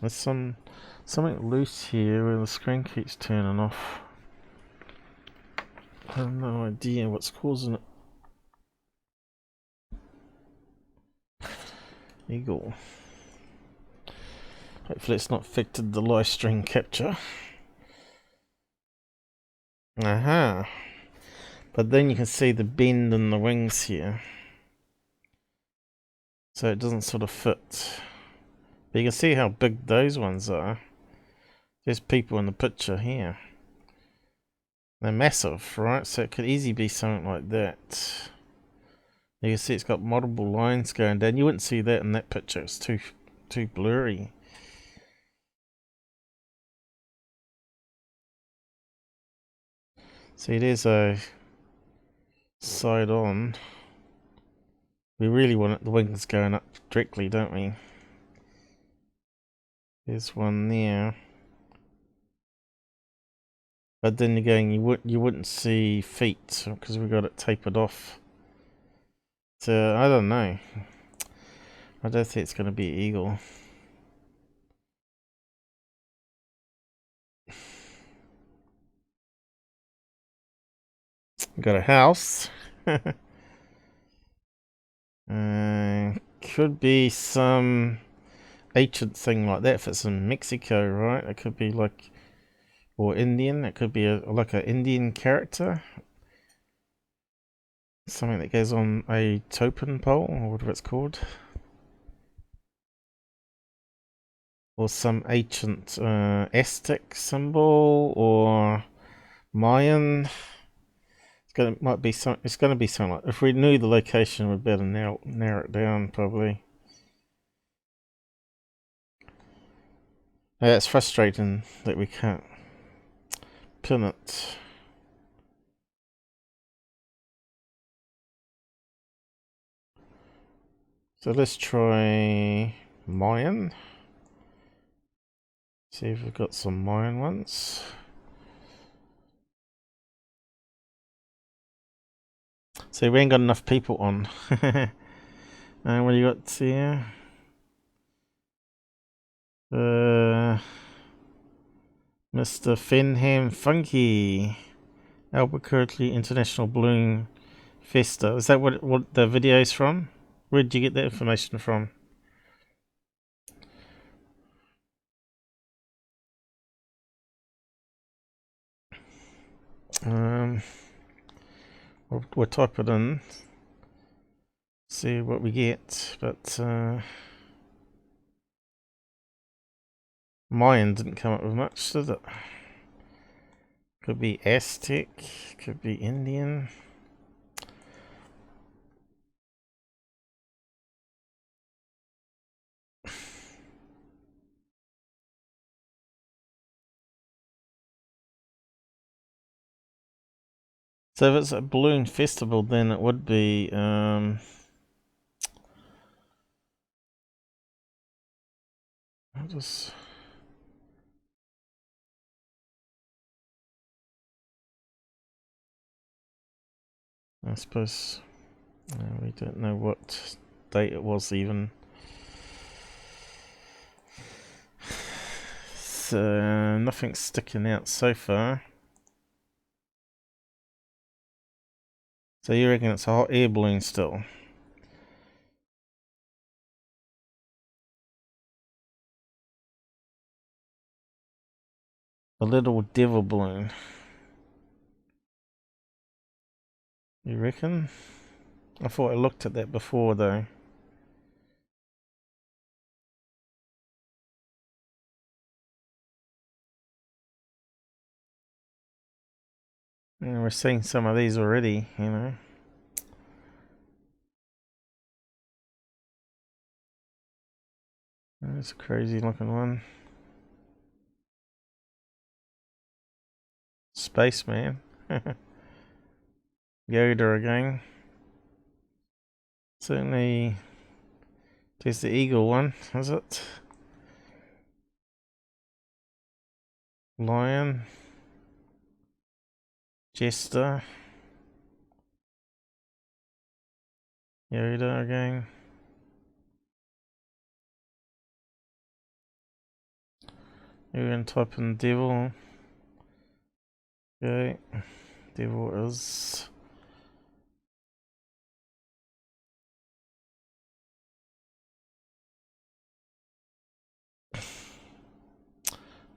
there's something loose here where the screen keeps turning off. I have no idea what's causing it. Eagle. Hopefully it's not affected the live stream capture. Aha. But then you can see the bend in the wings here. So it doesn't sort of fit. But you can see how big those ones are. There's people in the picture here. They're massive, right? So it could easily be something like that. You can see it's got multiple lines going down. You wouldn't see that in that picture. It's too blurry. See, there's a side on. We really want the wings going up directly, don't we? There's one there. But then again, you wouldn't see feet because we got it tapered off. So I don't know. I don't think it's going to be eagle. Got a house. Could be some ancient thing like that if it's in Mexico, right? It could be like, or Indian. It could be like an Indian character. Something that goes on a totem pole, or whatever it's called. Or some ancient Aztec symbol, or Mayan. Might be some. It's going to be something like. If we knew the location, we'd better narrow it down, probably. Yeah, it's frustrating that we can't pin it. So let's try Mayan. See if we've got some Mayan ones. So we ain't got enough people on. And what do you got here? Mr. Fenham Funky. Albuquerque International Balloon Festa. Is that what the video's from? Where did you get that information from? We'll type it in. See what we get, but Mayan didn't come up with much, did it? Could be Aztec, could be Indian. So if it's a balloon festival, then it would be I'll just I suppose we don't know what date it was even. So nothing's sticking out so far. So you reckon it's a hot air balloon still? A little devil balloon. You reckon? I thought I looked at that before though. And we're seeing some of these already, you know. That's a crazy looking one. Spaceman. Yoda again. Certainly. There's the eagle one, is it? Lion. Jester. Yoda again. You're gonna type in devil. Okay. Devil is.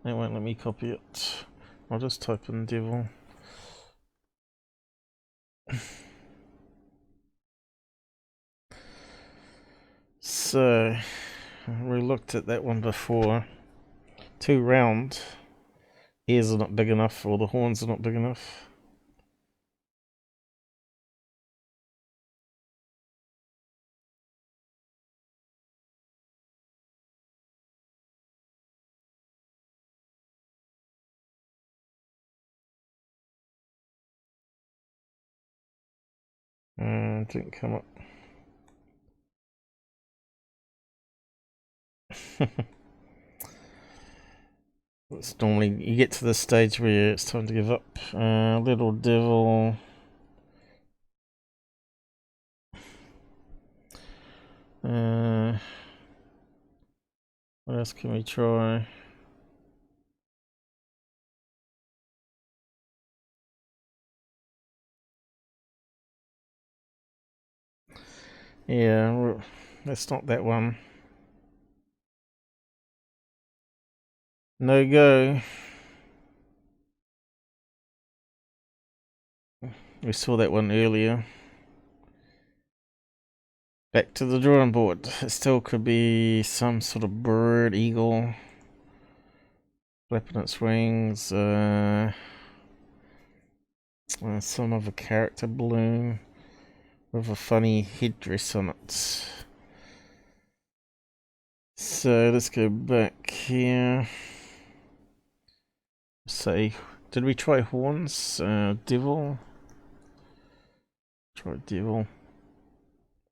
They won't let me copy it. I'll just type in devil. So, we looked at that one before. Too round. Ears are not big enough, or the horns are not big enough. Didn't come up. It's normally, you get to the stage where it's time to give up. Little devil. What else can we try? Yeah, that's not that one. No go. We saw that one earlier. Back to the drawing board. It still could be some sort of bird, eagle, flapping its wings. Some of a character balloon with a funny headdress on it. So let's go back here. Say, did we try horns? Devil. Try devil.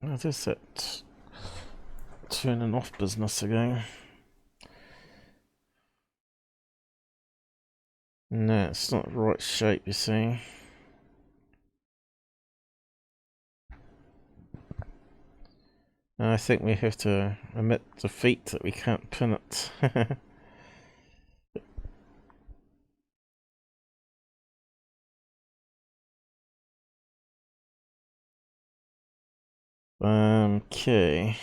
Oh, there's that turning off business again. No, it's not the right shape, you see. I think we have to admit defeat that we can't pin it. Okay.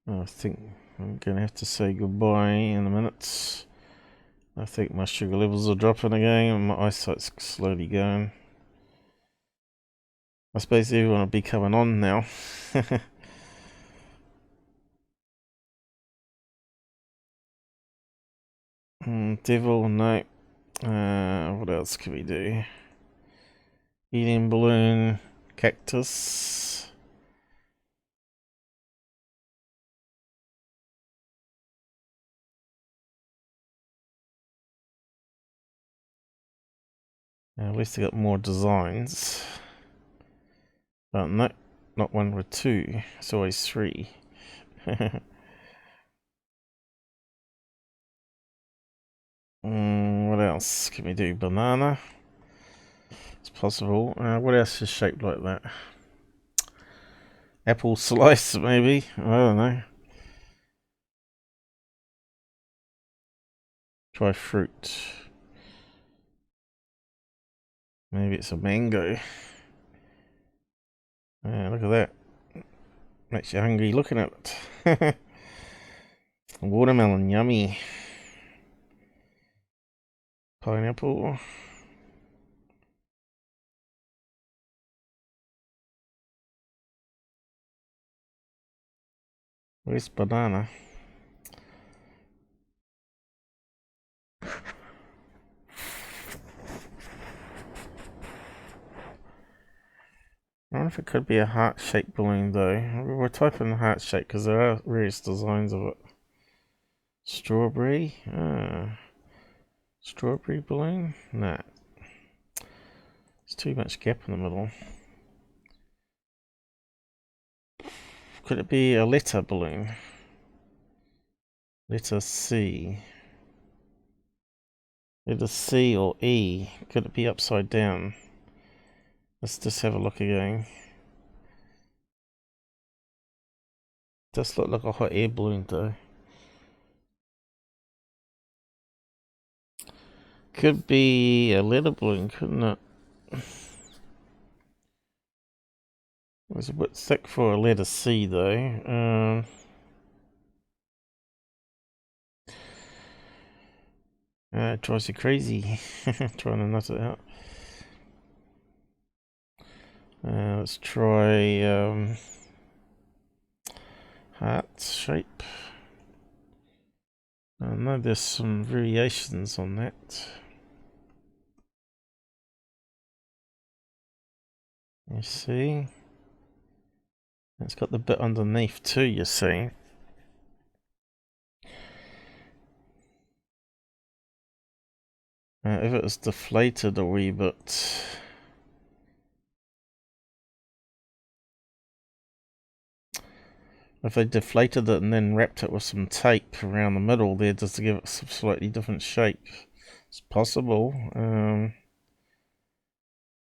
I think I'm gonna have to say goodbye in a minute. I think my sugar levels are dropping again and my eyesight's slowly going. I suppose everyone will be coming on now. Devil, no. What else can we do? Helium balloon, cactus. At least I got more designs. But no, not one with two. It's always three. What else can we do? Banana. It's possible. What else is shaped like that? Apple slice, maybe? I don't know. Try fruit. Maybe it's a mango. Look at that. Makes you hungry looking at it. Watermelon, yummy. Pineapple. Where's banana? if it could be a heart-shaped balloon though. We're typing heart-shaped because there are various designs of it. Strawberry? Strawberry balloon? Nah. There's too much gap in the middle. Could it be a letter balloon? Letter C. Letter C or E. Could it be upside down? Let's just have a look again. Does look like a hot air balloon though. Could be a letter balloon, couldn't it? It was a bit thick for a letter C though. It drives you crazy trying to nut it out. Let's try heart shape. I know there's some variations on that. You see? It's got the bit underneath too, you see. If it was deflated a wee bit. If they deflated it and then wrapped it with some tape around the middle there just to give it some slightly different shape. It's possible.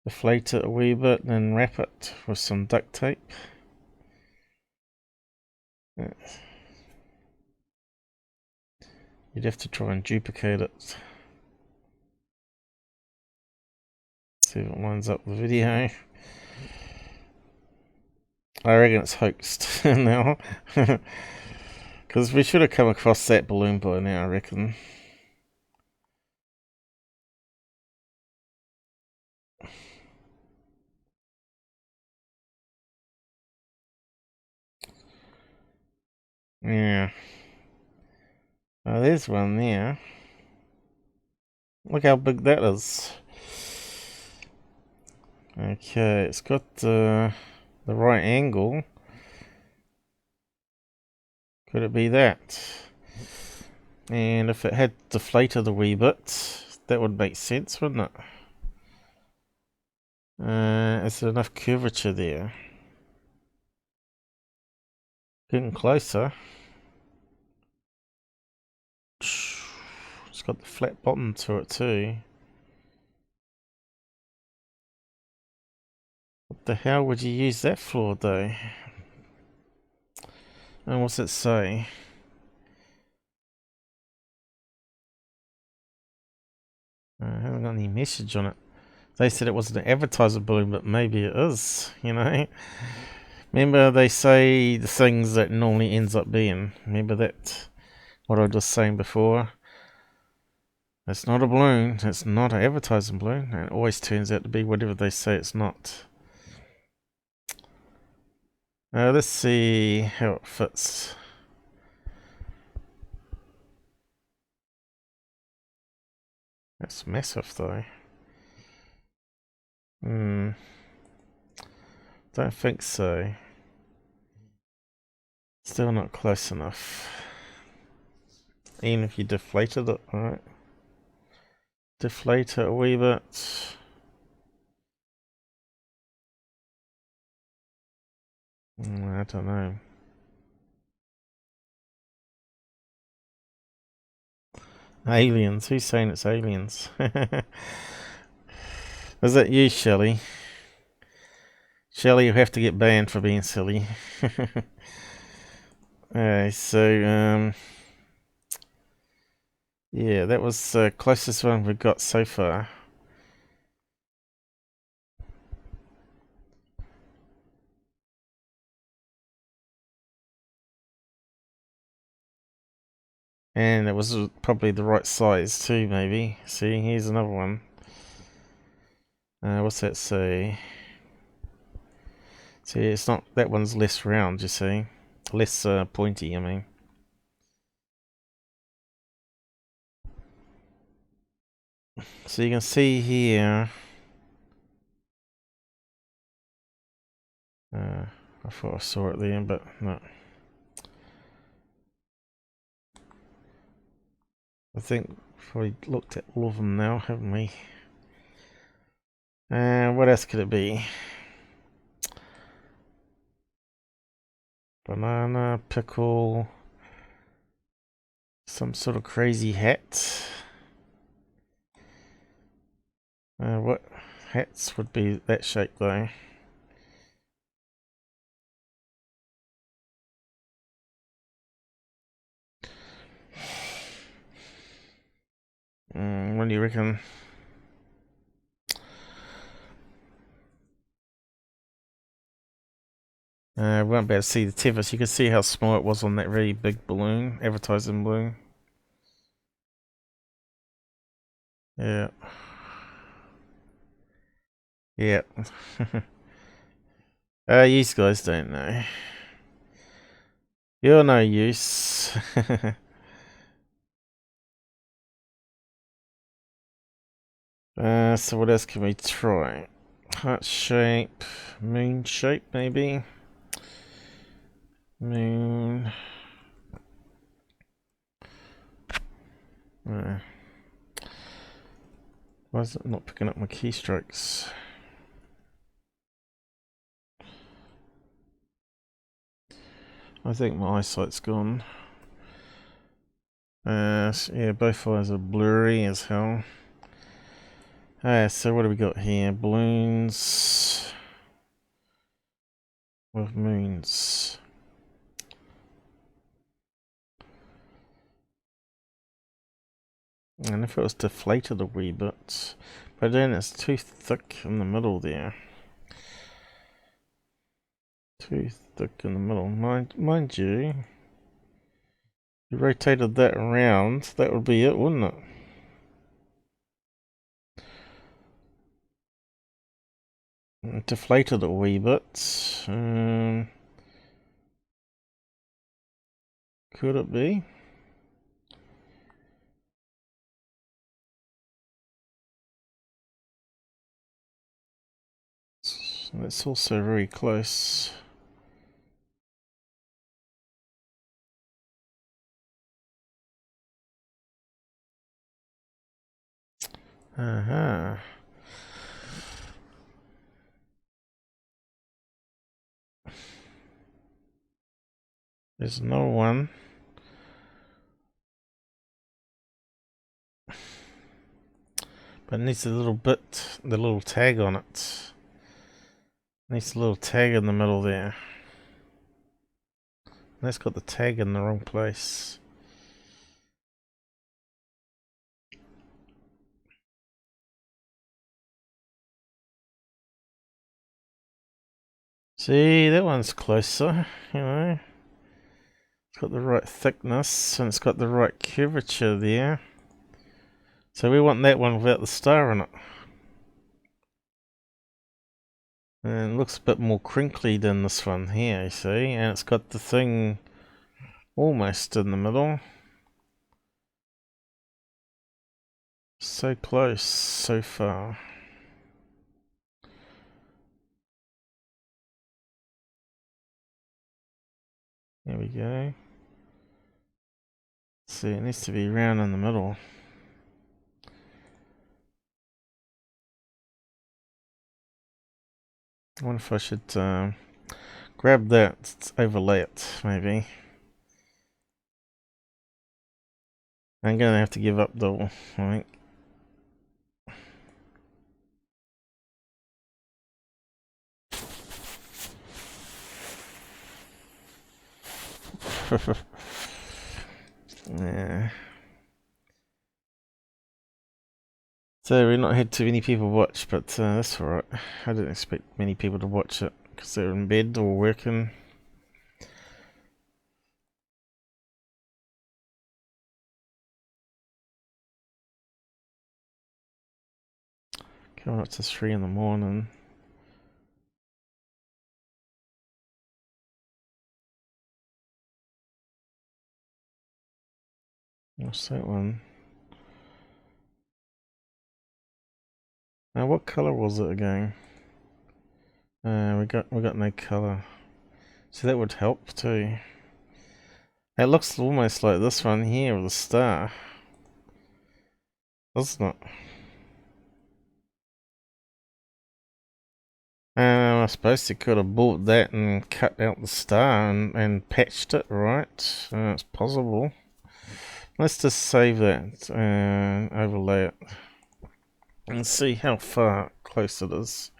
Deflate it a wee bit and then wrap it with some duct tape. You'd have to try and duplicate it. See if it lines up with the video. I reckon it's hoaxed now. Because we should have come across that balloon by now, I reckon. Yeah. Oh, there's one there. Look how big that is. Okay, it's got the right angle. Could it be that? And if it had deflated a wee bit, that would make sense, wouldn't it? Is there enough curvature there? Getting closer. It's got the flat bottom to it too. What the hell would you use that for though? And what's it say? I haven't got any message on it. They said it wasn't an advertiser balloon, but maybe it is, you know? Remember they say the things that normally ends up being. Remember that? What I was just saying before? It's not a balloon. It's not an advertising balloon. And it always turns out to be whatever they say it's not. Let's see how it fits. That's massive though. Don't think so. Still not close enough. Even if you deflated it, alright. Deflate it a wee bit. I don't know. Aliens? Who's saying it's aliens? Is that you, Shelley? Shelley, you have to get banned for being silly. So, yeah, that was the closest one we've got so far. And it was probably the right size too, maybe. See, here's another one. What's that say? See, it's not, that one's less round, you see. Less pointy, I mean. So you can see here. I thought I saw it there, but no. I think we've probably looked at all of them now, haven't we? What else could it be? Banana, pickle, some sort of crazy hat. What hats would be that shape though? What do you reckon? We won't be able to see the tethers. You can see how small it was on that very big balloon, advertising balloon. Yeah. Yeah. You guys don't know. You're no use. So what else can we try? Heart shape, moon shape maybe? Moon. Why is it not picking up my keystrokes? I think my eyesight's gone. Yeah, both eyes are blurry as hell. So what do we got here? Balloons with moons. And if it was deflated a wee bit, but then it's too thick in the middle there. Too thick in the middle. Mind you, you rotated that around, that would be it, wouldn't it? Deflated a wee bit. Could it be? That's also very close. There's no one. But it needs a little bit, the little tag on it. Needs a little tag in the middle there. That's got the tag in the wrong place. See, that one's closer, you know. It's got the right thickness and it's got the right curvature there. So we want that one without the star in it. And it looks a bit more crinkly than this one here, you see. And it's got the thing almost in the middle. So close, so far. There we go. See, it needs to be round in the middle. I wonder if I should grab that, overlay it, maybe. I'm gonna have to give up though, I think. Yeah. So we've not had too many people watch, but that's alright. I didn't expect many people to watch it because they're in bed or working. Coming up to 3 in the morning. What's that one? Now what colour was it again? We got no colour. So that would help too. It looks almost like this one here with a star. Doesn't it? I suppose they could have bought that and cut out the star and patched it, right? It's possible. Let's just save that and overlay it and see how far close it is.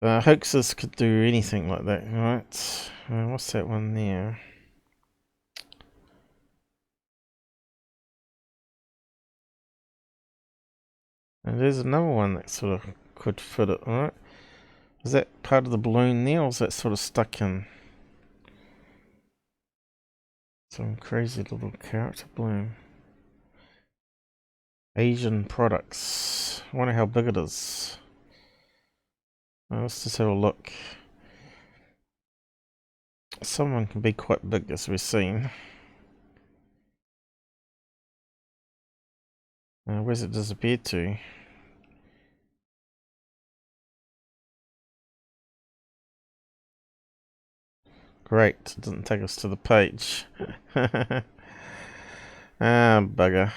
Hoaxes could do anything like that, right? What's that one there? And there's another one that sort of could fit it, right? Is that part of the balloon there, or is that sort of stuck in some crazy little character balloon? Asian products. I wonder how big it is. Let's just have a look. Someone can be quite big, as we've seen. Where's it disappeared to? Great, it doesn't take us to the page. Ah, bugger.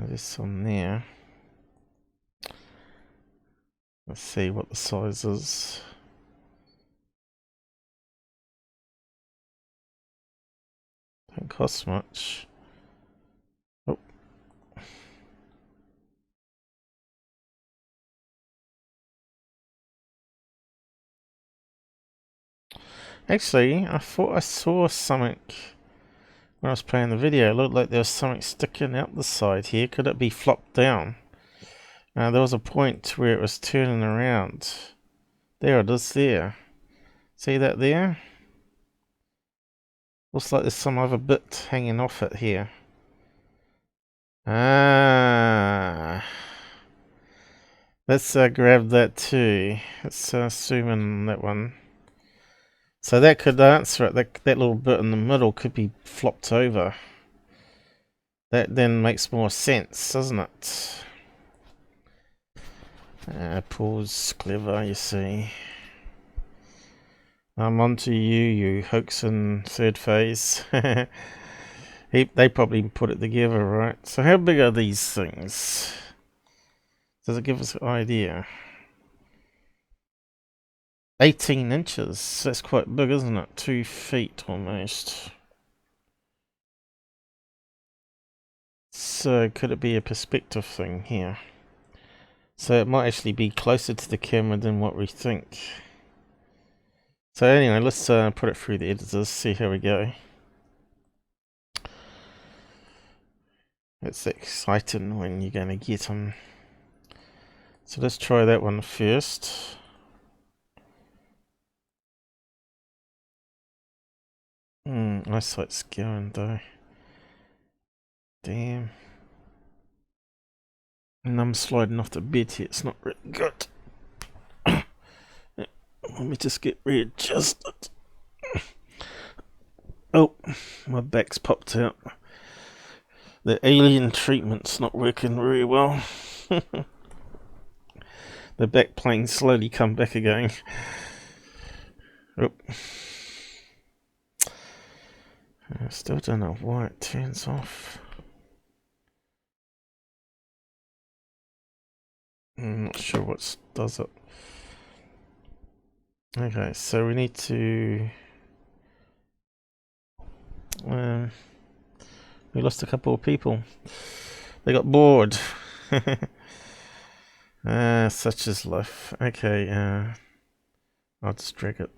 There's some there. Let's see what the size is. Don't cost much. Oh. Actually, I thought I saw something when I was playing the video. It looked like there was something sticking out the side here. Could it be flopped down? There was a point where it was turning around. There it is there. See that there? Looks like there's some other bit hanging off it here. Ah. Let's grab that too. Let's zoom in on that one. So that could answer it. That little bit in the middle could be flopped over. That then makes more sense, doesn't it? Paul's clever, you see. I'm on to you, you hoax and third phase. They probably put it together, right? So how big are these things? Does it give us an idea? 18 inches. That's quite big, isn't it? 2 feet almost. So could it be a perspective thing here? So it might actually be closer to the camera than what we think. So anyway, let's put it through the editors, see how we go. It's exciting when you're going to get them. So let's try that one first. Eyesight's going though. Damn. And I'm sliding off the bed here, it's not really good. Let me just get readjusted. Oh, my back's popped out. The alien treatment's not working very well. The back plane slowly come back again. Oh. I still don't know why it turns off. I'm not sure what does it. Okay, so we need to... we lost a couple of people. They got bored. Such is life. Okay, I'll just drag it.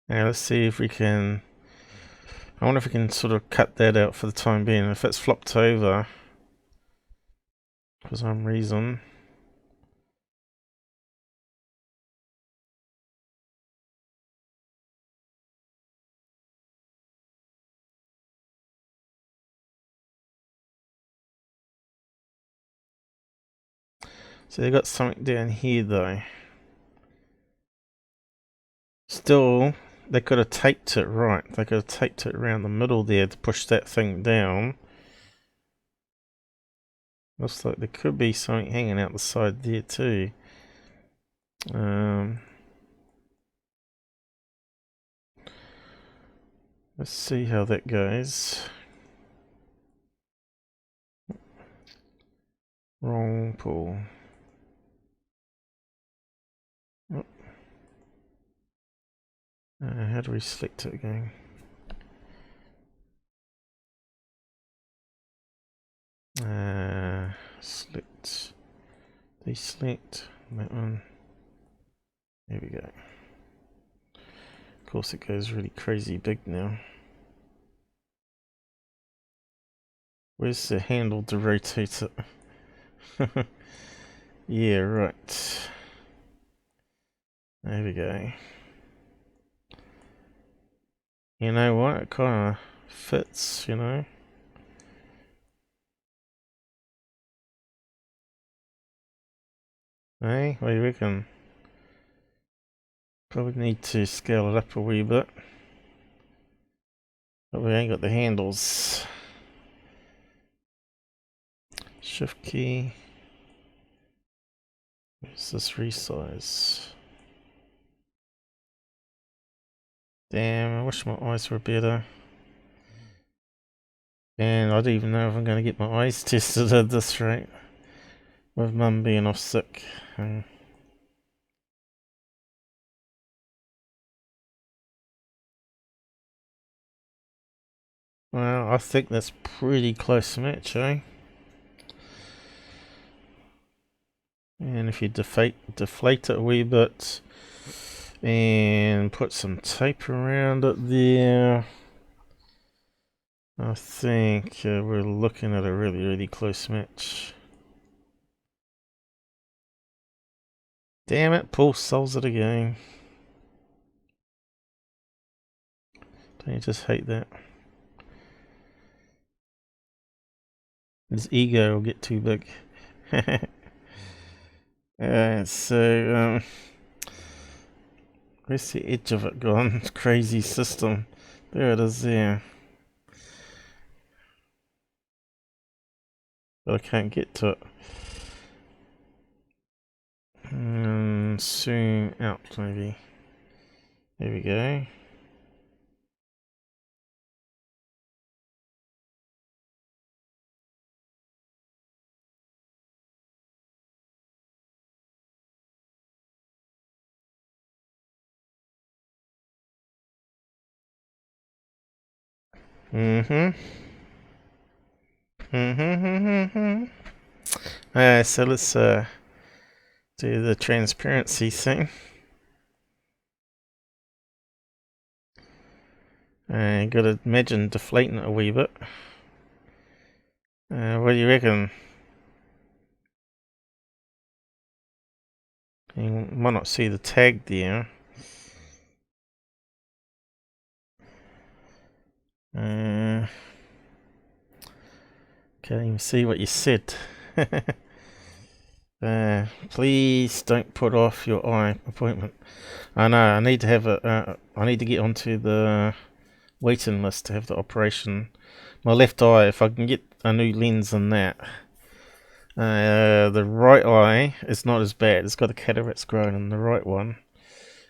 Now let's see if we can... I wonder if we can sort of cut that out for the time being. If it's flopped over for some reason. So they got something down here though. Still, they could have taped it right. They could have taped it around the middle there to push that thing down. Looks like there could be something hanging out the side there too. Let's see how that goes. Wrong pull. Oh. How do we select it again? Select. Deselect. That one. There we go. Of course it goes really crazy big now. Where's the handle to rotate it? Yeah, right. There we go. You know what? It kind of fits, you know. Hey, what do you reckon? Probably need to scale it up a wee bit. But we ain't got the handles. Shift key. Where's this resize? Damn, I wish my eyes were better. And I don't even know if I'm going to get my eyes tested at this rate. With Mum being off sick. Well, I think that's pretty close match, eh? And if you deflate it a wee bit and put some tape around it there, I think we're looking at a really, really close match. Damn it, Paul solves it again. Don't you just hate that? His ego will get too big. So, where's the edge of it gone? Crazy system. There it is there. But I can't get to it. Zoom out, maybe. There we go. So let's do the transparency thing. Gotta imagine deflating it a wee bit. What do you reckon? You might not see the tag there. Can't even see what you said. Please don't put off your eye appointment. I know, I need to have I need to get onto the waiting list to have the operation. My left eye, if I can get a new lens in that. The right eye is not as bad. It's got the cataracts growing in the right one.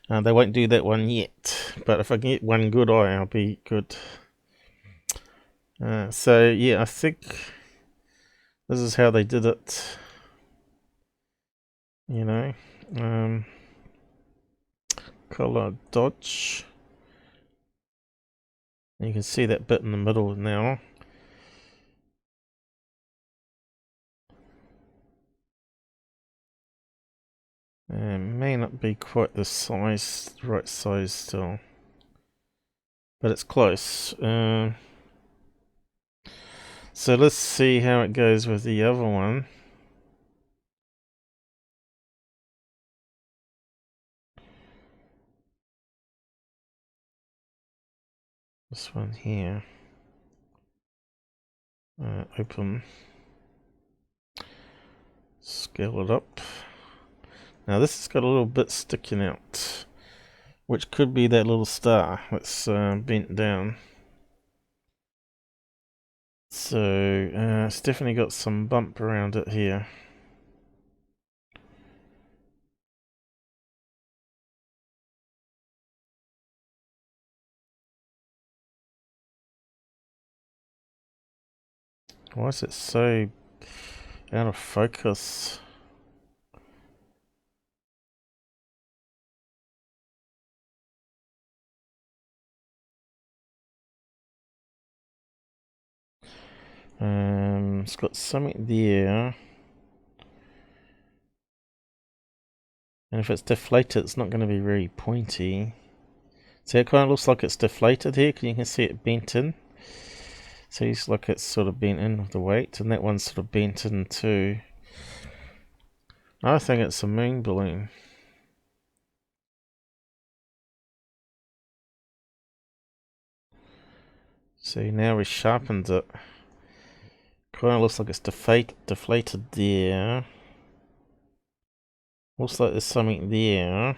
They won't do that one yet, but if I can get one good eye, I'll be good. So yeah, I think this is how they did it. You know, color dodge. You can see that bit in the middle now. May not be quite the size, right size still, but it's close. So let's see how it goes with the other one. This one here. Open. Scale it up. Now this has got a little bit sticking out, which could be that little star that's bent down. So it's definitely got some bump around it here. Why is it so out of focus? It's got something there. And if it's deflated, it's not going to be very pointy. See, it kind of looks like it's deflated here, because you can see it bent in. So it's like it's sort of bent in with the weight, and that one's sort of bent in too. I think it's a moon balloon. See, now we sharpened it. Kind of looks like it's deflated there. Looks like there's something there.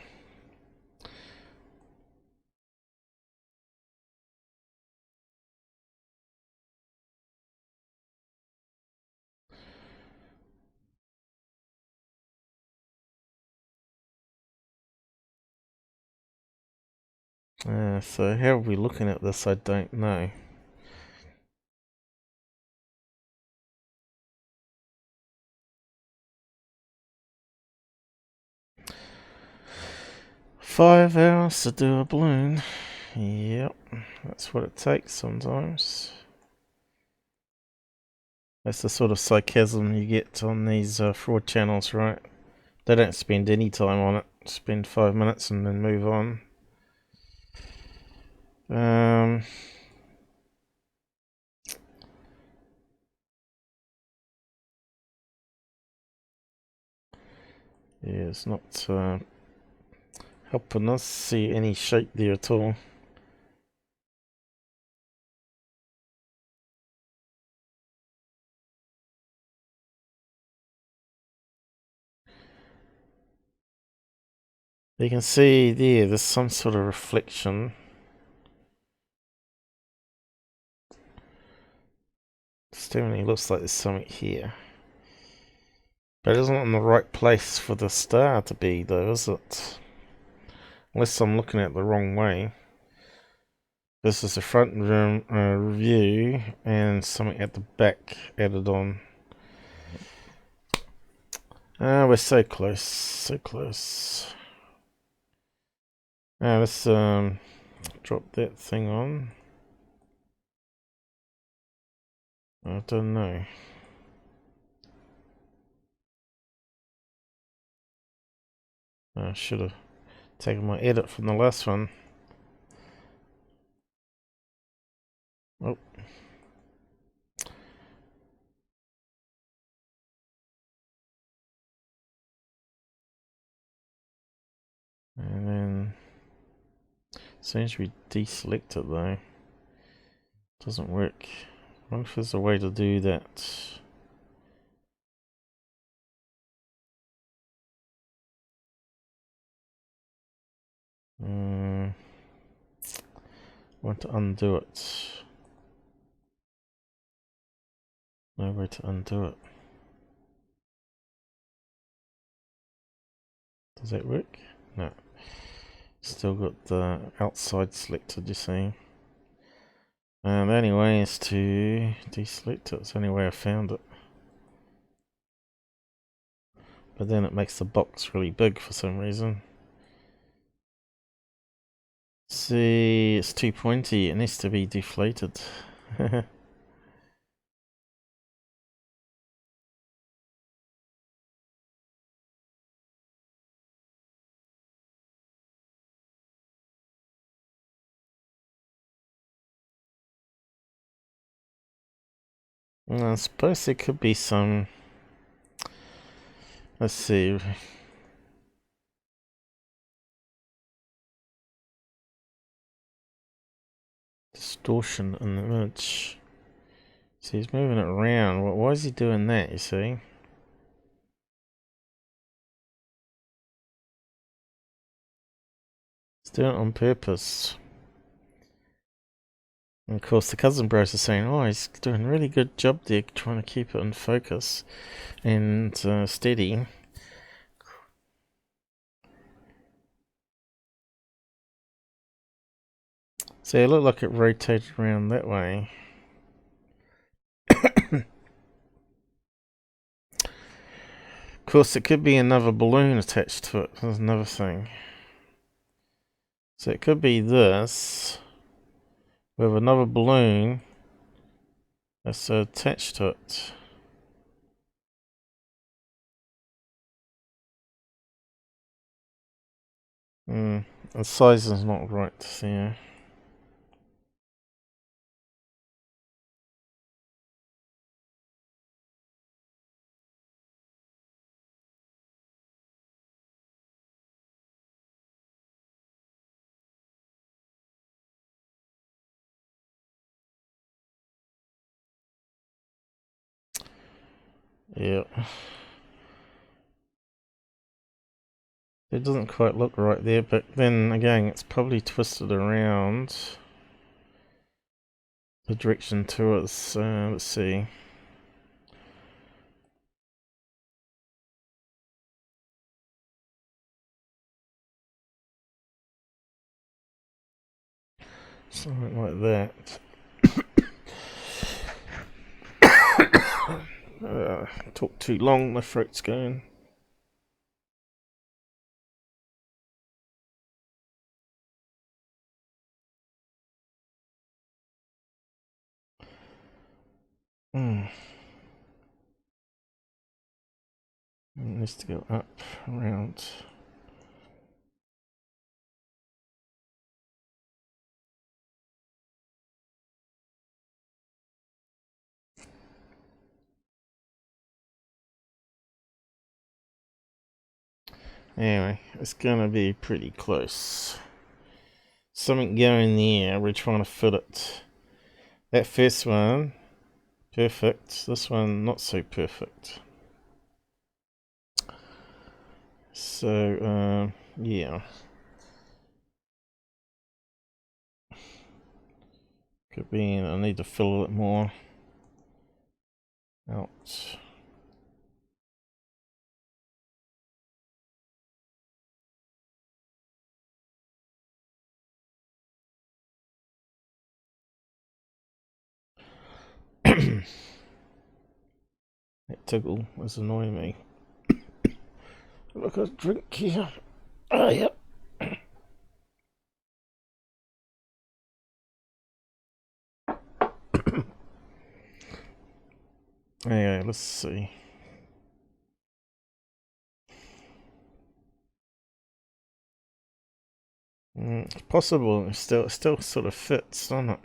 So how are we looking at this? I don't know. "5 hours to do a balloon." Yep, that's what it takes sometimes. That's the sort of sarcasm you get on these fraud channels, right? They don't spend any time on it. Spend 5 minutes and then move on. Yeah, it's not helping us see any shape there at all. You can see there's some sort of reflection. It definitely looks like there's something here. But it isn't in the right place for the star to be, though, is it? Unless I'm looking at it the wrong way. This is the front view and something at the back added on. We're so close, so close. Let's drop that thing on. I don't know. I should have taken my edit from the last one. Oh. And then, as soon as we deselect it though, it doesn't work. I wonder if there's a way to do that. I want to undo it. No way to undo it. Does that work? No. Still got the outside selected, you see. And the only way is to deselect it. It's the only way I found it. But then it makes the box really big for some reason. See, it's too pointy. It needs to be deflated. I suppose there could be some. Let's see. Distortion in the image. See, he's moving it around. Why is he doing that, you see? doing it on purpose. And of course, the cousin bros are saying, "Oh, he's doing a really good job there, trying to keep it in focus and steady." So it looked like it rotated around that way. Of course, it could be another balloon attached to it. There's another thing. So it could be this with another balloon that's attached to it. The size is not right there. Yeah. It doesn't quite look right there, but then again, it's probably twisted around the direction to us. Let's see. Something like that. Talk too long, my throat's going. It needs to go up, around. Anyway, it's gonna be pretty close. Something going there, we're trying to fit it. That first one, perfect. This one, not so perfect. So, yeah. Could be, I need to fill it more out. That tickle is annoying me. Look at a drink here. Oh, yep. Anyway, let's see. It's possible. It still sort of fits, doesn't it?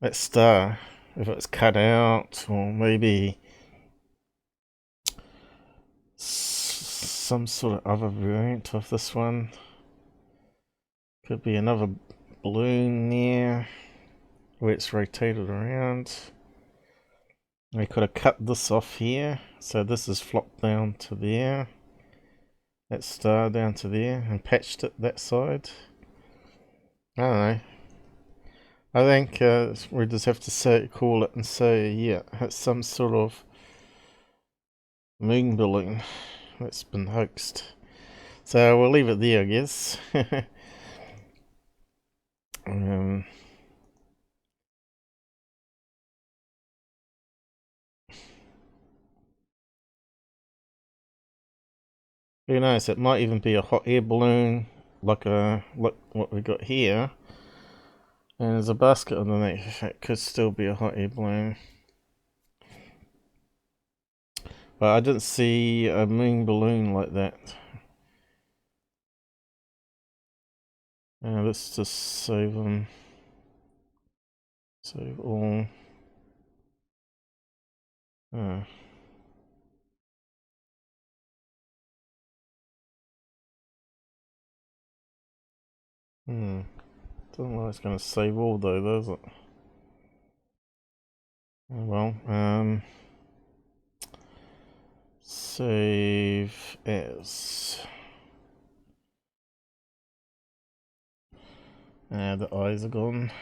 That star, if it's cut out, or maybe some sort of other variant of this one. Could be another balloon there where it's rotated around. We could have cut this off here, so this is flopped down to there. That star down to there, and patched it that side. I don't know. I think we just have to call it and say, yeah, it's some sort of moon balloon that's been hoaxed. So we'll leave it there, I guess. Who knows? It might even be a hot air balloon, like what we got here. And there's a basket underneath. It could still be a hot air balloon. But I didn't see a moon balloon like that. Let's just save them. Save all. Doesn't look like it's going to save all though, does it? Oh well, save as. The eyes are gone.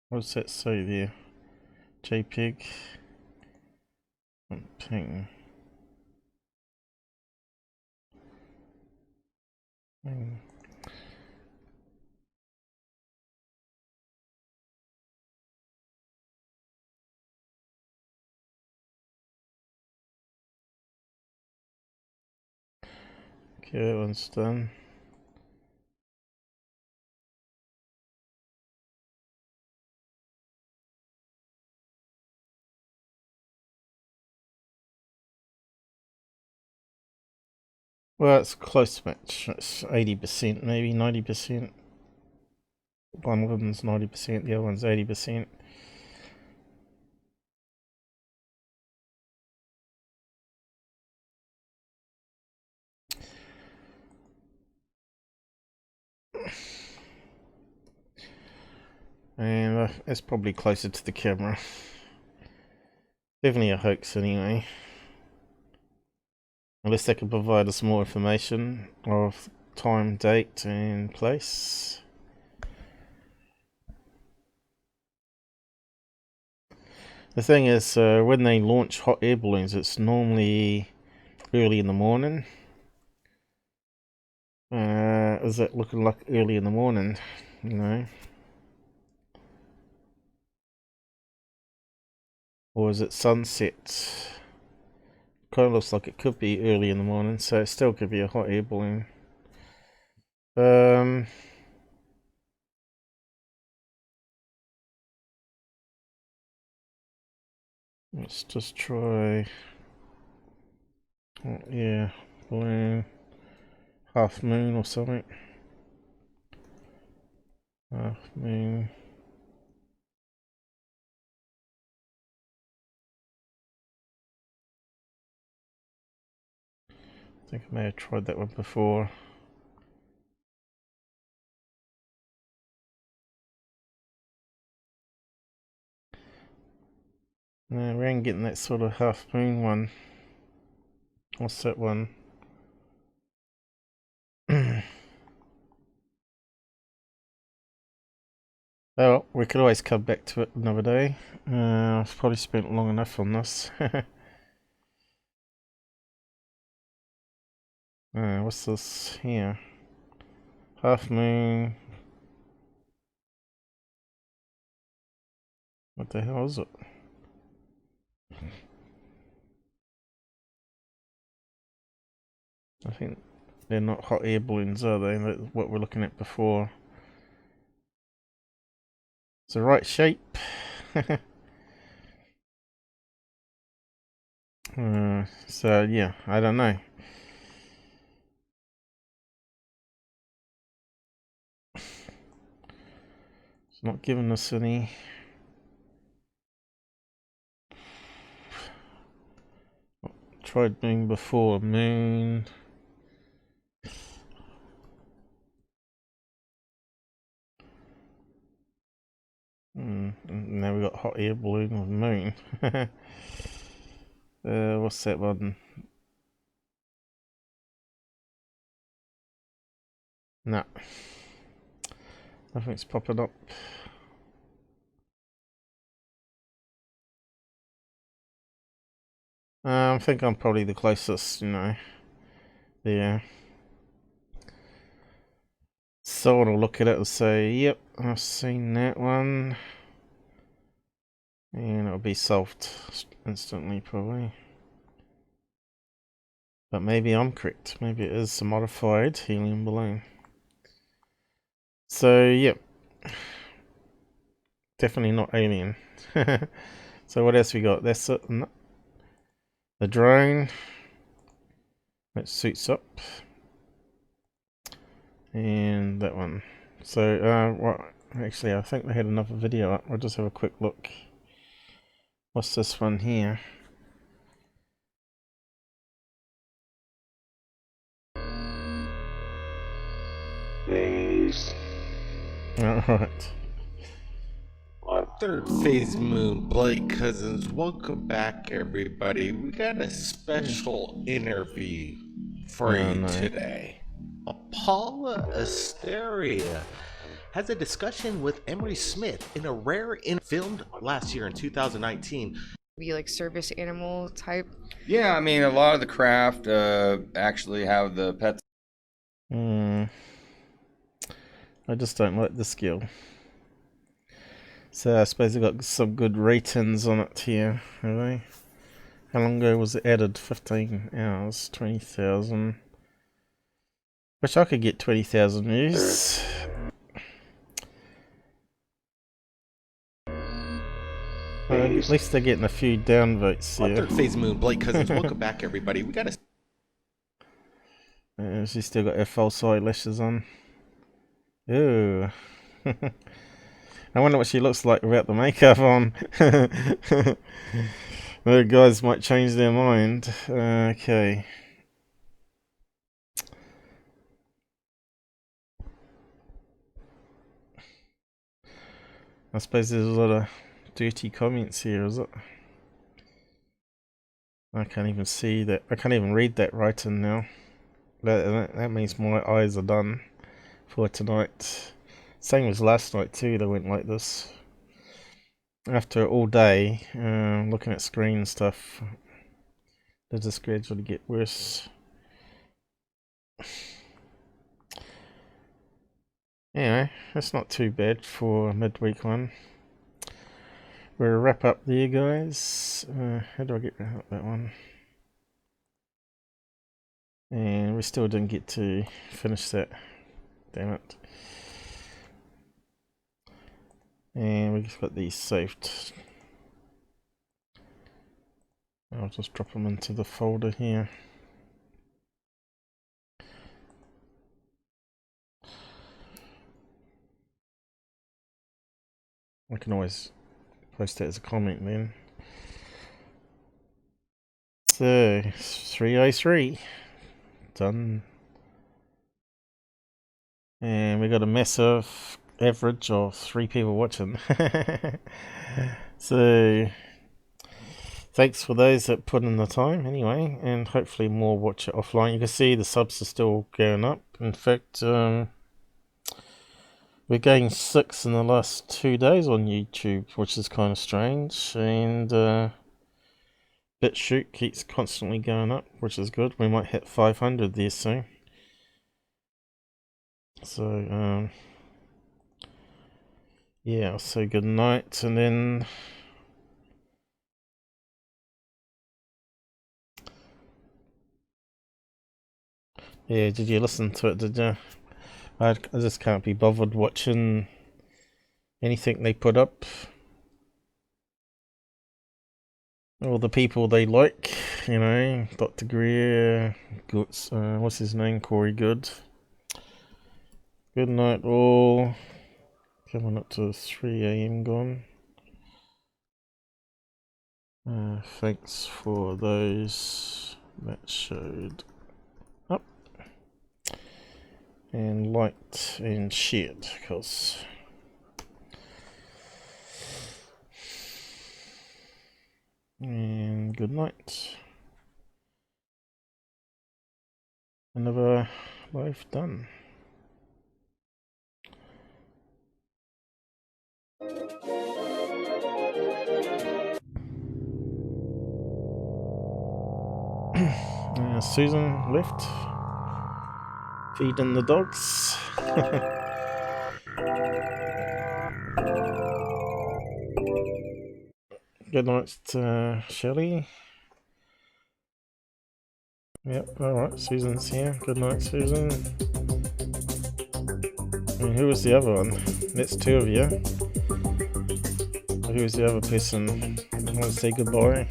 What's that say there? JPEG. Ping. Ping. Okay, that one's done. Well, it's a close match. It's 80%, maybe 90%. One of them's 90%, the other one's 80%. And it's probably closer to the camera. Definitely a hoax anyway. Unless they can provide us more information of time, date and place. The thing is, when they launch hot air balloons, it's normally early in the morning. Is it looking like early in the morning? You know? Or is it sunset? Kind of looks like it could be early in the morning, so it still could be a hot air balloon. Let's just try. Oh, yeah, balloon, half moon or something. Half moon. I think I may have tried that one before. No, we ain't getting that sort of half moon one. What's that one? Well, we could always come back to it another day. I've probably spent long enough on this. What's this here? Half moon. What the hell is it? I think they're not hot air balloons, are they? That's what we're looking at before. It's the right shape. So yeah, I don't know. It's not giving us any. Tried moon before. Moon. Now we got hot air balloon with moon. What's that one? No. Nothing's popping up. I think I'm probably the closest, you know. Yeah. Someone will look at it and say, yep, I've seen that one. And it'll be solved instantly, probably. But maybe I'm correct. Maybe it is a modified helium balloon. So, yep. Definitely not alien. So what else we got? That's it. No. The drone. That suits up. And that one. So, well, actually, I think they had another video up. I'll just have a quick look. What's this one here? Phase. Alright. Third phase moon, Blake Cousins. Welcome back, everybody. We got a special interview free Oh, no. today. Paula Asteria has a discussion with Emery Smith in a rare filmed last year in 2019. Be like service animal type. Yeah, I mean, a lot of the craft actually have the pets. I just don't like the skill. So I suppose they've got some good ratings on it here, have they? How long ago was it added? 15 hours, 20,000. Wish I could get 20,000 views. At least they're getting a few downvotes here. Third phase moon, Blake Cousins. Welcome back, everybody. We got to. She's still got her false eyelashes on. Ooh. I wonder what she looks like without the makeup on. The guys might change their mind. Okay. I suppose there's a lot of dirty comments here, is it? I can't even see that. I can't even read that writing now. That means my eyes are done for tonight. Same as last night too, they went like this. After all day, looking at screen stuff, they just gradually get worse. Anyway, that's not too bad for a midweek one. We'll wrap up there, guys. How do I get rid of that one? And we still didn't get to finish that. Damn it. And we've got these saved. I'll just drop them into the folder here. I can always post that as a comment then. So 303 done, and we got a massive average of 3 people watching. So thanks for those that put in the time anyway, and hopefully more watch it offline. You can see the subs are still going up. In fact, we're getting 6 in the last 2 days on YouTube, which is kind of strange. And BitChute keeps constantly going up, which is good. We might hit 500 there soon. So, yeah, I'll say good night, and then yeah, did you listen to it, did you? I just can't be bothered watching anything they put up. All the people they like, you know, Dr. Greer, Goods, what's his name, Corey Good. Good night all. Coming up to 3 AM gone. Thanks for those that showed up and liked and shared, because and good night. Another live done. Susan left, feeding the dogs. Good night, Shelley. Yep, alright, Susan's here. Good night, Susan. And who was the other one? That's 2 of you. Who was the other person? I want to say goodbye.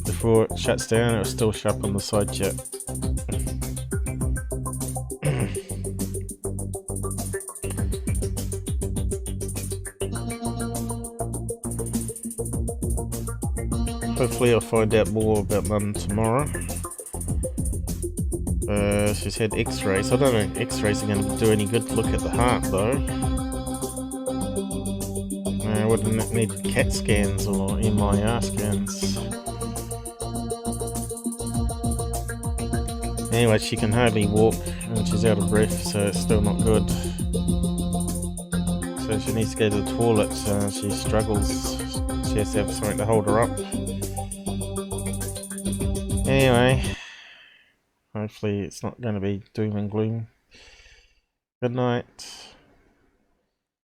Before it shuts down, it was still show up on the side chat. Hopefully I'll find out more about Mum tomorrow. She's had x-rays. I don't know if x-rays are going to do any good to look at the heart though. I wouldn't need CAT scans or MIR scans. Anyway, she can hardly walk and she's out of breath, so it's still not good. So she needs to go to the toilet, so she struggles. She has to have something to hold her up. Anyway, hopefully it's not going to be doom and gloom. Good night.